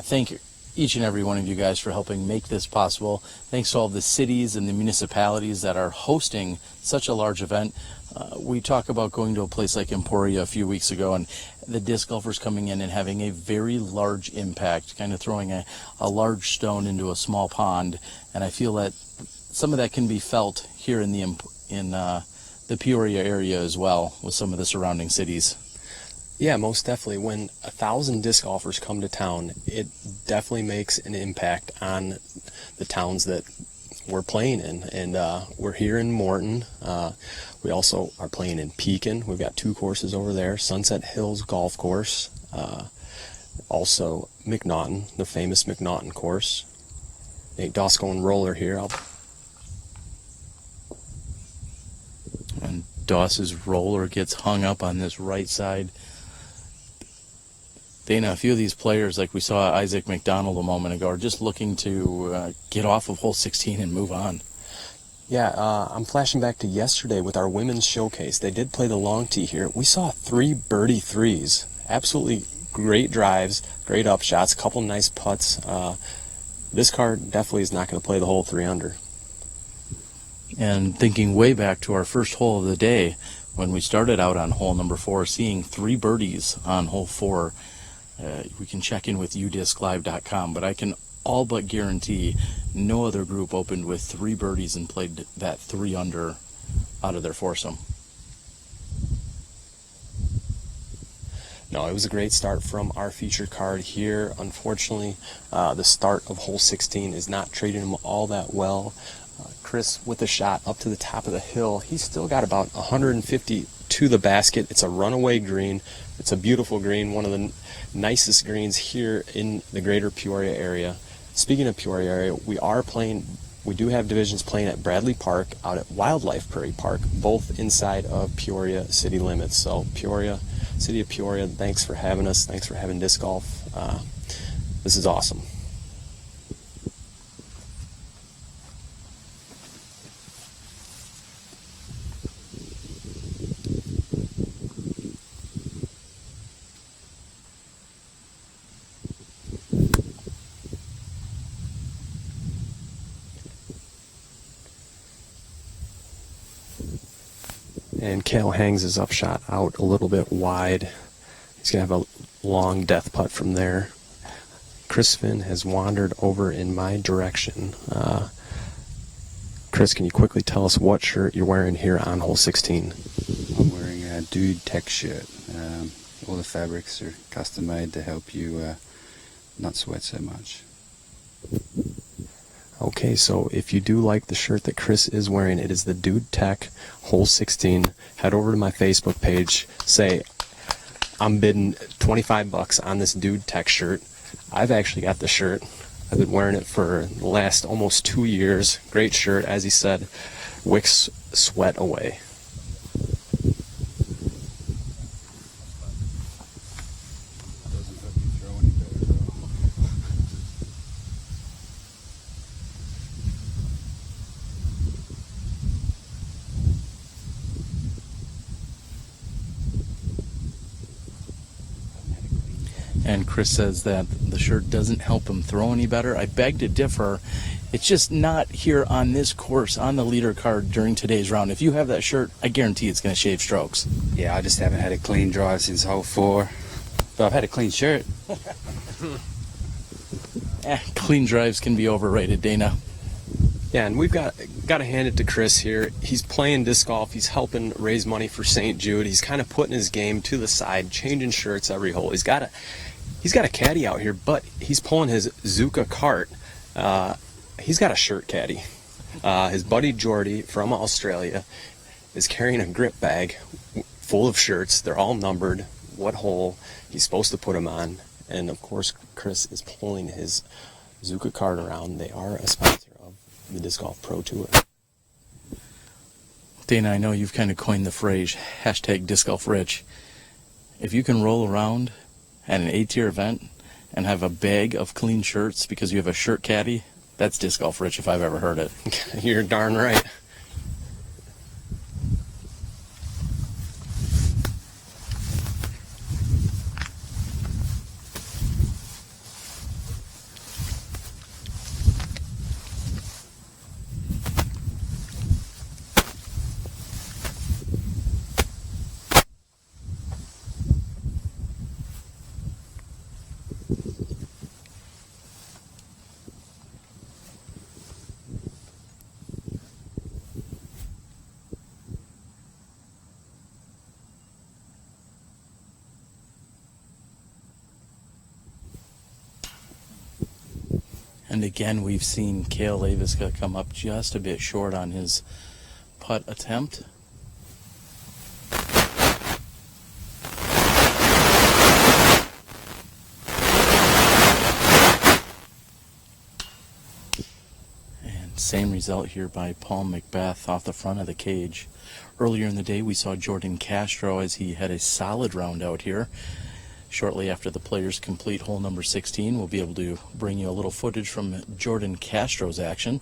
Thank each and every one of you guys for helping make this possible. Thanks to all the cities and the municipalities that are hosting such a large event. We talk about going to a place like Emporia a few weeks ago, and the disc golfers coming in and having a very large impact, kind of throwing a large stone into a small pond. And I feel that some of that can be felt here in the Peoria area as well, with some of the surrounding cities. Yeah, most definitely. When 1,000 disc golfers come to town, it definitely makes an impact on the towns that we're playing in. And we're here in Morton. We also are playing in Pekin. We've got 2 courses over there. Sunset Hills Golf Course. Also McNaughton, the famous McNaughton course. Nate Doss going roller here. And Doss's roller gets hung up on this right side. Dana, a few of these players, like we saw Isaac McDonald a moment ago, are just looking to get off of hole 16 and move on. Yeah, I'm flashing back to yesterday with our women's showcase. They did play the long tee here. We saw 3 birdie threes. Absolutely great drives, great up shots, couple nice putts. This card definitely is not going to play the whole 3 under. And thinking way back to our first hole of the day, when we started out on hole number 4, seeing 3 birdies on hole 4, we can check in with udisclive.com, but I can all but guarantee no other group opened with 3 birdies and played that 3 under out of their foursome. No, it was a great start from our featured card here. Unfortunately, the start of hole 16 is not treating him all that well. Chris with a shot up to the top of the hill. He's still got about 150 to the basket. It's a runaway green. It's a beautiful green, one of the nicest greens here in the greater Peoria area. Speaking of Peoria area, we do have divisions playing at Bradley Park, out at Wildlife Prairie Park, both inside of Peoria city limits. So Peoria, city of Peoria, thanks for having us. Thanks for having disc golf. This is awesome. And Cale hangs his upshot out a little bit wide. He's going to have a long death putt from there. Chris Finn has wandered over in my direction. Chris, can you quickly tell us what shirt you're wearing here on hole 16? I'm wearing a Dude Tech shirt. All the fabrics are custom made to help you not sweat so much. Okay, so if you do like the shirt that Chris is wearing, it is the Dude Tech hole 16. Head over to my Facebook page, say, I'm bidding $25 on this Dude Tech shirt. I've actually got the shirt. I've been wearing it for the last almost 2 years. Great shirt, as he said, wicks sweat away. And Chris says that the shirt doesn't help him throw any better. I beg to differ. It's just not here on this course, on the leader card during today's round. If you have that shirt, I guarantee it's going to shave strokes. Yeah, I just haven't had a clean drive since hole 4. But I've had a clean shirt. Clean drives can be overrated, Dana. Yeah, and we've got to hand it to Chris here. He's playing disc golf. He's helping raise money for St. Jude. He's kind of putting his game to the side, changing shirts every hole. He's got a caddy out here, but he's pulling his Zuka cart. He's got a shirt caddy. His buddy Jordy from Australia is carrying a grip bag full of shirts. They're all numbered, what hole he's supposed to put them on. And of course, Chris is pulling his Zuka cart around. They are a sponsor of the Disc Golf Pro Tour. Dana, I know you've kind of coined the phrase, hashtag Disc Golf Rich. If you can roll around at an A-tier event and have a bag of clean shirts because you have a shirt caddy, that's Disc Golf Rich if I've ever heard it. You're darn right. And again, we've seen Cale Leiviska come up just a bit short on his putt attempt. And same result here by Paul McBeth off the front of the cage. Earlier in the day, we saw Jordan Castro as he had a solid round out here. Shortly after the players complete hole number 16, we'll be able to bring you a little footage from Jordan Castro's action.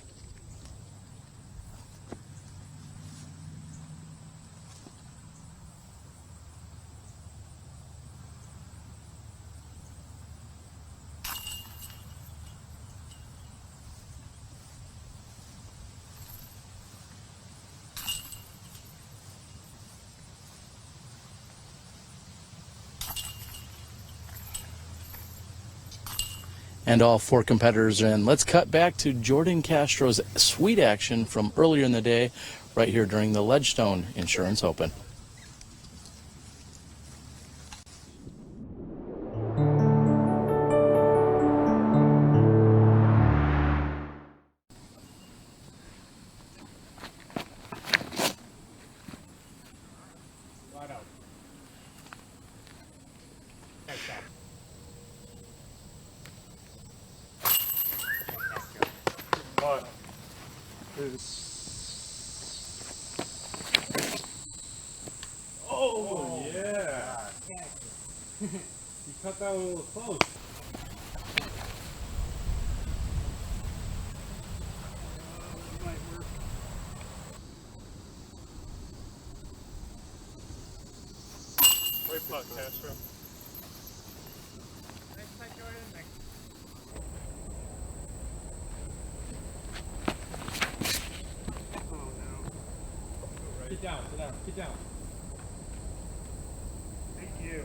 And all four competitors are in. Let's cut back to Jordan Castro's sweet action from earlier in the day, right here during the Ledgestone Insurance Open. What? Oh, yeah. You cut that one a little close. Great putt, Castro. Nice putt, Jordan. Get down, sit down, get down. Thank you.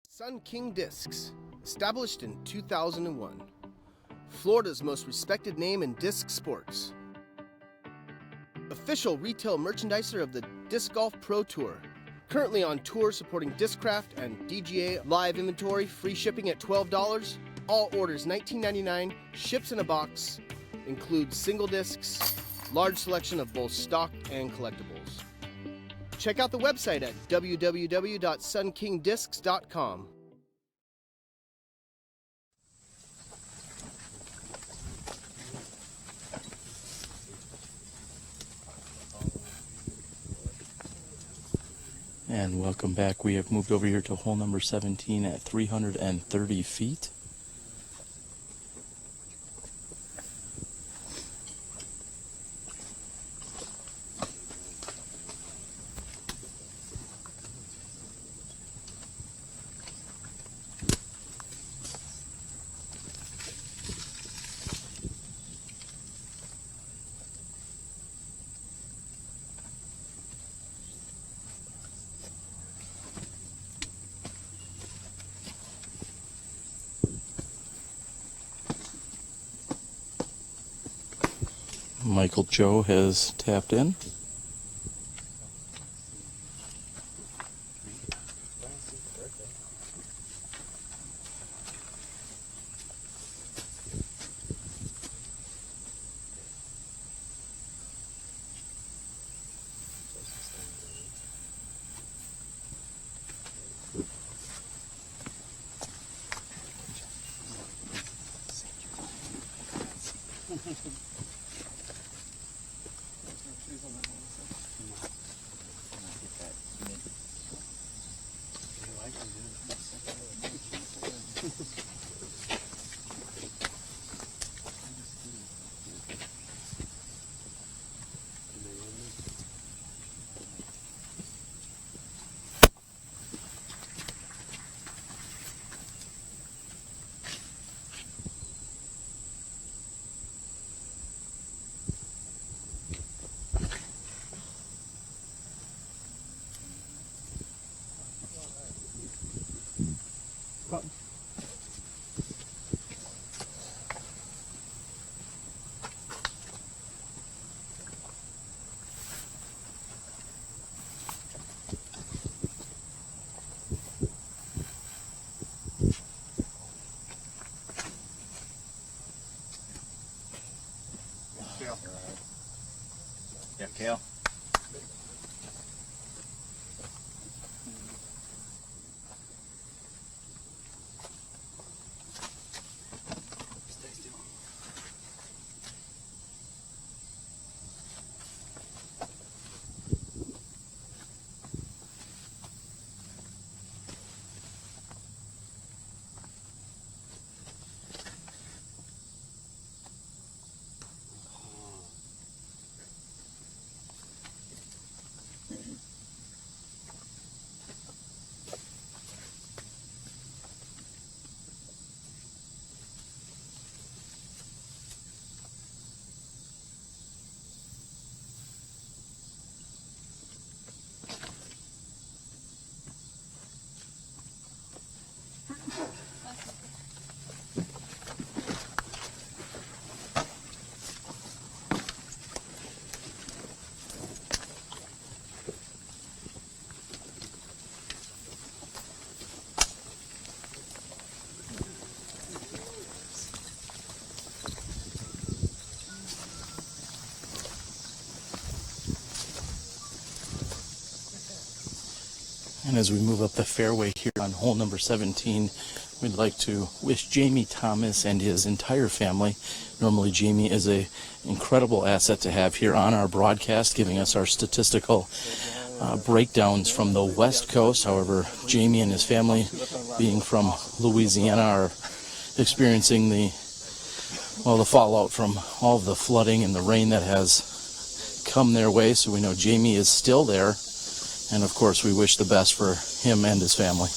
Sun King Discs, established in 2001. Florida's most respected name in disc sports. Official retail merchandiser of the Disc Golf Pro Tour. Currently on tour supporting Discraft and DGA live inventory, free shipping at $12. All orders $19.99, ships in a box, includes single discs, large selection of both stock and collectibles. Check out the website at www.sunkingdiscs.com. And welcome back. We have moved over here to hole number 17 at 330 feet. Michael Joe has tapped in. Yeah, Cale. And as we move up the fairway here on hole number 17, we'd like to wish Jamie Thomas and his entire family. Normally, Jamie is an incredible asset to have here on our broadcast, giving us our statistical breakdowns from the West Coast. However, Jamie and his family, being from Louisiana, are experiencing the fallout from all of the flooding and the rain that has come their way. So we know Jamie is still there. And of course, we wish the best for him and his family.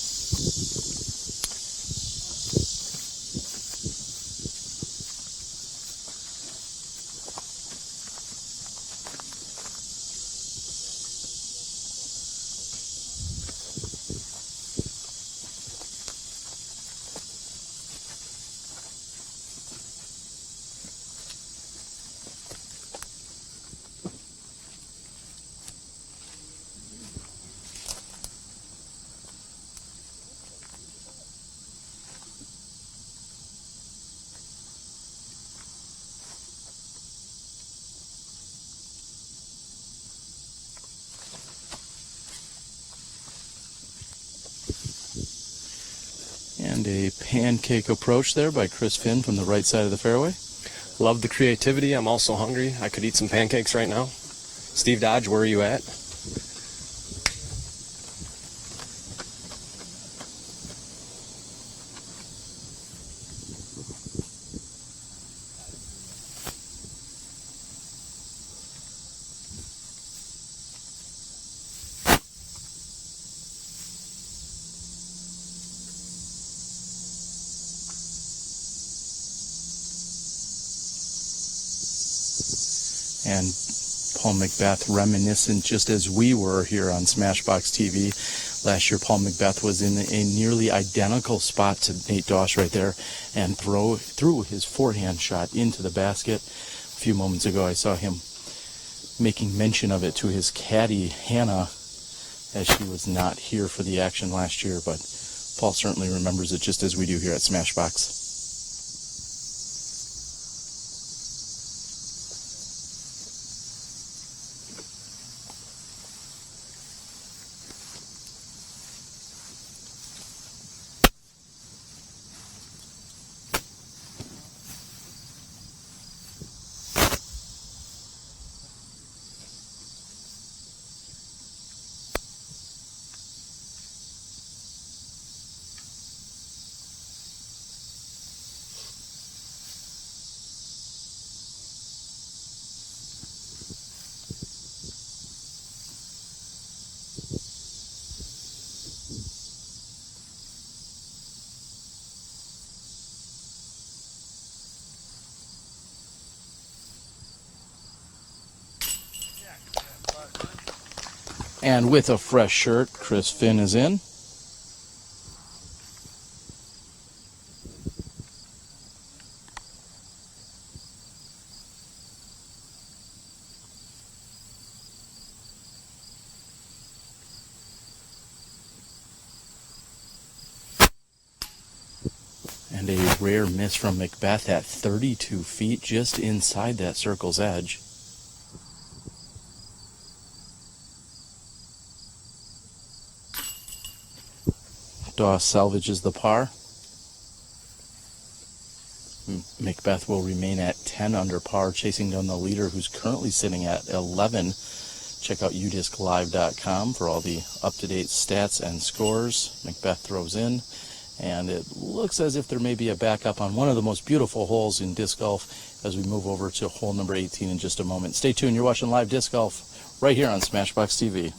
And a pancake approach there by Chris Finn from the right side of the fairway. Love the creativity. I'm also hungry. I could eat some pancakes right now. Steve Dodge, where are you at? And Paul McBeth reminiscent, just as we were here on Smashbox TV. Last year, Paul McBeth was in a nearly identical spot to Nate Dosh right there and threw his forehand shot into the basket. A few moments ago, I saw him making mention of it to his caddy, Hannah, as she was not here for the action last year. But Paul certainly remembers it just as we do here at Smashbox. And with a fresh shirt, Chris Finn is in. And a rare miss from McBeth at 32 feet, just inside that circle's edge. Doss salvages the par. McBeth will remain at 10 under par, chasing down the leader who's currently sitting at 11. Check out udisclive.com for all the up-to-date stats and scores. McBeth throws in, and it looks as if there may be a backup on one of the most beautiful holes in disc golf as we move over to hole number 18 in just a moment. Stay tuned. You're watching live disc golf right here on Smashbox TV.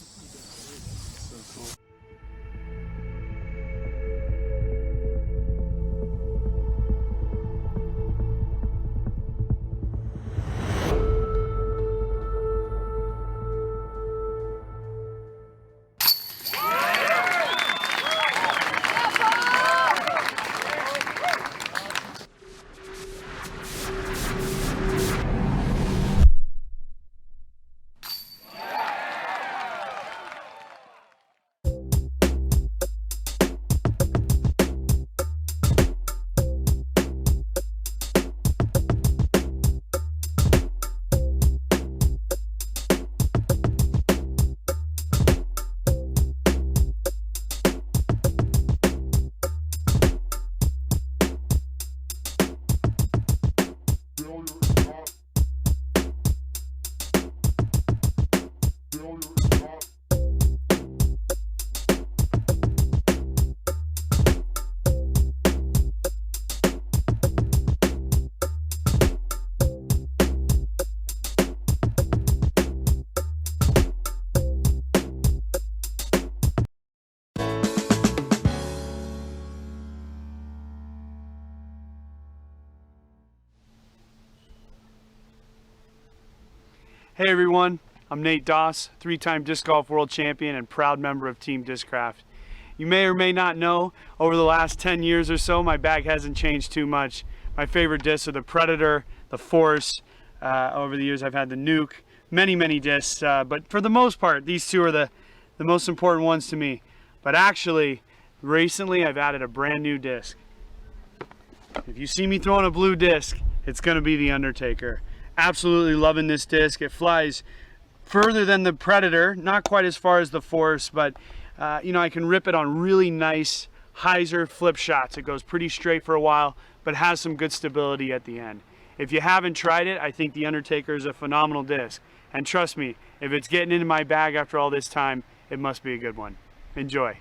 Hey everyone, I'm Nate Doss, 3-time disc golf world champion and proud member of Team Discraft. You may or may not know, over the last 10 years or so, my bag hasn't changed too much. My favorite discs are the Predator, the Force. Over the years I've had the Nuke, many discs, but for the most part, these two are the most important ones to me. But actually, recently I've added a brand new disc. If you see me throwing a blue disc, it's going to be the Undertaker. Absolutely loving this disc. It flies further than the Predator, not quite as far as the Force, but you know, I can rip it on really nice hyzer flip shots. It goes pretty straight for a while, but has some good stability at the end. If you haven't tried it, I think the Undertaker is a phenomenal disc. And trust me, if it's getting into my bag after all this time, it must be a good one. Enjoy.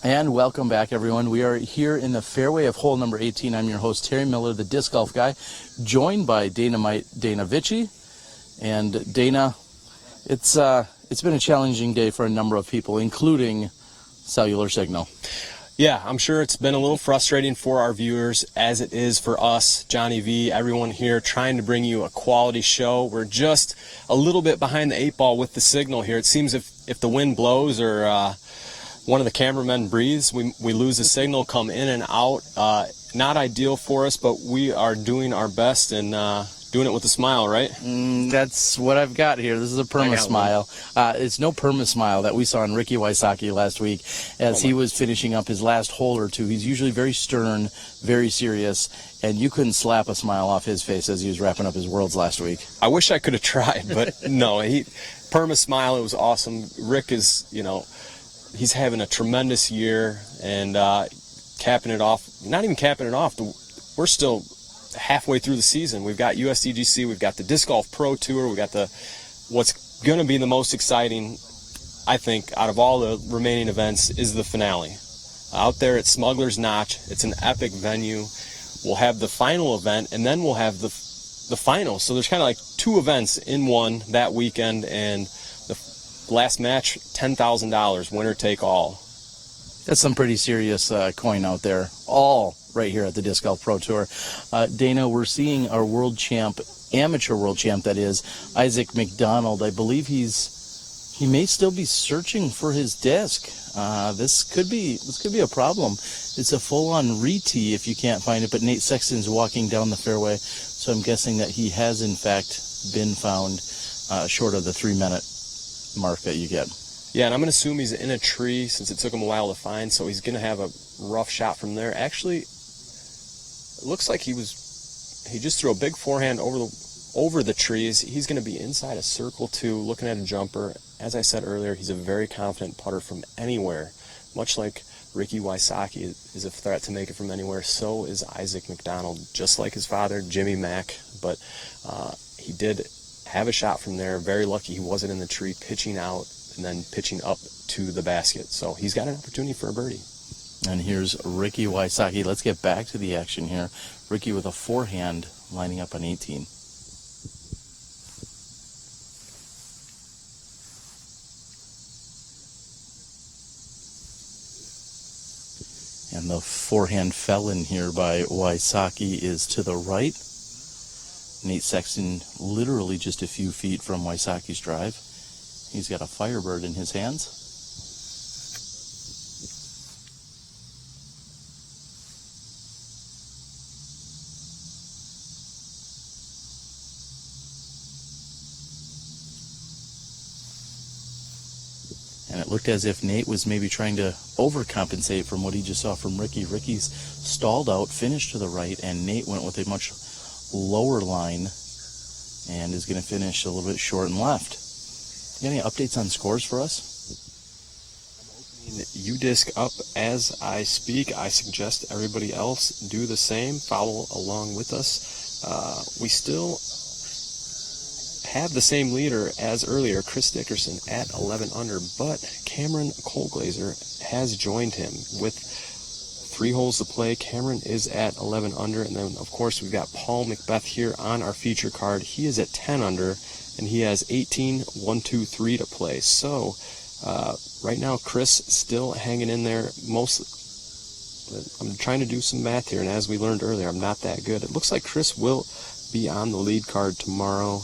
And welcome back, everyone. We are here in the fairway of hole number 18. I'm your host, Terry Miller, the disc golf guy, joined by Dana Vici. And Dana, it's been a challenging day for a number of people, including cellular signal. Yeah, I'm sure it's been a little frustrating for our viewers, as it is for us, Johnny V, everyone here, trying to bring you a quality show. We're just a little bit behind the 8-ball with the signal here. It seems if the wind blows or one of the cameramen breathes, we lose the signal, come in and out. Not ideal for us, but we are doing our best and doing it with a smile, right? That's what I've got here. This is a perma smile. It's no perma smile that we saw in Ricky Wysocki last week as he was finishing up his last hole or two. He's usually very stern, very serious, and you couldn't slap a smile off his face as he was wrapping up his Worlds last week. I wish I could have tried, but no, perma smile, it was awesome. Rick is, he's having a tremendous year, and capping it off. Not even capping it off. We're still halfway through the season. We've got USDGC, we've got the Disc Golf Pro Tour, we've got what's going to be the most exciting, I think, out of all the remaining events is the finale. Out there at Smuggler's Notch, it's an epic venue. We'll have the final event, and then we'll have the final. So there's kind of like two events in one that weekend, and the last match, $10,000, winner take all. That's some pretty serious coin out there, all right here at the Disc Golf Pro Tour. Dana, we're seeing our world champ, amateur world champ that is, Isaac McDonald. I believe he may still be searching for his disc. This could be a problem. It's a full-on re-tee if you can't find it, but Nate Sexton's walking down the fairway, so I'm guessing that he has in fact been found short of the 3-minute mark that you get. Yeah, and I'm going to assume he's in a tree since it took him a while to find, so he's going to have a rough shot from there. Actually, it looks like he just threw a big forehand over the trees. He's going to be inside a circle two, looking at a jumper. As I said earlier, he's a very confident putter from anywhere. Much like Ricky Wysocki is a threat to make it from anywhere, so is Isaac McDonald, just like his father, Jimmy Mack. But he did have a shot from there. Very lucky he wasn't in the tree, pitching out and then pitching up to the basket. So he's got an opportunity for a birdie. And here's Ricky Wysocki. Let's get back to the action here. Ricky with a forehand lining up on 18. And the forehand fell in here by Wysocki is to the right. Nate Sexton literally just a few feet from Wysocki's drive. He's got a Firebird in his hands. And it looked as if Nate was maybe trying to overcompensate from what he just saw from Ricky. Ricky's stalled out, finished to the right, and Nate went with a much lower line and is going to finish a little bit short and left. You got any updates on scores for us? UDisc up as I speak. I suggest everybody else do the same. Follow along with us. We still have the same leader as earlier, Chris Dickerson at 11 under, but Cameron Colglazer has joined him with 3 holes to play. Cameron is at 11 under, and then of course we've got Paul McBeth here on our feature card. He is at 10 under, and he has 18, 1, 2, 3 to play. So right now Chris still hanging in there. I'm trying to do some math here, and as we learned earlier, I'm not that good. It looks like Chris will be on the lead card tomorrow.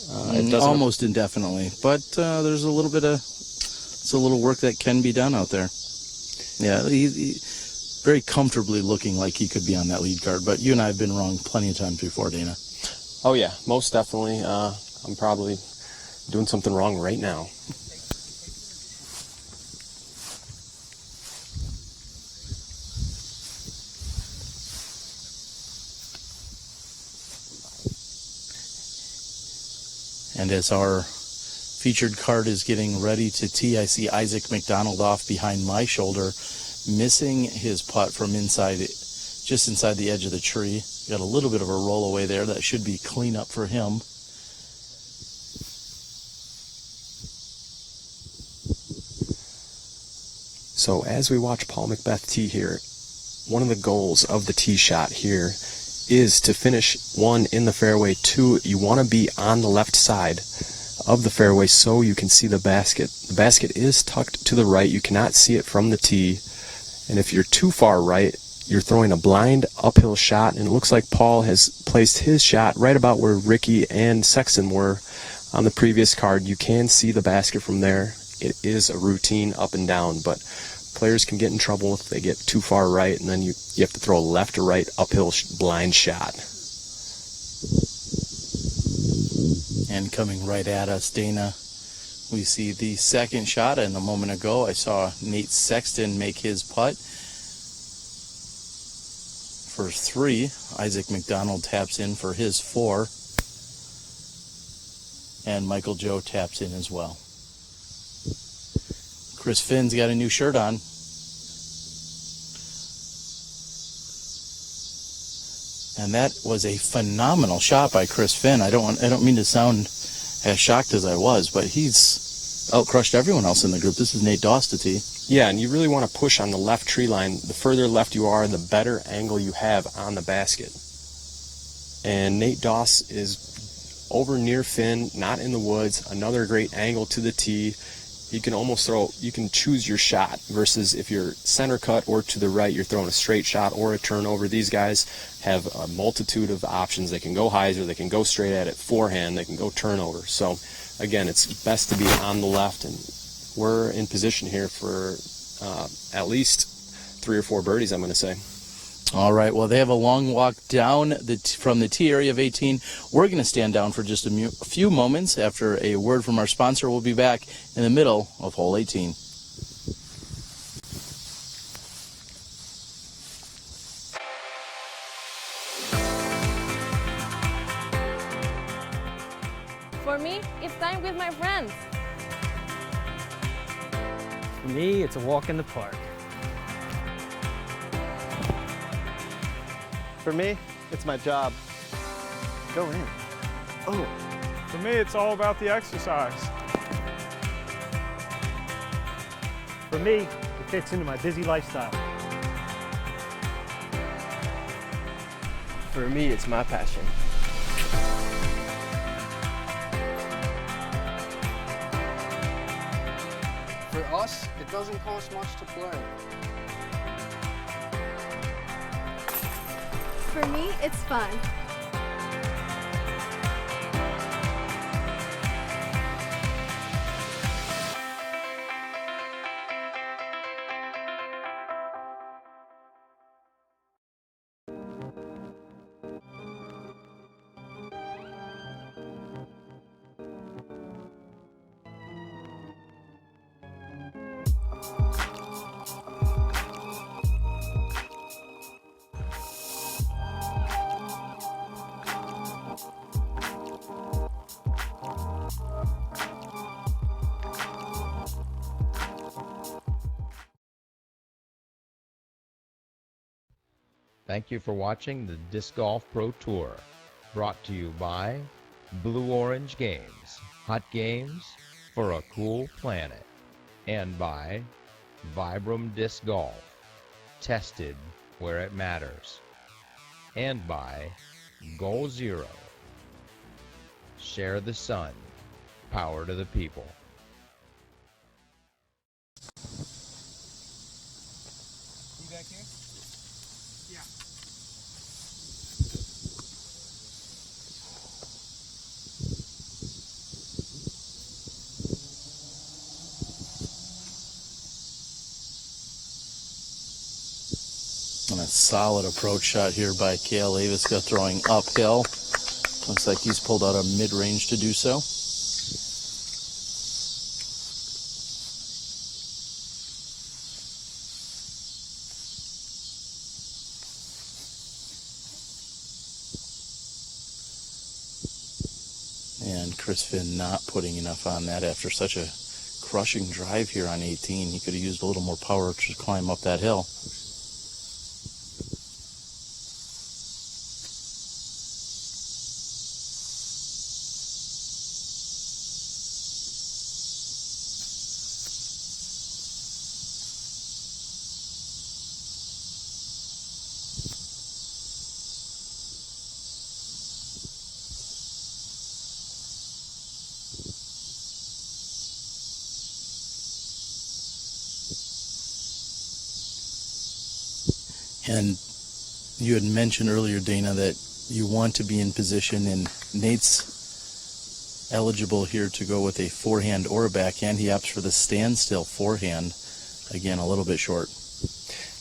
Almost indefinitely, but there's a little bit of work that can be done out there. Yeah, he's very comfortably looking like he could be on that lead card, but you and I have been wrong plenty of times before, Dana. Oh yeah, most definitely. I'm probably doing something wrong right now. And as our featured card is getting ready to tee, I see Isaac McDonald off behind my shoulder, missing his putt from inside, just inside the edge of the tree. Got a little bit of a roll away there. That should be clean up for him. So as we watch Paul McBeth tee here, one of the goals of the tee shot here is to finish 1 in the fairway, 2 you want to be on the left side of the fairway so you can see the basket. The basket is tucked to the right. You cannot see it from the tee, and if you're too far right, you're throwing a blind uphill shot, and it looks like Paul has placed his shot right about where Ricky and Sexton were on the previous card. You can see the basket from there. It is a routine up and down, but players can get in trouble if they get too far right, and then you have to throw a left or right uphill blind shot. And coming right at us, Dana, we see the second shot, and a moment ago I saw Nate Sexton make his putt for 3. Isaac McDonald taps in for his 4. And Michael Joe taps in as well. Chris Finn's got a new shirt on. And that was a phenomenal shot by Chris Finn. I don't mean to sound as shocked as I was, but he's out-crushed everyone else in the group. This is Nate Doss to tee. Yeah, and you really want to push on the left tree line. The further left you are, the better angle you have on the basket. And Nate Doss is over near Finn, not in the woods. Another great angle to the tee. You can almost you can choose your shot versus if you're center cut or to the right, you're throwing a straight shot or a turnover. These guys have a multitude of options. They can go hyzer, they can go straight at it, forehand, they can go turnover. So again, it's best to be on the left, and we're in position here for at least 3 or 4 birdies, I'm going to say. All right, well, they have a long walk down from the tee area of 18. We're going to stand down for just a few moments. After a word from our sponsor, we'll be back in the middle of hole 18. For me, it's time with my friends. For me, it's a walk in the park. For me, it's my job. Go in. Oh. For me, it's all about the exercise. For me, it fits into my busy lifestyle. For me, it's my passion. For us, it doesn't cost much to play. For me, it's fun. Thank you for watching the Disc Golf Pro Tour, brought to you by Blue Orange Games, hot games for a cool planet, and by Vibram Disc Golf, tested where it matters, and by Goal Zero, share the sun, power to the people. You back here? Yeah. And a solid approach shot here by Cale Leiviska, throwing uphill. Looks like he's pulled out a mid-range to do so. And Chris Finn not putting enough on that after such a crushing drive here on 18. He could have used a little more power to climb up that hill. And you had mentioned earlier, Dana, that you want to be in position, and Nate's eligible here to go with a forehand or a backhand. He opts for the standstill forehand. Again, a little bit short.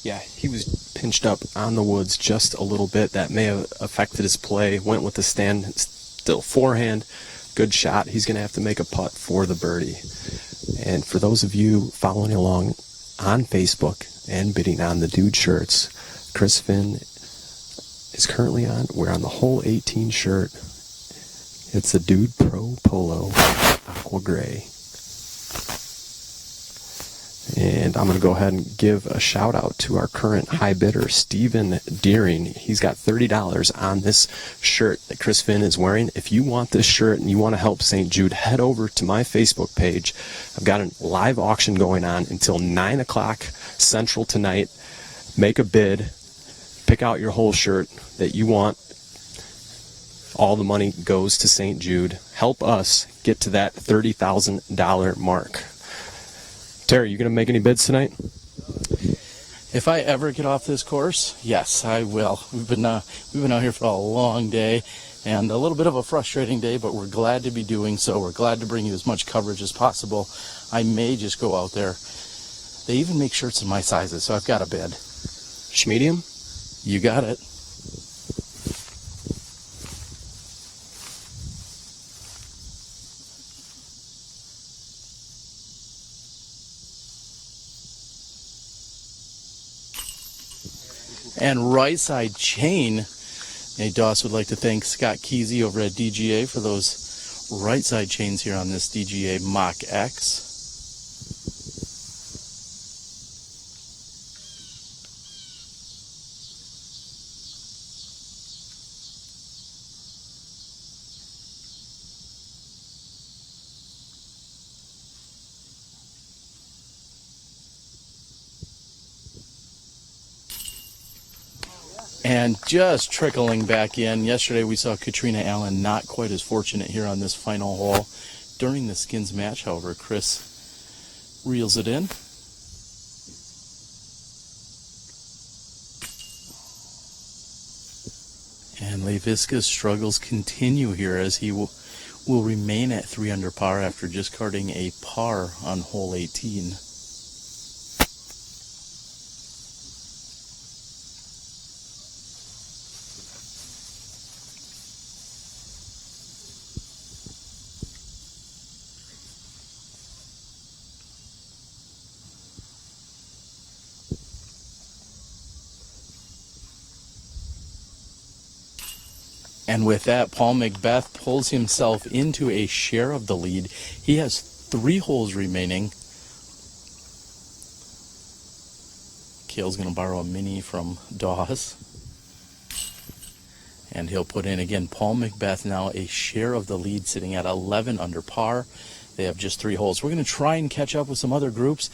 Yeah, he was pinched up on the woods just a little bit. That may have affected his play. Went with the standstill forehand. Good shot. He's going to have to make a putt for the birdie. And for those of you following along on Facebook and bidding on the dude shirts, Chris Finn is currently we're on the hole 18 shirt. It's a Dude Pro Polo Aqua Gray. second, I'm going to go ahead and give a shout out to our current high bidder, Stephen Deering. He's got $30 on this shirt that Chris Finn is wearing. If you want this shirt and you want to help St. Jude, head over to my Facebook page. I've got a live auction going on until 9 o'clock Central tonight. Make a bid, pick out your whole shirt that you want. All the money goes to St. Jude. Help us get to that $30,000 mark. Terry, you going to make any bids tonight? If I ever get off this course, yes, I will. We've been out here for a long day and a little bit of a frustrating day, but we're glad to be doing so. We're glad to bring you as much coverage as possible. I may just go out there. They even make shirts in my sizes, so I've got a bid. Medium? You got it. And right side chain, Nate Doss would like to thank Scott Kesey over at DGA for those right side chains here on this DGA Mach X. And just trickling back in, yesterday we saw Katrina Allen not quite as fortunate here on this final hole. During the skins match, however, Chris reels it in. And Leiviska's struggles continue here as he will remain at 3 under par after just carding a par on hole 18. And with that, Paul McBeth pulls himself into a share of the lead. He has 3 holes remaining. Cale's going to borrow a mini from Dawes. And he'll put in again. Paul McBeth now a share of the lead, sitting at 11 under par. They have just 3 holes. We're going to try and catch up with some other groups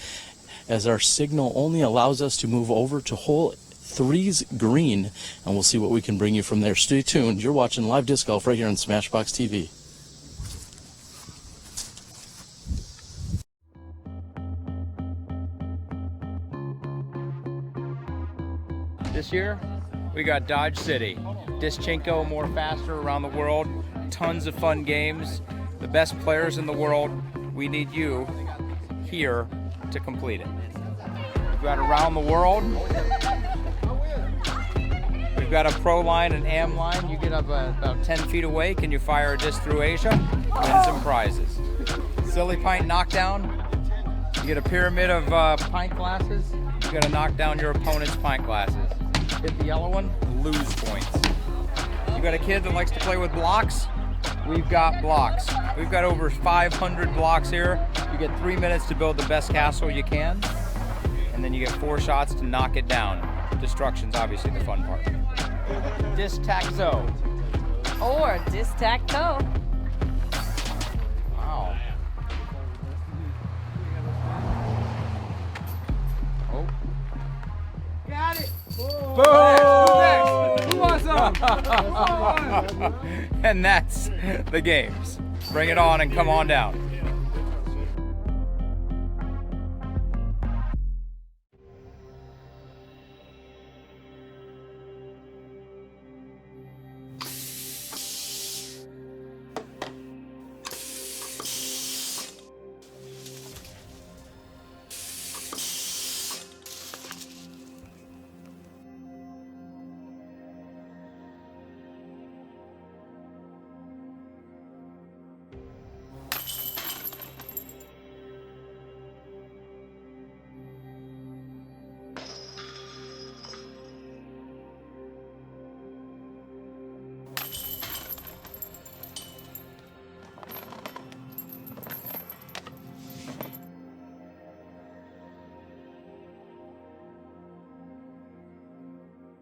as our signal only allows us to move over to hole 3's green, and we'll see what we can bring you from there. Stay tuned. You're watching Live Disc Golf right here on Smashbox TV. This year, we got Dodge City. Dischenko more faster around the world. Tons of fun games. The best players in the world. We need you here to complete it. We've got around the world. We've got a pro line and am line. You get up about 10 feet away, can you fire a disc through Asia? Win some prizes. Silly pint knockdown. You get a pyramid of pint glasses. You got to knock down your opponent's pint glasses. Hit the yellow one, lose points. You got a kid that likes to play with blocks? We've got blocks. We've got over 500 blocks here. You get 3 minutes to build the best castle you can, and then you get 4 shots to knock it down. Destruction's obviously the fun part. Disc-tac-toe. Or disc-tac-toe. Wow. Oh. Got it. Boom! Who wants some? And that's the games. Bring it on and come on down.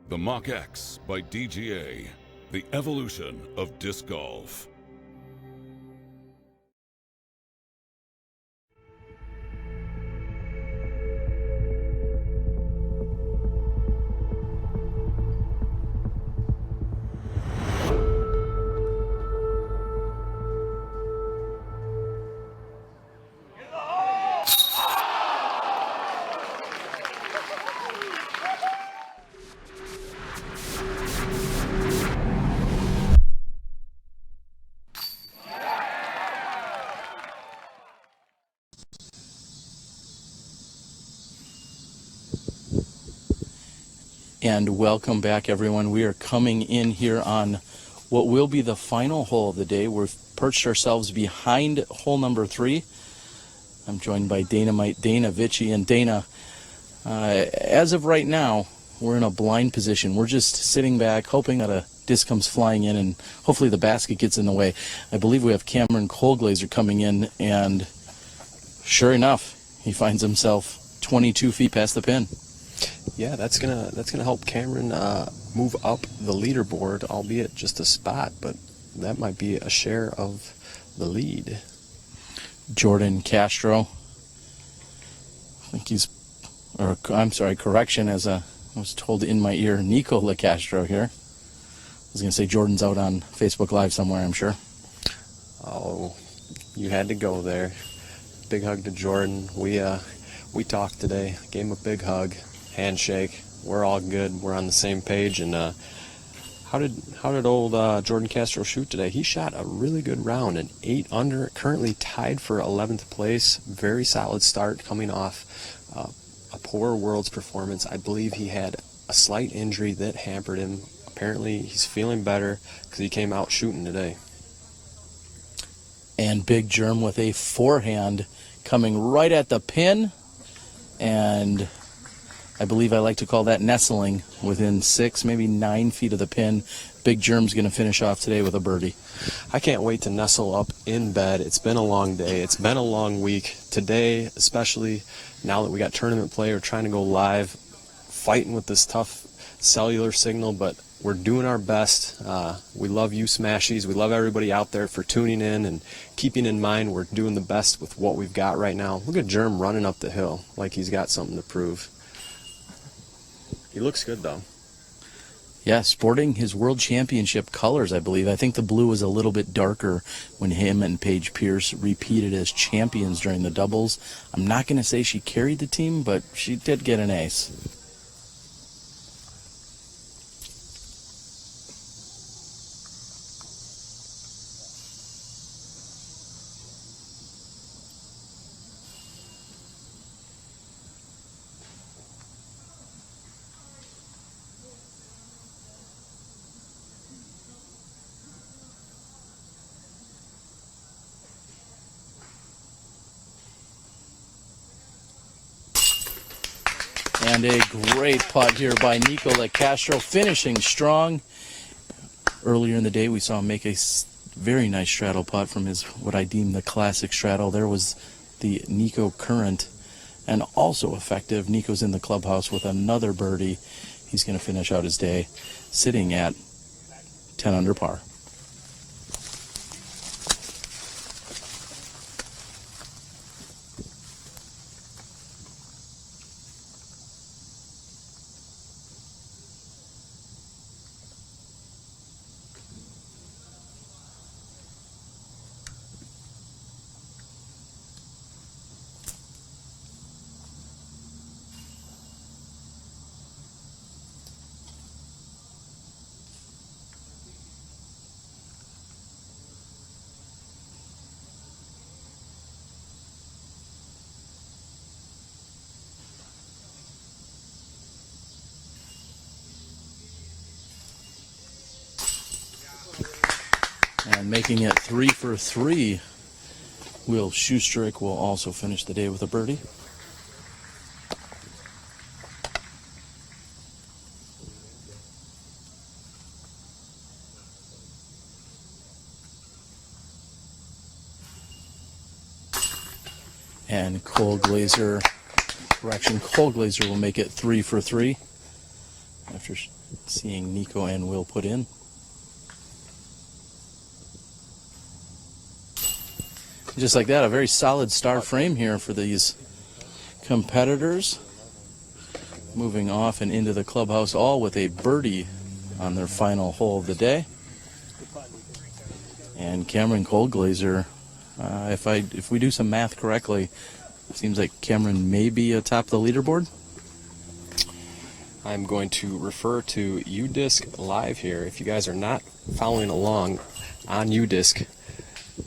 The Mach X by DGA, the evolution of disc golf. And welcome back, everyone. We are coming in here on what will be the final hole of the day. We've perched ourselves behind hole number 3. I'm joined by Dynamite Dana Vici. And Dana, as of right now, we're in a blind position. We're just sitting back, hoping that a disc comes flying in and hopefully the basket gets in the way. I believe we have Cameron Colglazer coming in, and sure enough, he finds himself 22 feet past the pin. Yeah, that's gonna help Cameron move up the leaderboard, albeit just a spot, but that might be a share of the lead. Jordan Castro, I think he's, or I'm sorry, correction, as I was told in my ear, Nico LeCastro here. I was gonna say Jordan's out on Facebook Live somewhere, I'm sure. Oh, you had to go there. Big hug to Jordan. We talked today, gave him a big hug. Handshake. We're all good. We're on the same page. And how did old Jordan Castro shoot today? He shot a really good round, an 8 under, currently tied for 11th place. Very solid start, coming off a poor Worlds performance. I believe he had a slight injury that hampered him. Apparently he's feeling better because he came out shooting today. And Big Germ with a forehand coming right at the pin, and I believe I like to call that nestling within 6, maybe 9 feet of the pin. Big Germ's going to finish off today with a birdie. I can't wait to nestle up in bed. It's been a long day. It's been a long week. Today, especially now that we got tournament play, we're trying to go live, fighting with this tough cellular signal, but we're doing our best. We love you Smashies. We love everybody out there for tuning in and keeping in mind we're doing the best with what we've got right now. Look at Germ running up the hill like he's got something to prove. He looks good, though. Yeah, sporting his world championship colors, I believe. I think the blue was a little bit darker when him and Paige Pierce repeated as champions during the doubles. I'm not going to say she carried the team, but she did get an ace. And a great putt here by Nico LeCastro, finishing strong. Earlier in the day, we saw him make a very nice straddle putt from his, what I deem the classic straddle. There was the Nico Current, and also effective. Nico's in the clubhouse with another birdie. He's going to finish out his day sitting at 10 under par. And making it 3 for 3, Will Schustrick will also finish the day with a birdie. And Colglazer will make it 3 for 3. after seeing Nico and Will put in. Just like that, a very solid star frame here for these competitors. Moving off and into the clubhouse, all with a birdie on their final hole of the day. And Cameron Coldglazer, if we do some math correctly, it seems like Cameron may be atop the leaderboard. I'm going to refer to UDisc Live here. If you guys are not following along on UDisc,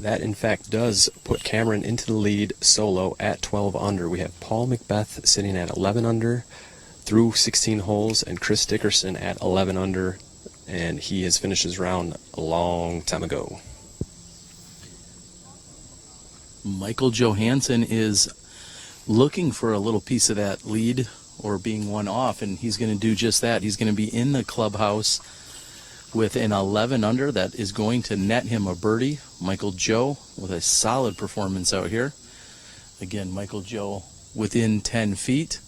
that in fact does put Cameron into the lead solo at 12 under. We have Paul McBeth sitting at 11 under through 16 holes, and Chris Dickerson at 11 under, and he has finished his round a long time ago. Michael Johansson is looking for a little piece of that lead or being one off, and he's going to do just that. He's going to be in the clubhouse with an 11 under that is going to net him a birdie. Michael Joe with a solid performance out here. Again, Michael Joe within 10 feet.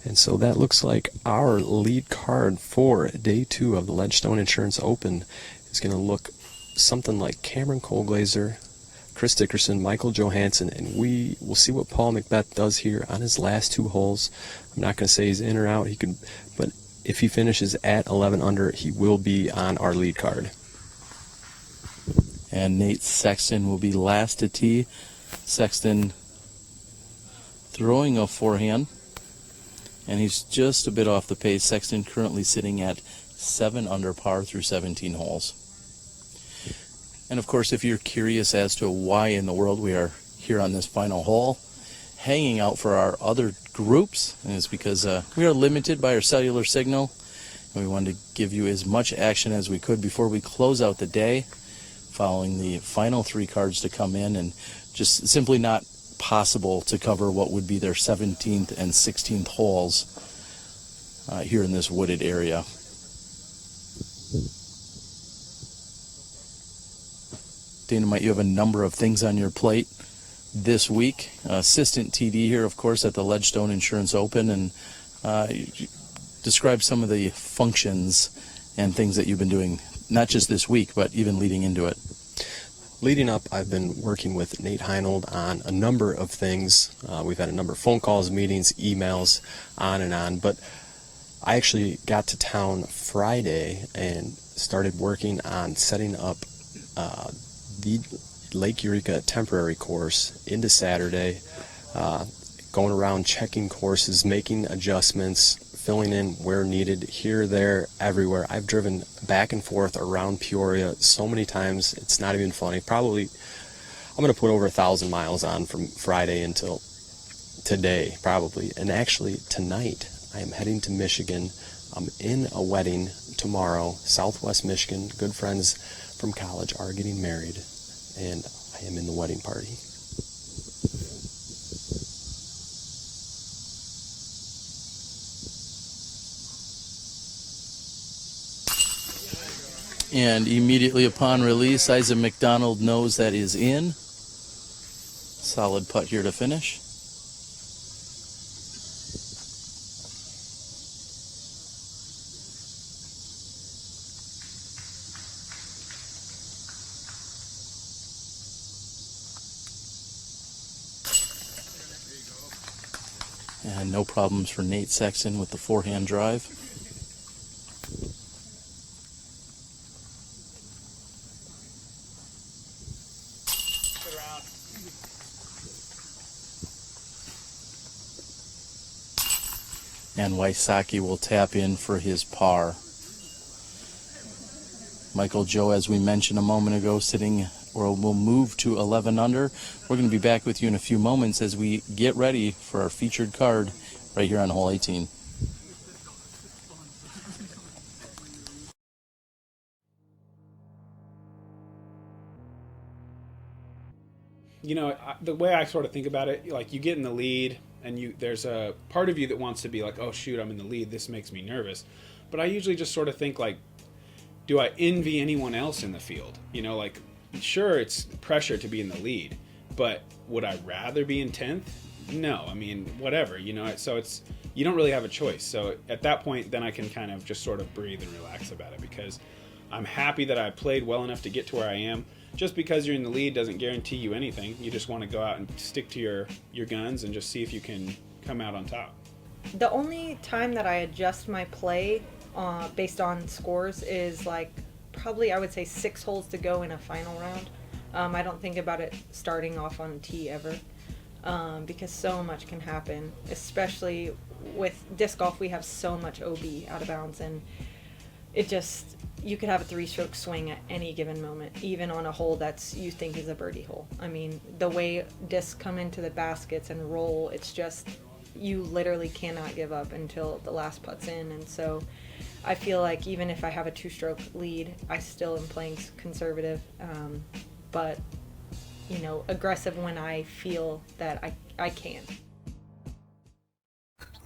And so that looks like our lead card for day 2 of the Ledgestone Insurance Open is going to look something like Cameron Coldglazer, Chris Dickerson, Michael Johansson, and we will see what Paul McBeth does here on his last 2 holes. I'm not going to say he's in or out. He could, but if he finishes at 11 under, he will be on our lead card. And Nate Sexton will be last to tee. Sexton throwing a forehand, and he's just a bit off the pace. Sexton currently sitting at 7 under par through 17 holes. And of course, if you're curious as to why in the world we are here on this final hole, hanging out for our other groups, and it's because we are limited by our cellular signal, and we wanted to give you as much action as we could before we close out the day, following the final 3 cards to come in, and just simply not possible to cover what would be their 17th and 16th holes here in this wooded area. Dynamite, you have a number of things on your plate this week. Assistant TD here, of course, at the Ledgestone Insurance Open, and describe some of the functions and things that you've been doing, not just this week, but even leading into it. Leading up, I've been working with Nate Heinold on a number of things. We've had a number of phone calls, meetings, emails, on and on, but I actually got to town Friday and started working on setting up the Lake Eureka temporary course into Saturday, going around checking courses, making adjustments, filling in where needed, here, there, everywhere. I've driven back and forth around Peoria so many times, it's not even funny. Probably, I'm going to put over 1,000 miles on from Friday until today, probably. And actually, tonight, I am heading to Michigan. I'm in a wedding tomorrow, Southwest Michigan. Good friends from college are getting married, and I am in the wedding party. And immediately upon release, Isaac McDonald knows that is in. Solid putt here to finish. And no problems for Nate Sexton with the forehand drive. And Wysocki will tap in for his par. Michael Joe, as we mentioned a moment ago, sitting, or will move to 11 under. We're going to be back with you in a few moments as we get ready for our featured card right here on hole 18. You know, the way I sort of think about it, like you get in the lead and there's a part of you that wants to be like, oh shoot, I'm in the lead, this makes me nervous. But I usually just sort of think like, do I envy anyone else in the field? You know, like, sure, it's pressure to be in the lead, But would I rather be in 10th? No. I mean, whatever, you know. So you don't really have a choice. So at that point, then I can kind of just sort of breathe and relax about it, because I'm happy that I played well enough to get to where I am. Just because you're in the lead doesn't guarantee you anything. You just want to go out and stick to your guns and just see if you can come out on top. The only time that I adjust my play based on scores is like probably, I would say, 6 holes to go in a final round. I don't think about it starting off on a tee ever, because so much can happen, especially with disc golf. We have so much OB out of bounds, and it just, you could have a 3-stroke swing at any given moment, even on a hole that's you think is a birdie hole. I mean, the way discs come into the baskets and roll, it's just, you literally cannot give up until the last putt's in. And so I feel like even if I have a 2-stroke lead, I still am playing conservative, but, you know, aggressive when I feel that I can.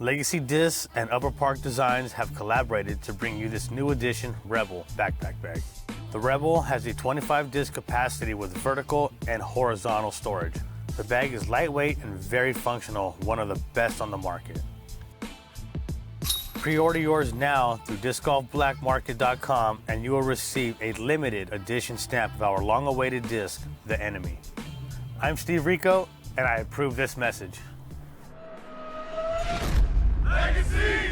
Legacy Discs and Upper Park Designs have collaborated to bring you this new edition Rebel backpack bag. The Rebel has a 25 disc capacity with vertical and horizontal storage. The bag is lightweight and very functional, one of the best on the market. Pre-order yours now through discgolfblackmarket.com and you will receive a limited edition stamp of our long-awaited disc, The Enemy. I'm Steve Rico, and I approve this message. Legacy!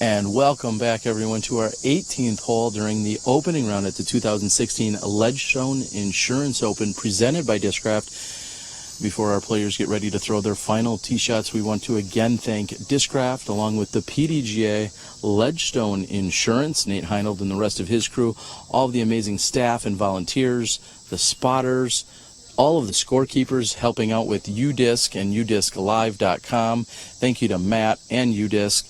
And welcome back, everyone, to our 18th hole during the opening round at the 2016 Ledgestone Insurance Open, presented by Discraft. Before our players get ready to throw their final tee shots, we want to again thank Discraft, along with the PDGA, Ledgestone Insurance, Nate Heinold and the rest of his crew, all of the amazing staff and volunteers, the spotters, all of the scorekeepers helping out with UDisc and UDiscLive.com. Thank you to Matt and UDisc.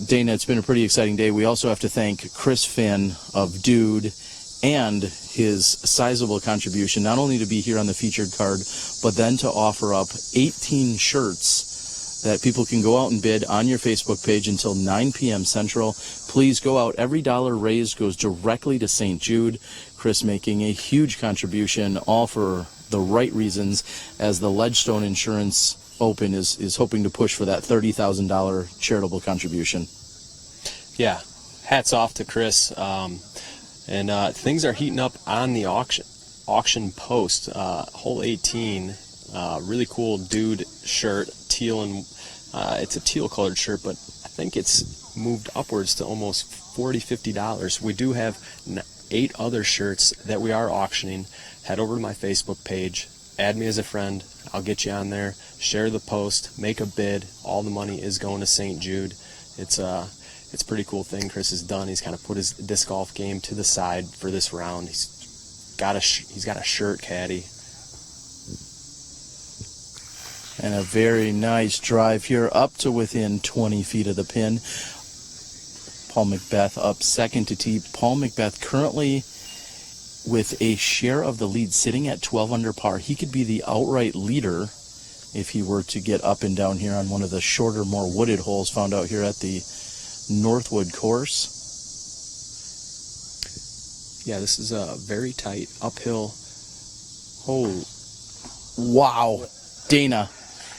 Dana, it's been a pretty exciting day. We also have to thank Chris Finn of Dude and his sizable contribution, not only to be here on the featured card, but then to offer up 18 shirts that people can go out and bid on your Facebook page until 9 p.m. Central. Please go out. Every dollar raised goes directly to St. Jude. Chris making a huge contribution, all for the right reasons, as the Ledgestone Insurance Open is hoping to push for that $30,000 charitable contribution. Yeah, hats off to Chris. And things are heating up on the auction post. Hole 18, really cool Dude shirt, teal, and it's a teal colored shirt, but I think it's moved upwards to almost $40-50. We do have 8 other shirts that we are auctioning. Head over to my Facebook page, add me as a friend. I'll get you on there. Share the post, make a bid. All the money is going to St. Jude. It's a pretty cool thing Chris has done. He's kind of put his disc golf game to the side for this round. He's got a shirt caddy. And a very nice drive here up to within 20 feet of the pin. Paul McBeth up second to tee. Paul McBeth currently with a share of the lead sitting at 12 under par. He could be the outright leader if he were to get up and down here on one of the shorter, more wooded holes found out here at the Northwood course. Yeah, this is a very tight uphill hole. Wow. Dana,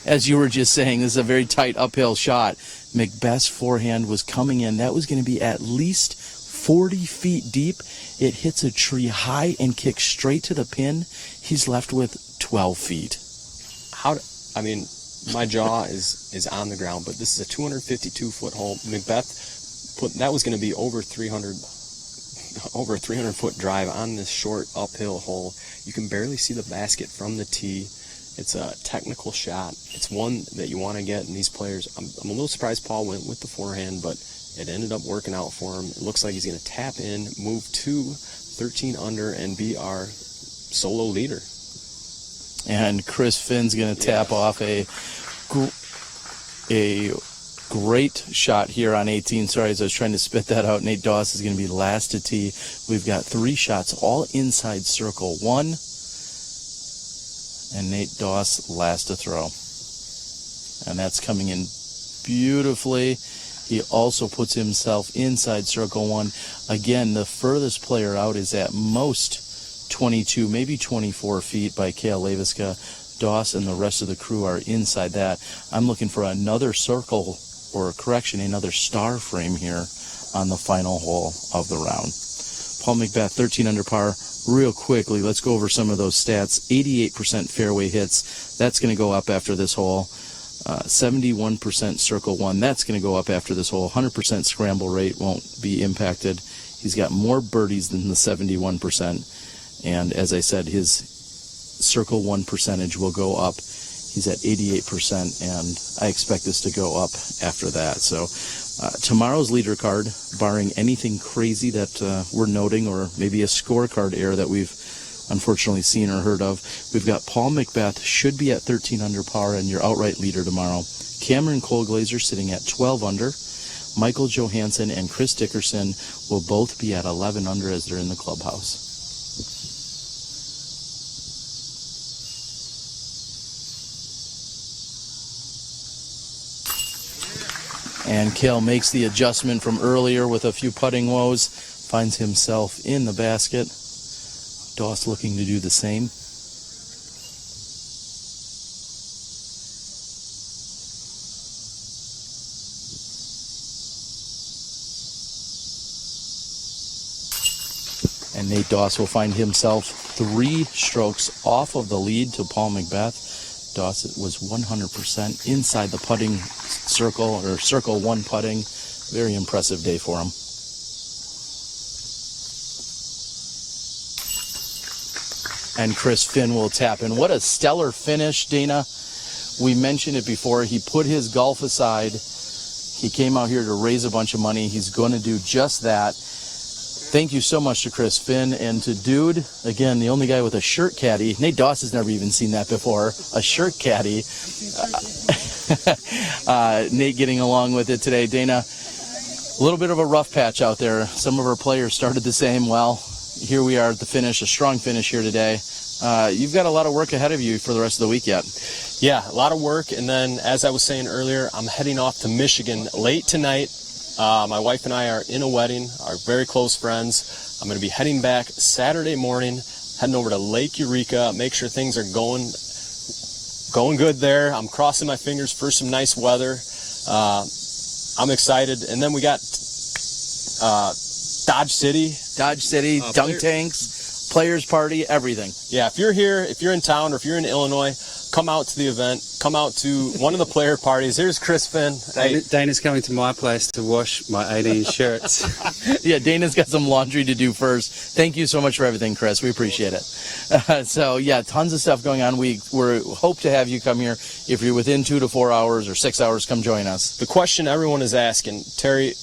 as you were just saying, this is a very tight uphill shot. McBeth's forehand was coming in. That was going to be at least 40 feet deep. It hits a tree high and kicks straight to the pin. He's left with 12 feet. I mean, my jaw is on the ground, but this is a 252-foot hole. McBeth that was going to be over a 300-foot drive on this short uphill hole. You can barely see the basket from the tee. It's a technical shot. It's one that you want to get, and these players, I'm a little surprised Paul went with the forehand, but it ended up working out for him. It looks like he's going to tap in, move to 13 under, and be our solo leader. And Chris Finn's going to tap off a Great shot here on 18. Sorry, as I was trying to spit that out. Nate Doss is going to be last to tee. We've got 3 shots, all inside circle 1. And Nate Doss last to throw. And that's coming in beautifully. He also puts himself inside circle 1. Again, the furthest player out is at most 22, maybe 24 feet by Cale Leiviska. Doss and the rest of the crew are inside that. I'm looking for another circle, or correction, another star frame here on the final hole of the round. Paul McBeth, 13 under par. Real quickly, let's go over some of those stats. 88% fairway hits. That's going to go up after this hole. 71% circle 1. That's going to go up after this hole. 100% scramble rate won't be impacted. He's got more birdies than the 71%. And as I said, his circle 1 percentage will go up. He's at 88%, and I expect this to go up after that. So tomorrow's leader card, barring anything crazy that we're noting, or maybe a scorecard error that we've unfortunately seen or heard of, we've got Paul McBeth should be at 13 under par and your outright leader tomorrow. Cameron Colglazer sitting at 12 under. Michael Johansson and Chris Dickerson will both be at 11 under as they're in the clubhouse. And Cale makes the adjustment from earlier with a few putting woes, finds himself in the basket. Doss looking to do the same. And Nate Doss will find himself 3 strokes off of the lead to Paul McBeth. Doss was 100% inside the putting circle, or circle 1 putting. Very impressive day for him. And Chris Finn will tap in. What a stellar finish, Dana. We mentioned it before. He put his golf aside. He came out here to raise a bunch of money. He's going to do just that. Thank you so much to Chris Finn and to Dude. Again, the only guy with a shirt caddy. Nate Doss has never even seen that before. A shirt caddy. Nate getting along with it today. Dana, a little bit of a rough patch out there. Some of our players started the same. Well, here we are at the finish, a strong finish here today. You've got a lot of work ahead of you for the rest of the week yet. Yeah, a lot of work. And then, as I was saying earlier, I'm heading off to Michigan late tonight. My wife and I are in a wedding, our very close friends. I'm going to be heading back Saturday morning, heading over to Lake Eureka, make sure things are going good there. I'm crossing my fingers for some nice weather. I'm excited. And then we got Dodge City, dunk tanks, players party, everything. Yeah, if you're here, if you're in town, or if you're in Illinois, come out to the event. Come out to one of the player parties. Here's Chris Finn. Dana's coming to my place to wash my 18 shirts. Yeah, Dana's got some laundry to do first. Thank you so much for everything, Chris. We appreciate it. So, yeah, tons of stuff going on. We hope to have you come here. If you're within 2 to 4 hours or 6 hours, come join us. The question everyone is asking, Terry,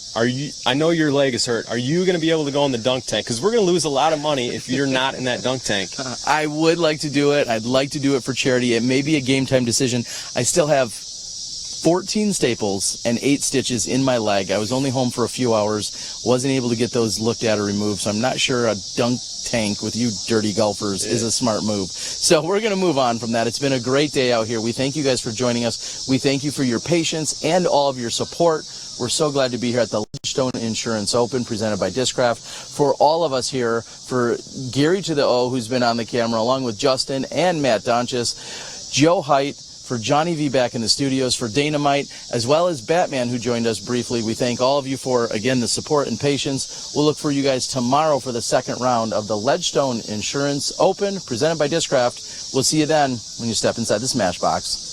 I know your leg is hurt. Are you going to be able to go in the dunk tank? Because we're going to lose a lot of money if you're not in that dunk tank. I would like to do it. I'd like to do it for charity. It may be a game time decision. I still have 14 staples and 8 stitches in my leg. I was only home for a few hours. Wasn't able to get those looked at or removed. So I'm not sure a dunk tank with you dirty golfers is a smart move. So we're going to move on from that. It's been a great day out here. We thank you guys for joining us. We thank you for your patience and all of your support. We're so glad to be here at the Ledgestone Insurance Open presented by Discraft. For all of us here, for Gary to the O, who's been on the camera, along with Justin and Matt Donchis, Joe Height, for Johnny V back in the studios, for Dynamite, as well as Batman, who joined us briefly. We thank all of you for, again, the support and patience. We'll look for you guys tomorrow for the second round of the Ledgestone Insurance Open presented by Discraft. We'll see you then when you step inside the Smash Box.